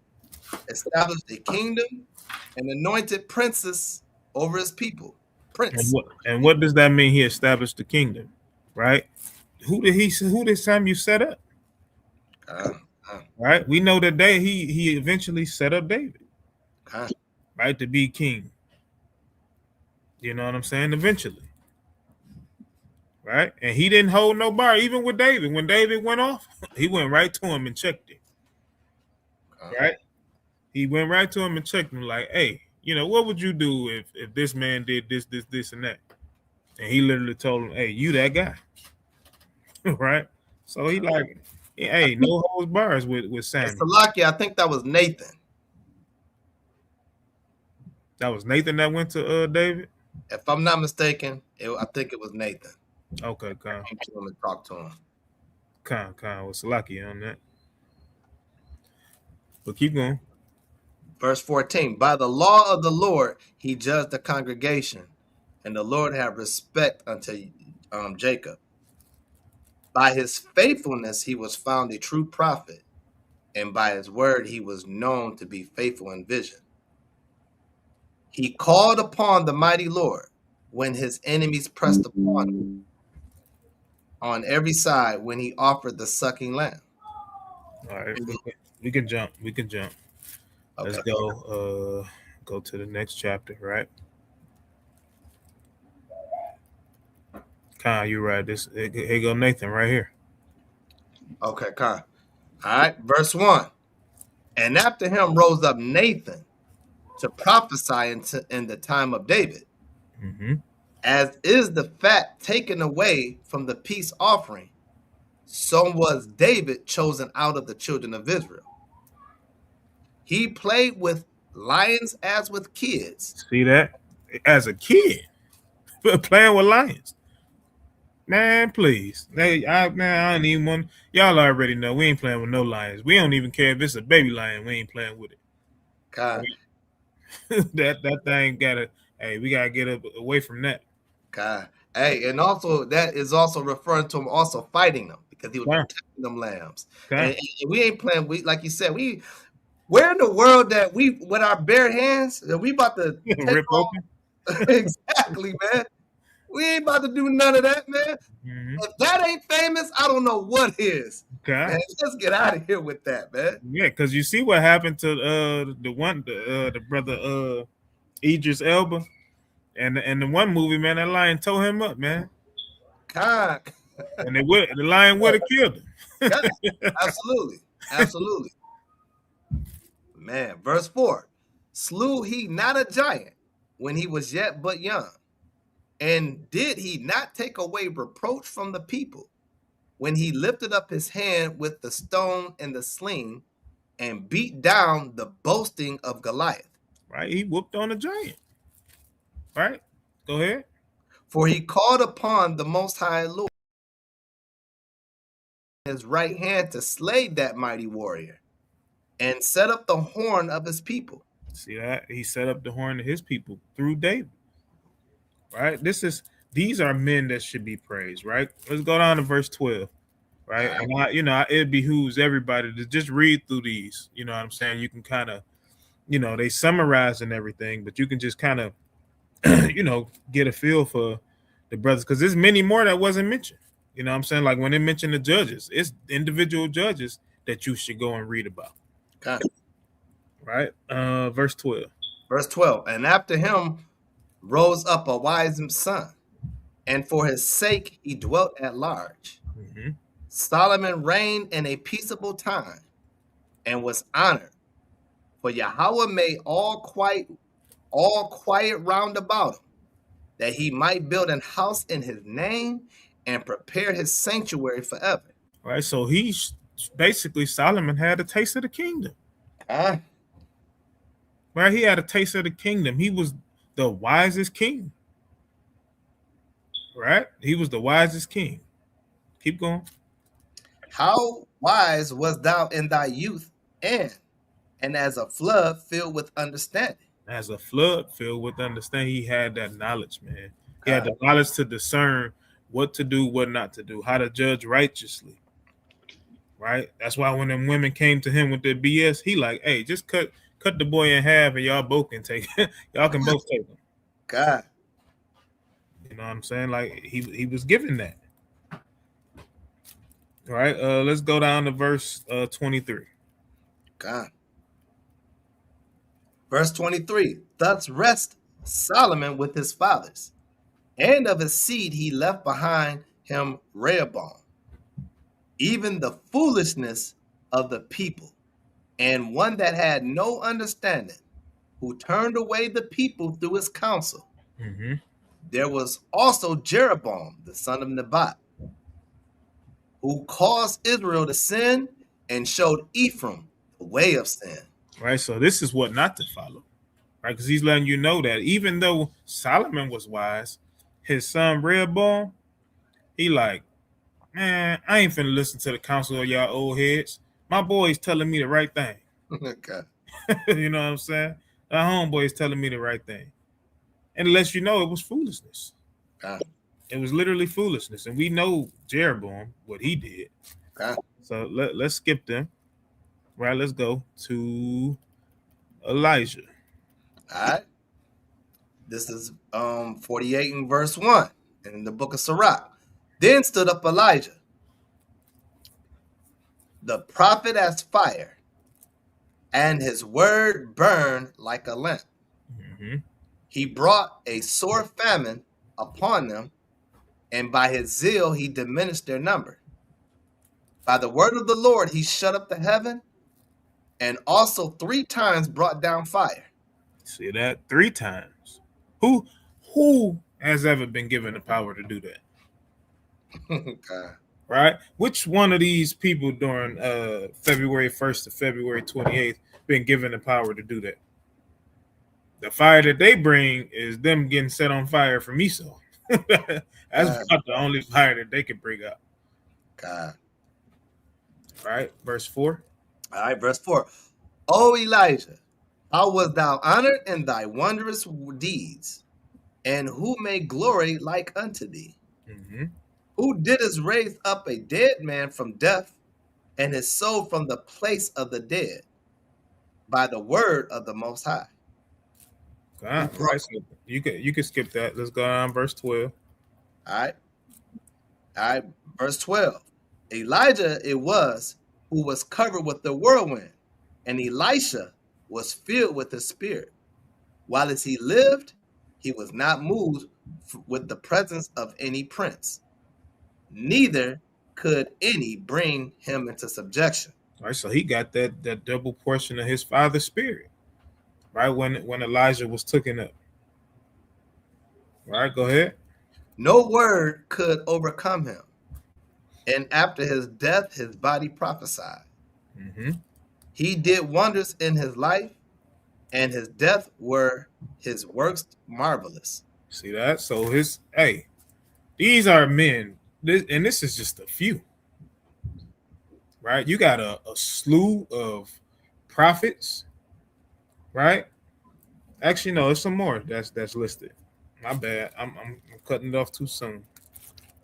S5: established a kingdom and anointed princes over his people. Prince.
S4: And what does that mean? He established the kingdom, right? Who did Samuel set up? Right? We know that he eventually set up David, right, to be king. You know what I'm saying? Eventually. Right? And he didn't hold no bar, even with David. When David went off, he went right to him and checked it. Right? He went right to him and checked him like, hey, you know, what would you do if this man did this, and that? And he literally told him, hey, you that guy. Right? So he like, hey, no holds bars with Samuel.
S5: Salakia, I think that was Nathan.
S4: That was Nathan that went to David?
S5: If I'm not mistaken, I think it was Nathan.
S4: Okay, Khan.
S5: I came to him and talked to him.
S4: Khan was lucky on that. But keep going.
S5: Verse 14. By the law of the Lord, he judged the congregation, and the Lord had respect unto Jacob. By his faithfulness, he was found a true prophet, and by his word, he was known to be faithful in vision. He called upon the mighty Lord when his enemies pressed upon him on every side when he offered the sucking lamb.
S4: All right, we can jump. Okay. Let's go to the next chapter, right? Khan, you're right. Here go Nathan right here.
S5: Okay, Khan. All right, verse 1. And after him rose up Nathan to prophesy in the time of David, as is the fat taken away from the peace offering, so was David chosen out of the children of Israel. He played with lions as with kids.
S4: See that? As a kid, playing with lions. Man, please. I don't even want. Y'all already know we ain't playing with no lions. We don't even care if it's a baby lion. We ain't playing with it.
S5: God.
S4: that thing gotta. Hey, we gotta get away from that.
S5: God. Hey, and also that is also referring to him also fighting them because he was protecting them lambs. And we ain't playing. We like you said, where in the world that we with our bare hands that we about to rip open? Exactly, man. We ain't about to do none of that, man. If that ain't famous, I don't know what is.
S4: Okay.
S5: Man, let's get out of here with that, man.
S4: Yeah, because you see what happened to the brother Idris Elba, and the one movie, man, that lion tore him up, man.
S5: God.
S4: And the lion would have killed him.
S5: Yeah, absolutely. Man, verse 4. Slew he not a giant when he was yet but young? And did he not take away reproach from the people when he lifted up his hand with the stone and the sling and beat down the boasting of Goliath?
S4: Right, he whooped on a giant. Right, go ahead.
S5: For he called upon the Most High Lord his right hand to slay that mighty warrior and set up the horn of his people.
S4: See that? He set up the horn of his people through David. Right? These are men that should be praised, right? Let's go down to verse 12. Right. And it behooves everybody to just read through these. You know what I'm saying? You can kind of, they summarize and everything, but you can just kind of, get a feel for the brothers, because there's many more that wasn't mentioned. You know what I'm saying? Like when they mention the judges, it's individual judges that you should go and read about.
S5: Okay.
S4: Right? Verse 12.
S5: Verse 12. And after him rose up a wise son, and for his sake he dwelt at large.
S4: Mm-hmm.
S5: Solomon reigned in a peaceable time and was honored. For Yahweh made all quiet round about him, that he might build an house in his name and prepare his sanctuary forever.
S4: Right, so he's basically, Solomon had a taste of the kingdom. Right, he had a taste of the kingdom. He was the wisest king. Right, he was the wisest king. Keep going.
S5: How wise was thou in thy youth, and as a flood filled with understanding.
S4: As a flood filled with understanding, he had that knowledge, man. He had the knowledge to discern what to do, what not to do, how to judge righteously. Right? That's why when them women came to him with their BS, he like, hey, just cut the boy in half and y'all both can take it. Y'all can both take him.
S5: God.
S4: You know what I'm saying? Like he was given that. All right, let's go down to verse 23.
S5: God. Verse 23. Thus rest Solomon with his fathers, and of his seed he left behind him Rehoboam, even the foolishness of the people, and one that had no understanding, who turned away the people through his counsel.
S4: Mm-hmm.
S5: There was also Jeroboam, the son of Nebat, who caused Israel to sin and showed Ephraim the way of sin.
S4: Right, so this is what not to follow. Right, because he's letting you know that even though Solomon was wise, his son Rehoboam, he like, man, I ain't finna listen to the counsel of y'all old heads. My boy's telling me the right thing.
S5: Okay.
S4: You know what I'm saying? Our homeboy's telling me the right thing. And it lets you know it was foolishness. It was literally foolishness. And we know Jeroboam, what he did. So let's skip them. Right, let's go to Elijah.
S5: All right. This is 48 in verse 1 in the book of Sirach. Then stood up Elijah, the prophet as fire, and his word burned like a lamp.
S4: Mm-hmm.
S5: He brought a sore famine upon them, and by his zeal he diminished their number. By the word of the Lord he shut up the heaven, and also 3 times brought down fire.
S4: See that? 3 times. Who has ever been given the power to do that?
S5: Okay.
S4: Right? Which one of these people during February 1st to February 28th been given the power to do that? The fire that they bring is them getting set on fire from Esau. That's about the only fire that they can bring up.
S5: God.
S4: All right, verse 4.
S5: All right, verse 4. O Elijah, how wast thou honored in thy wondrous deeds, and who made glory like unto thee?
S4: Mm-hmm.
S5: Who didst raise up a dead man from death, and his soul from the place of the dead, by the word of the Most High?
S4: Right, so you can skip that. Let's go on verse 12.
S5: All right, verse 12. Elijah it was who was covered with the whirlwind, and Elisha was filled with the Spirit. While as he lived, he was not moved with the presence of any prince, neither could any bring him into subjection.
S4: All right, so he got that double portion of his father's spirit, right? When Elijah was taken up. All right, go ahead.
S5: No word could overcome him, and after his death, his body prophesied.
S4: Mm-hmm.
S5: He did wonders in his life, and his death were his works marvelous.
S4: See that? So these are men, and this is just a few. Right? You got a slew of prophets, right? Actually, no, there's some more that's listed. My bad. I'm cutting it off too soon.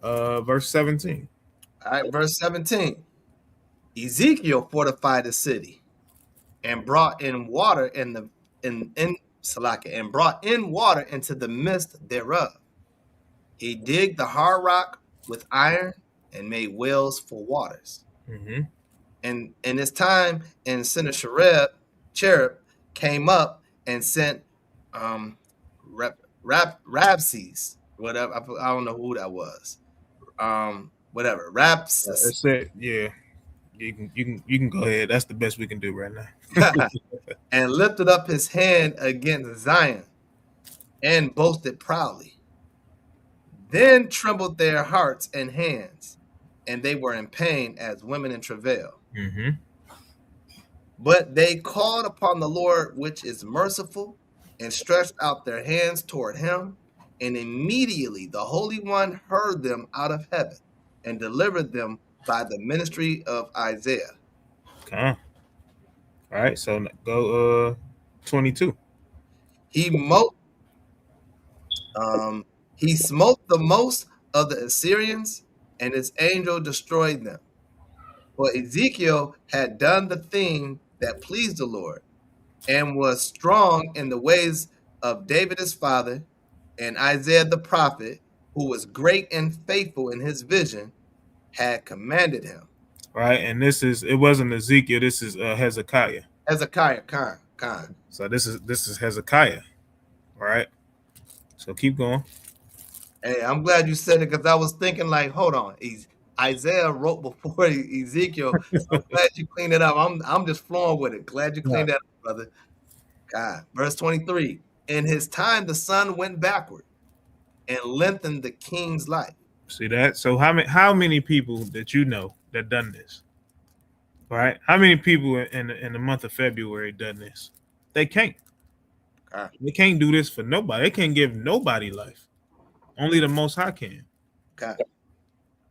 S4: Verse 17.
S5: All right, verse 17. Ezekiel fortified the city and brought in water and brought in water into the midst thereof. He digged the hard rock with iron and made wells for waters.
S4: Mm-hmm.
S5: And in this time, and Sennacherib Cherub came up and sent Rabses, whatever. I don't know who that was. Whatever. Rabses.
S4: That's it. Yeah. You can go ahead. That's the best we can do right now.
S5: And lifted up his hand against Zion and boasted proudly. Then trembled their hearts and hands, and they were in pain as women in travail.
S4: Mm-hmm.
S5: But they called upon the Lord, which is merciful, and stretched out their hands toward him. And immediately the Holy One heard them out of heaven and delivered them by the ministry of Isaiah.
S4: Okay. All right, so go 22.
S5: He smote the most of the Assyrians, and his angel destroyed them. For Ezekiel had done the thing that pleased the Lord, and was strong in the ways of David his father, and Isaiah the prophet, who was great and faithful in his vision, had commanded him.
S4: Right, and it wasn't Ezekiel, this is Hezekiah.
S5: Khan.
S4: So this is Hezekiah. All right. So keep going.
S5: Hey, I'm glad you said it, because I was thinking like, hold on, Isaiah wrote before Ezekiel. I'm glad you cleaned it up. I'm just flowing with it. Glad you cleaned that up, brother. God. Verse 23. In his time the sun went backward and lengthened the king's life.
S4: See that? So how many people that you know that done this? Right? How many people in the month of February done this? They can't.
S5: God.
S4: They can't do this for nobody. They can't give nobody life. Only the Most High can.
S5: God.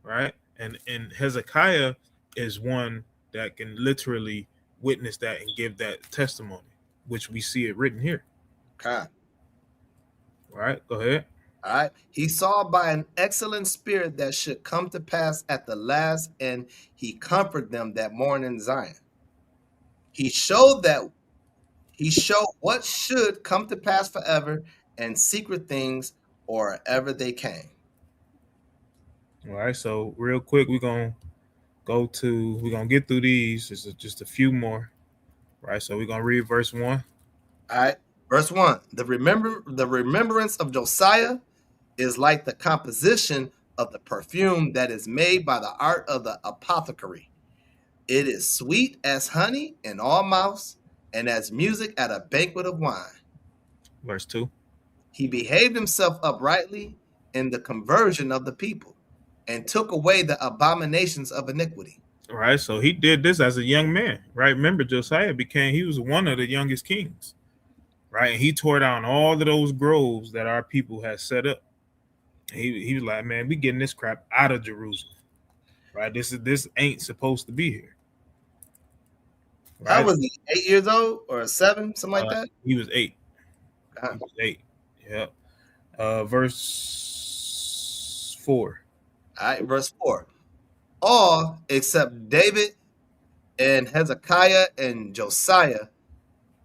S4: Right? And Hezekiah is one that can literally witness that and give that testimony, which we see it written here.
S5: God.
S4: All right, go ahead.
S5: All right. He saw by an excellent spirit that should come to pass at the last, and he comforted them that mourn in Zion. He showed what should come to pass forever, and secret things or ever they came.
S4: All right, so real quick, we're gonna get through these. Just a few more. Right, so we're gonna read verse 1.
S5: All right, verse 1. The remembrance of Josiah is like the composition of the perfume that is made by the art of the apothecary. It is sweet as honey in all mouths, and as music at a banquet of wine.
S4: Verse 2.
S5: He behaved himself uprightly in the conversion of the people, and took away the abominations of iniquity.
S4: All right, so he did this as a young man, right? Remember, Josiah he was one of the youngest kings, right? And he tore down all of those groves that our people had set up. He was like, man, we getting this crap out of Jerusalem, right? This ain't supposed to be here.
S5: Right? How was he? 8 years old or 7, something like that?
S4: He was 8. He was 8. Yep. Verse 4.
S5: All right, verse 4. All except David and Hezekiah and Josiah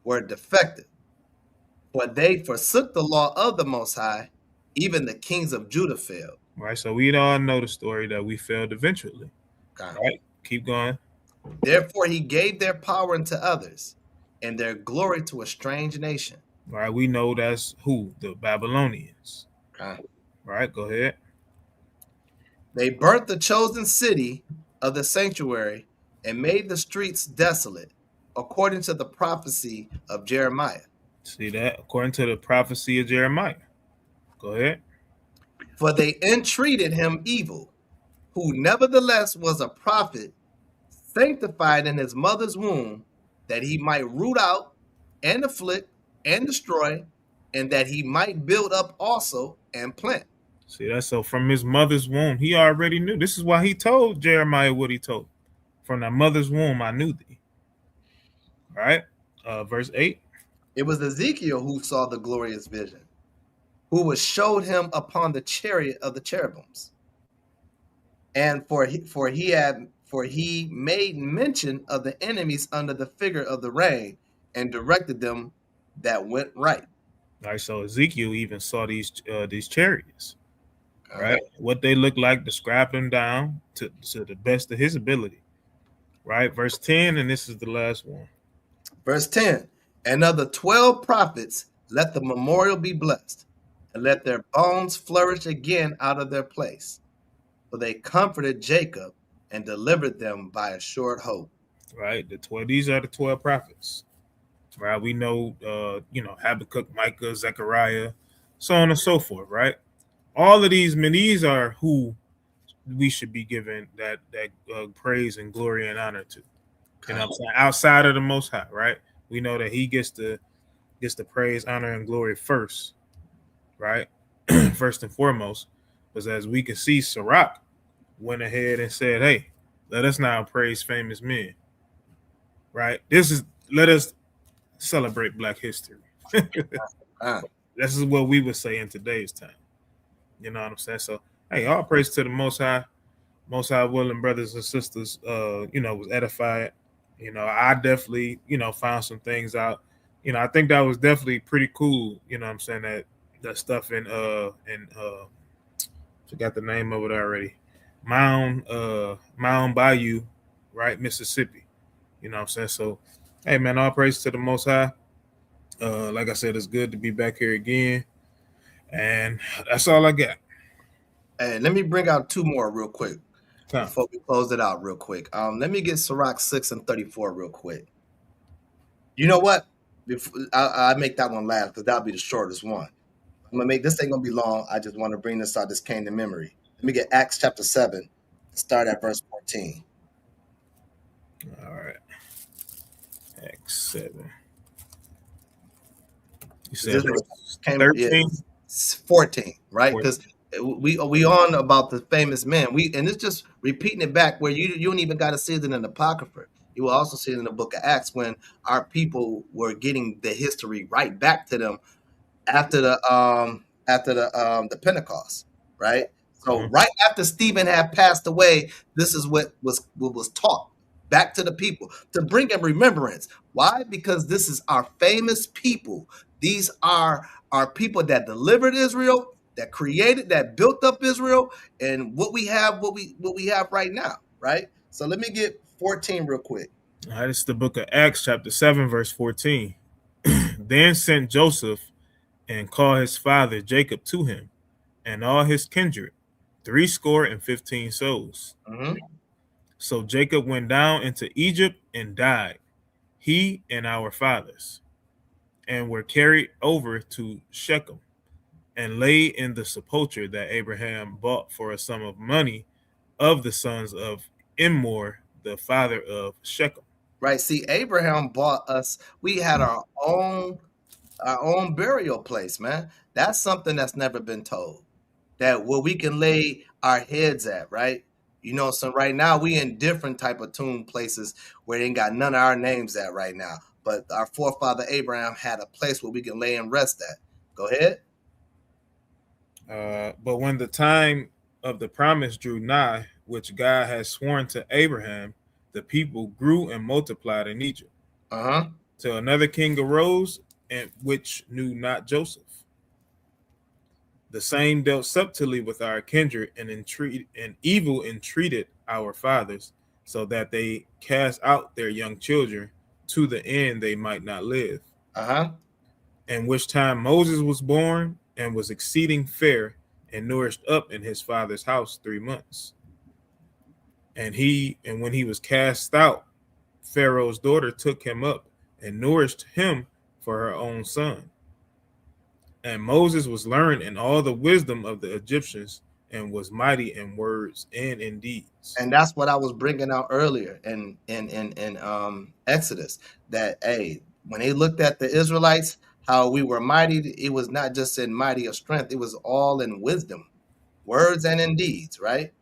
S5: were defective, for they forsook the law of the Most High. Even the kings of Judah failed.
S4: Right, so we all know the story that we failed eventually. Right, keep going.
S5: Therefore, he gave their power unto others, and their glory to a strange nation.
S4: Right, we know that's who? The Babylonians. Right, go ahead.
S5: They burnt the chosen city of the sanctuary and made the streets desolate, according to the prophecy of Jeremiah.
S4: See that? According to the prophecy of Jeremiah. Go ahead.
S5: For they entreated him evil, who nevertheless was a prophet, sanctified in his mother's womb, that he might root out and afflict and destroy, and that he might build up also and plant.
S4: See that? So from his mother's womb, he already knew. This is why he told Jeremiah what he told. From the mother's womb, I knew thee. All right. Verse 8.
S5: It was Ezekiel who saw the glorious vision, who was showed him upon the chariot of the cherubims. And for he made mention of the enemies under the figure of the rain, and directed them that went right.
S4: All right, so Ezekiel even saw these chariots. right? What they look like, describe them down to the best of his ability, right? Verse 10, and this is the last one.
S5: Verse 10, and of the 12 prophets, let the memorial be blessed, and let their bones flourish again out of their place. For they comforted Jacob and delivered them by a short hope.
S4: Right, these are the 12 prophets, right? We know, Habakkuk, Micah, Zechariah, so on and so forth, right? All of these men, these are who we should be giving that praise and glory and honor to. You know what I'm saying? Outside of the Most High, right? We know that he gets the praise, honor, and glory first, right? First and foremost. Because as we can see, Sirach went ahead and said, hey, let us now praise famous men. Right? Let us celebrate Black history. This is what we would say in today's time. You know what I'm saying? So, hey, all praise to the Most High willing brothers and sisters, was edified. I definitely, found some things out. I think that was definitely pretty cool. You know what I'm saying? That stuff in forgot the name of it already. Mound Bayou, right? Mississippi. You know what I'm saying? So, hey, man, all praise to the Most High. Like I said, it's good to be back here again. And that's all I got.
S5: Hey, let me bring out two more real quick before we close it out real quick. Let me get Sirach 6 and 34 real quick. You know what? I make that one last because that'll be the shortest one. I'm going to make this ain't going to be long. I just want to bring this out. This came to memory. Let me get Acts chapter 7. Start at verse 14.
S4: All right. Acts 7. You said 13?
S5: 14, right? Because we on about the famous men. And it's just repeating it back where you don't even got to see it in the Apocrypha. You will also see it in the book of Acts when our people were getting the history right back to them after the Pentecost, right? So right after Stephen had passed away, this is what was taught back to the people to bring in remembrance. Why? Because this is our famous people. These are our people that delivered Israel, that created, that built up Israel, and what we have right now, right? So let me get 14 real quick.
S4: All right, it's the book of Acts, chapter 7, verse 14. Then sent Joseph and called his father Jacob to him, and all his kindred, 75 souls. So Jacob went down into Egypt and died, he and our fathers, and were carried over to Shechem, and lay in the sepulchre that Abraham bought for a sum of money of the sons of Emor, the father of Shechem.
S5: Right. See, Abraham bought us. We had our own burial place, man. That's something that's never been told. That where we can lay our heads at, right? So right now we in different type of tomb places where they ain't got none of our names at right now. But our forefather Abraham had a place where we can lay and rest at. Go ahead.
S4: But when the time of the promise drew nigh, which God had sworn to Abraham, the people grew and multiplied in Egypt. Till another king arose, and which knew not Joseph. The same dealt subtly with our kindred and entreated our fathers, so that they cast out their young children to the end they might not live. In which time Moses was born and was exceeding fair and nourished up in his father's house 3 months. And when he was cast out, Pharaoh's daughter took him up and nourished him for her own son. And Moses was learned in all the wisdom of the Egyptians and was mighty in words and in deeds.
S5: And that's what I was bringing out earlier in Exodus, that, hey, when they looked at the Israelites, how we were mighty, it was not just in mighty of strength, it was all in wisdom, words and in deeds, right?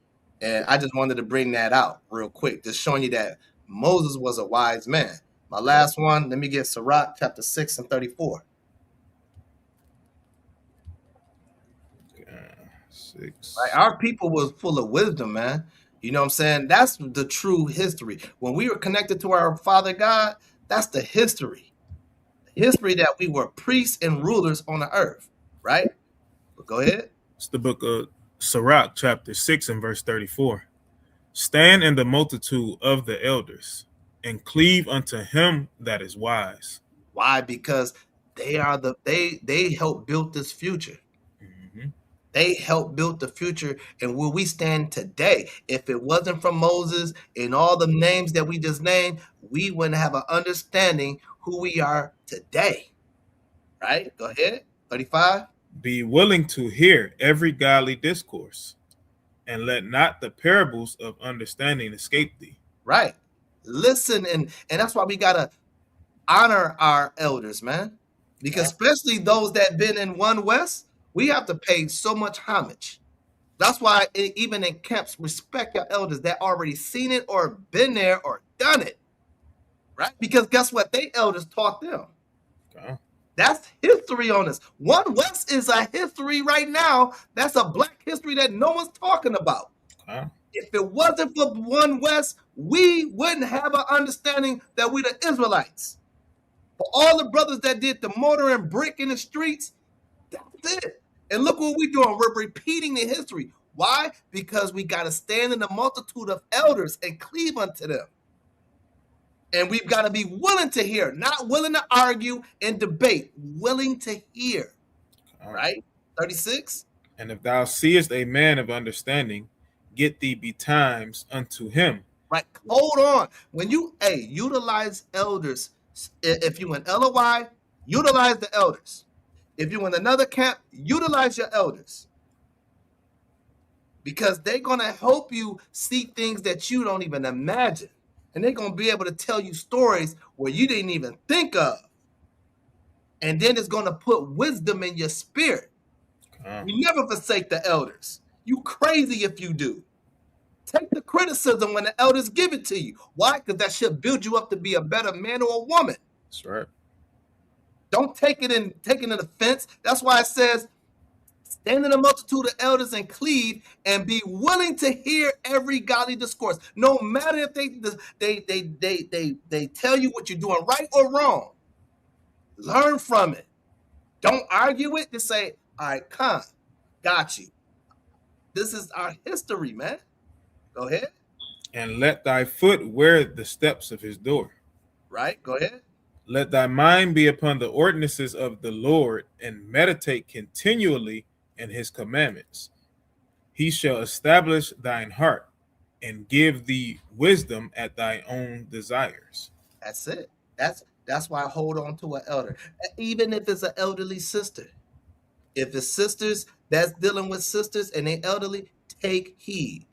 S5: And I just wanted to bring that out real quick, just showing you that Moses was a wise man. My last one, let me get Sirach chapter 6 and 34.
S4: 6.
S5: Right? Our people was full of wisdom, man. You know what I'm saying? That's the true history. When we were connected to our Father God, that's the history. History that we were priests and rulers on the earth, right? But go ahead.
S4: It's the book of Sirach chapter 6 and verse 34. Stand in the multitude of the elders and cleave unto him that is wise.
S5: Why? Because they are they help build this future. They help build the future and where we stand today. If it wasn't for Moses and all the names that we just named, we wouldn't have an understanding who we are today. Right? Go ahead. 35.
S4: Be willing to hear every godly discourse, and let not the parables of understanding escape thee.
S5: Right. Listen, and that's why we gotta honor our elders, man. Because especially those that been in One West, we have to pay so much homage. That's why even in camps, respect your elders that already seen it or been there or done it. Right? Because guess what? They elders taught them.
S4: Okay.
S5: That's history on us. One West is a history right now. That's a black history that no one's talking about.
S4: Okay.
S5: If it wasn't for One West, we wouldn't have an understanding that we the Israelites. For all the brothers that did the mortar and brick in the streets, that's it. And look what we're doing. We're repeating the history. Why? Because we got to stand in the multitude of elders and cleave unto them. And we've got to be willing to hear, not willing to argue and debate, willing to hear. All right? 36.
S4: And if thou seest a man of understanding, get thee betimes unto him.
S5: Right. Hold on. When you utilize elders, if you in LOI, utilize the elders. If you're in another camp, utilize your elders. Because they're going to help you see things that you don't even imagine. And they're going to be able to tell you stories where you didn't even think of. And then it's going to put wisdom in your spirit. You never forsake the elders. You crazy if you do. Take the criticism when the elders give it to you. Why? Because that should build you up to be a better man or a woman.
S4: That's right.
S5: Don't take it in offense. That's why it says, stand in the multitude of elders and cleave, and be willing to hear every godly discourse. No matter if they tell you what you're doing right or wrong. Learn from it. Don't argue it. Just say, all right, come, got you. This is our history, man. Go ahead.
S4: And let thy foot wear the steps of his door.
S5: Right, go ahead.
S4: Let thy mind be upon the ordinances of the Lord, and meditate continually in his commandments. He shall establish thine heart, and give thee wisdom at thy own desires.
S5: That's it. That's why I hold on to an elder. Even if it's an elderly sister. If it's sisters that's dealing with sisters and they elderly, take heed.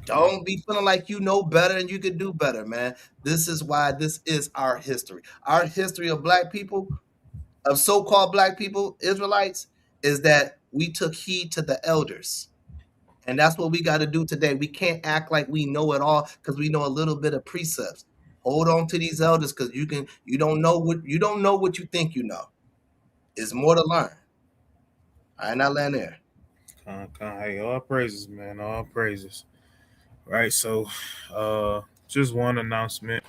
S5: Don't be feeling like you know better and you can do better, man. This is why this is our history. Our history of black people, of so-called black people, Israelites, is that we took heed to the elders. And that's what we got to do today. We can't act like we know it all because we know a little bit of precepts. Hold on to these elders because you don't know what you think you know. It's more to learn. All right, now land there.
S4: Hey, all praises, man. All praises. Right, so just one announcement.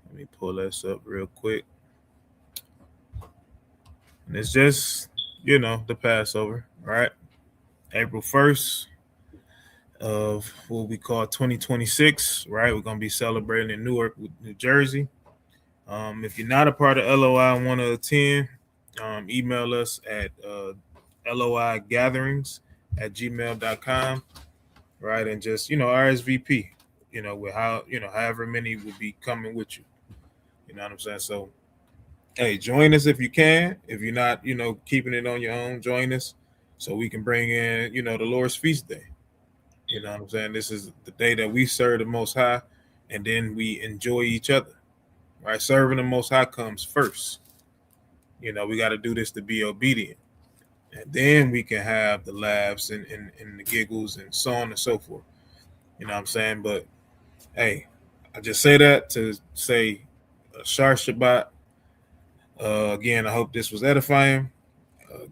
S4: Let me pull this up real quick. And it's just, the Passover, right? April 1st of what we call 2026, right? We're going to be celebrating in Newark, New Jersey. If you're not a part of LOI and want to attend, email us at loigatherings@gmail.com. Right, and just RSVP, with however many will be coming with you. You know what I'm saying? So, hey, join us if you can. If you're not, keeping it on your own, join us so we can bring in, the Lord's feast day. You know what I'm saying? This is the day that we serve the Most High, and then we enjoy each other. Right, serving the Most High comes first. We got to do this to be obedient. And then we can have the laughs and the giggles and so on and so forth. You know what I'm saying? But, hey, I just say that to say Shar Shabbat. Again, I hope this was edifying.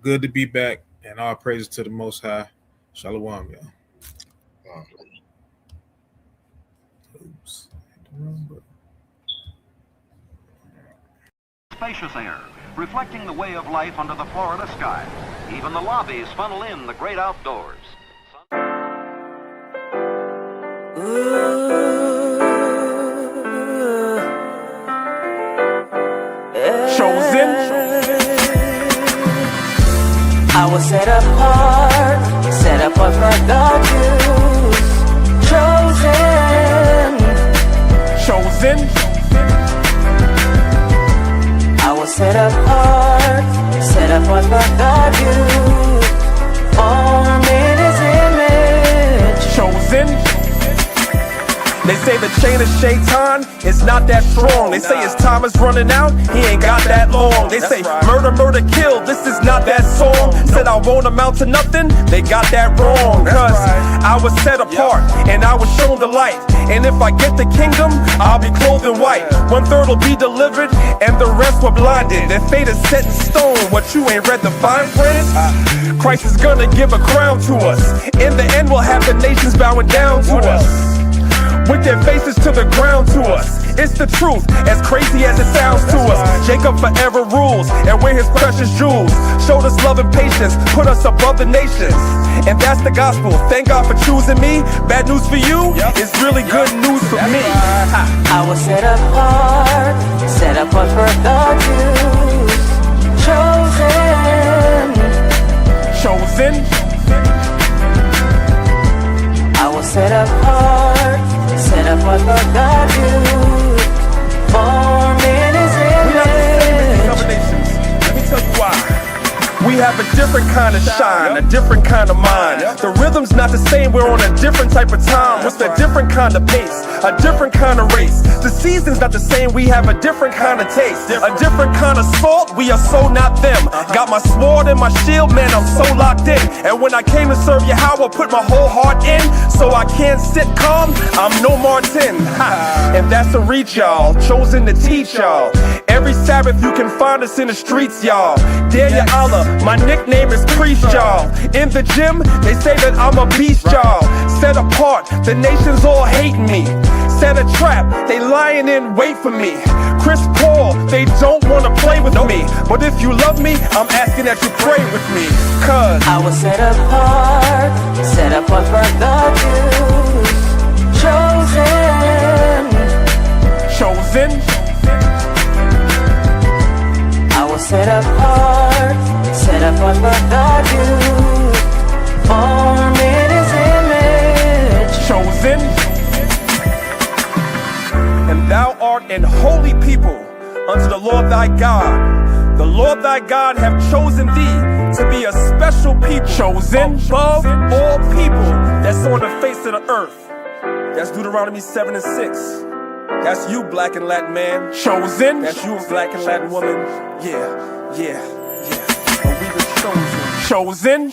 S4: Good to be back. And all praises to the Most High. Shalom, y'all. Oops.
S19: Spacious air, reflecting the way of life under the Florida sky. Even the lobbies funnel in the great outdoors.
S20: Chosen. I was set apart for God's use. Chosen. I was set apart for God's use. Formed in His image. Chosen. They say the chain of Shaitan is not that strong. They say his time is running out, he ain't got that long. They say murder, murder, kill, this is not that song. Said I won't amount to nothing, they got that wrong. Cause I was set apart and I was shown the light. And if I get the kingdom, I'll be clothed in white. 1/3 will be delivered and the rest were blinded. Their fate is set in stone, what you ain't read the fine print? Christ is gonna give a crown to us. In the end we'll have the nations bowing down to us, with their faces to the ground to us. It's the truth, as crazy as it sounds to us. Jacob forever rules, and we're his precious jewels. Showed us love and patience, put us above the nations. And that's the gospel, thank God for choosing me. Bad news for you, it's really good news for me. I was set apart for God's use. Chosen. I was set apart for God's use. Formed in His image. Let me tell you why. We have a different kind of shine, a different kind of mind. The rhythm's not the same, we're on a different type of time. With a different kind of pace, a different kind of race. The season's not the same, we have a different kind of taste. A different kind of salt, we are so not them. Got my sword and my shield, man, I'm so locked in. And when I came to serve Yahweh, I put my whole heart in. So I can't sit calm, I'm no Martin. And that's a reach, y'all, chosen to teach y'all. Every Sabbath you can find us in the streets, y'all. Dear Ya Allah, my nickname is Priest, y'all. In the gym, they say that I'm a beast, y'all. Set apart, the nations all hating me. Set a trap, they lying in wait for me. Chris Paul, they don't wanna play with me. But if you love me, I'm asking that you pray with me. Cause I was set apart for God's use. Chosen. I was set apart for God's use. Formed in His image. Chosen. And thou art an holy people unto the Lord thy God. The Lord thy God have chosen thee to be a special people, chosen above all people that's on the face of the earth. That's Deuteronomy 7:6. That's you, black and Latin man. Chosen. That's you, black and Latin woman. Yeah. And we were chosen. Chosen.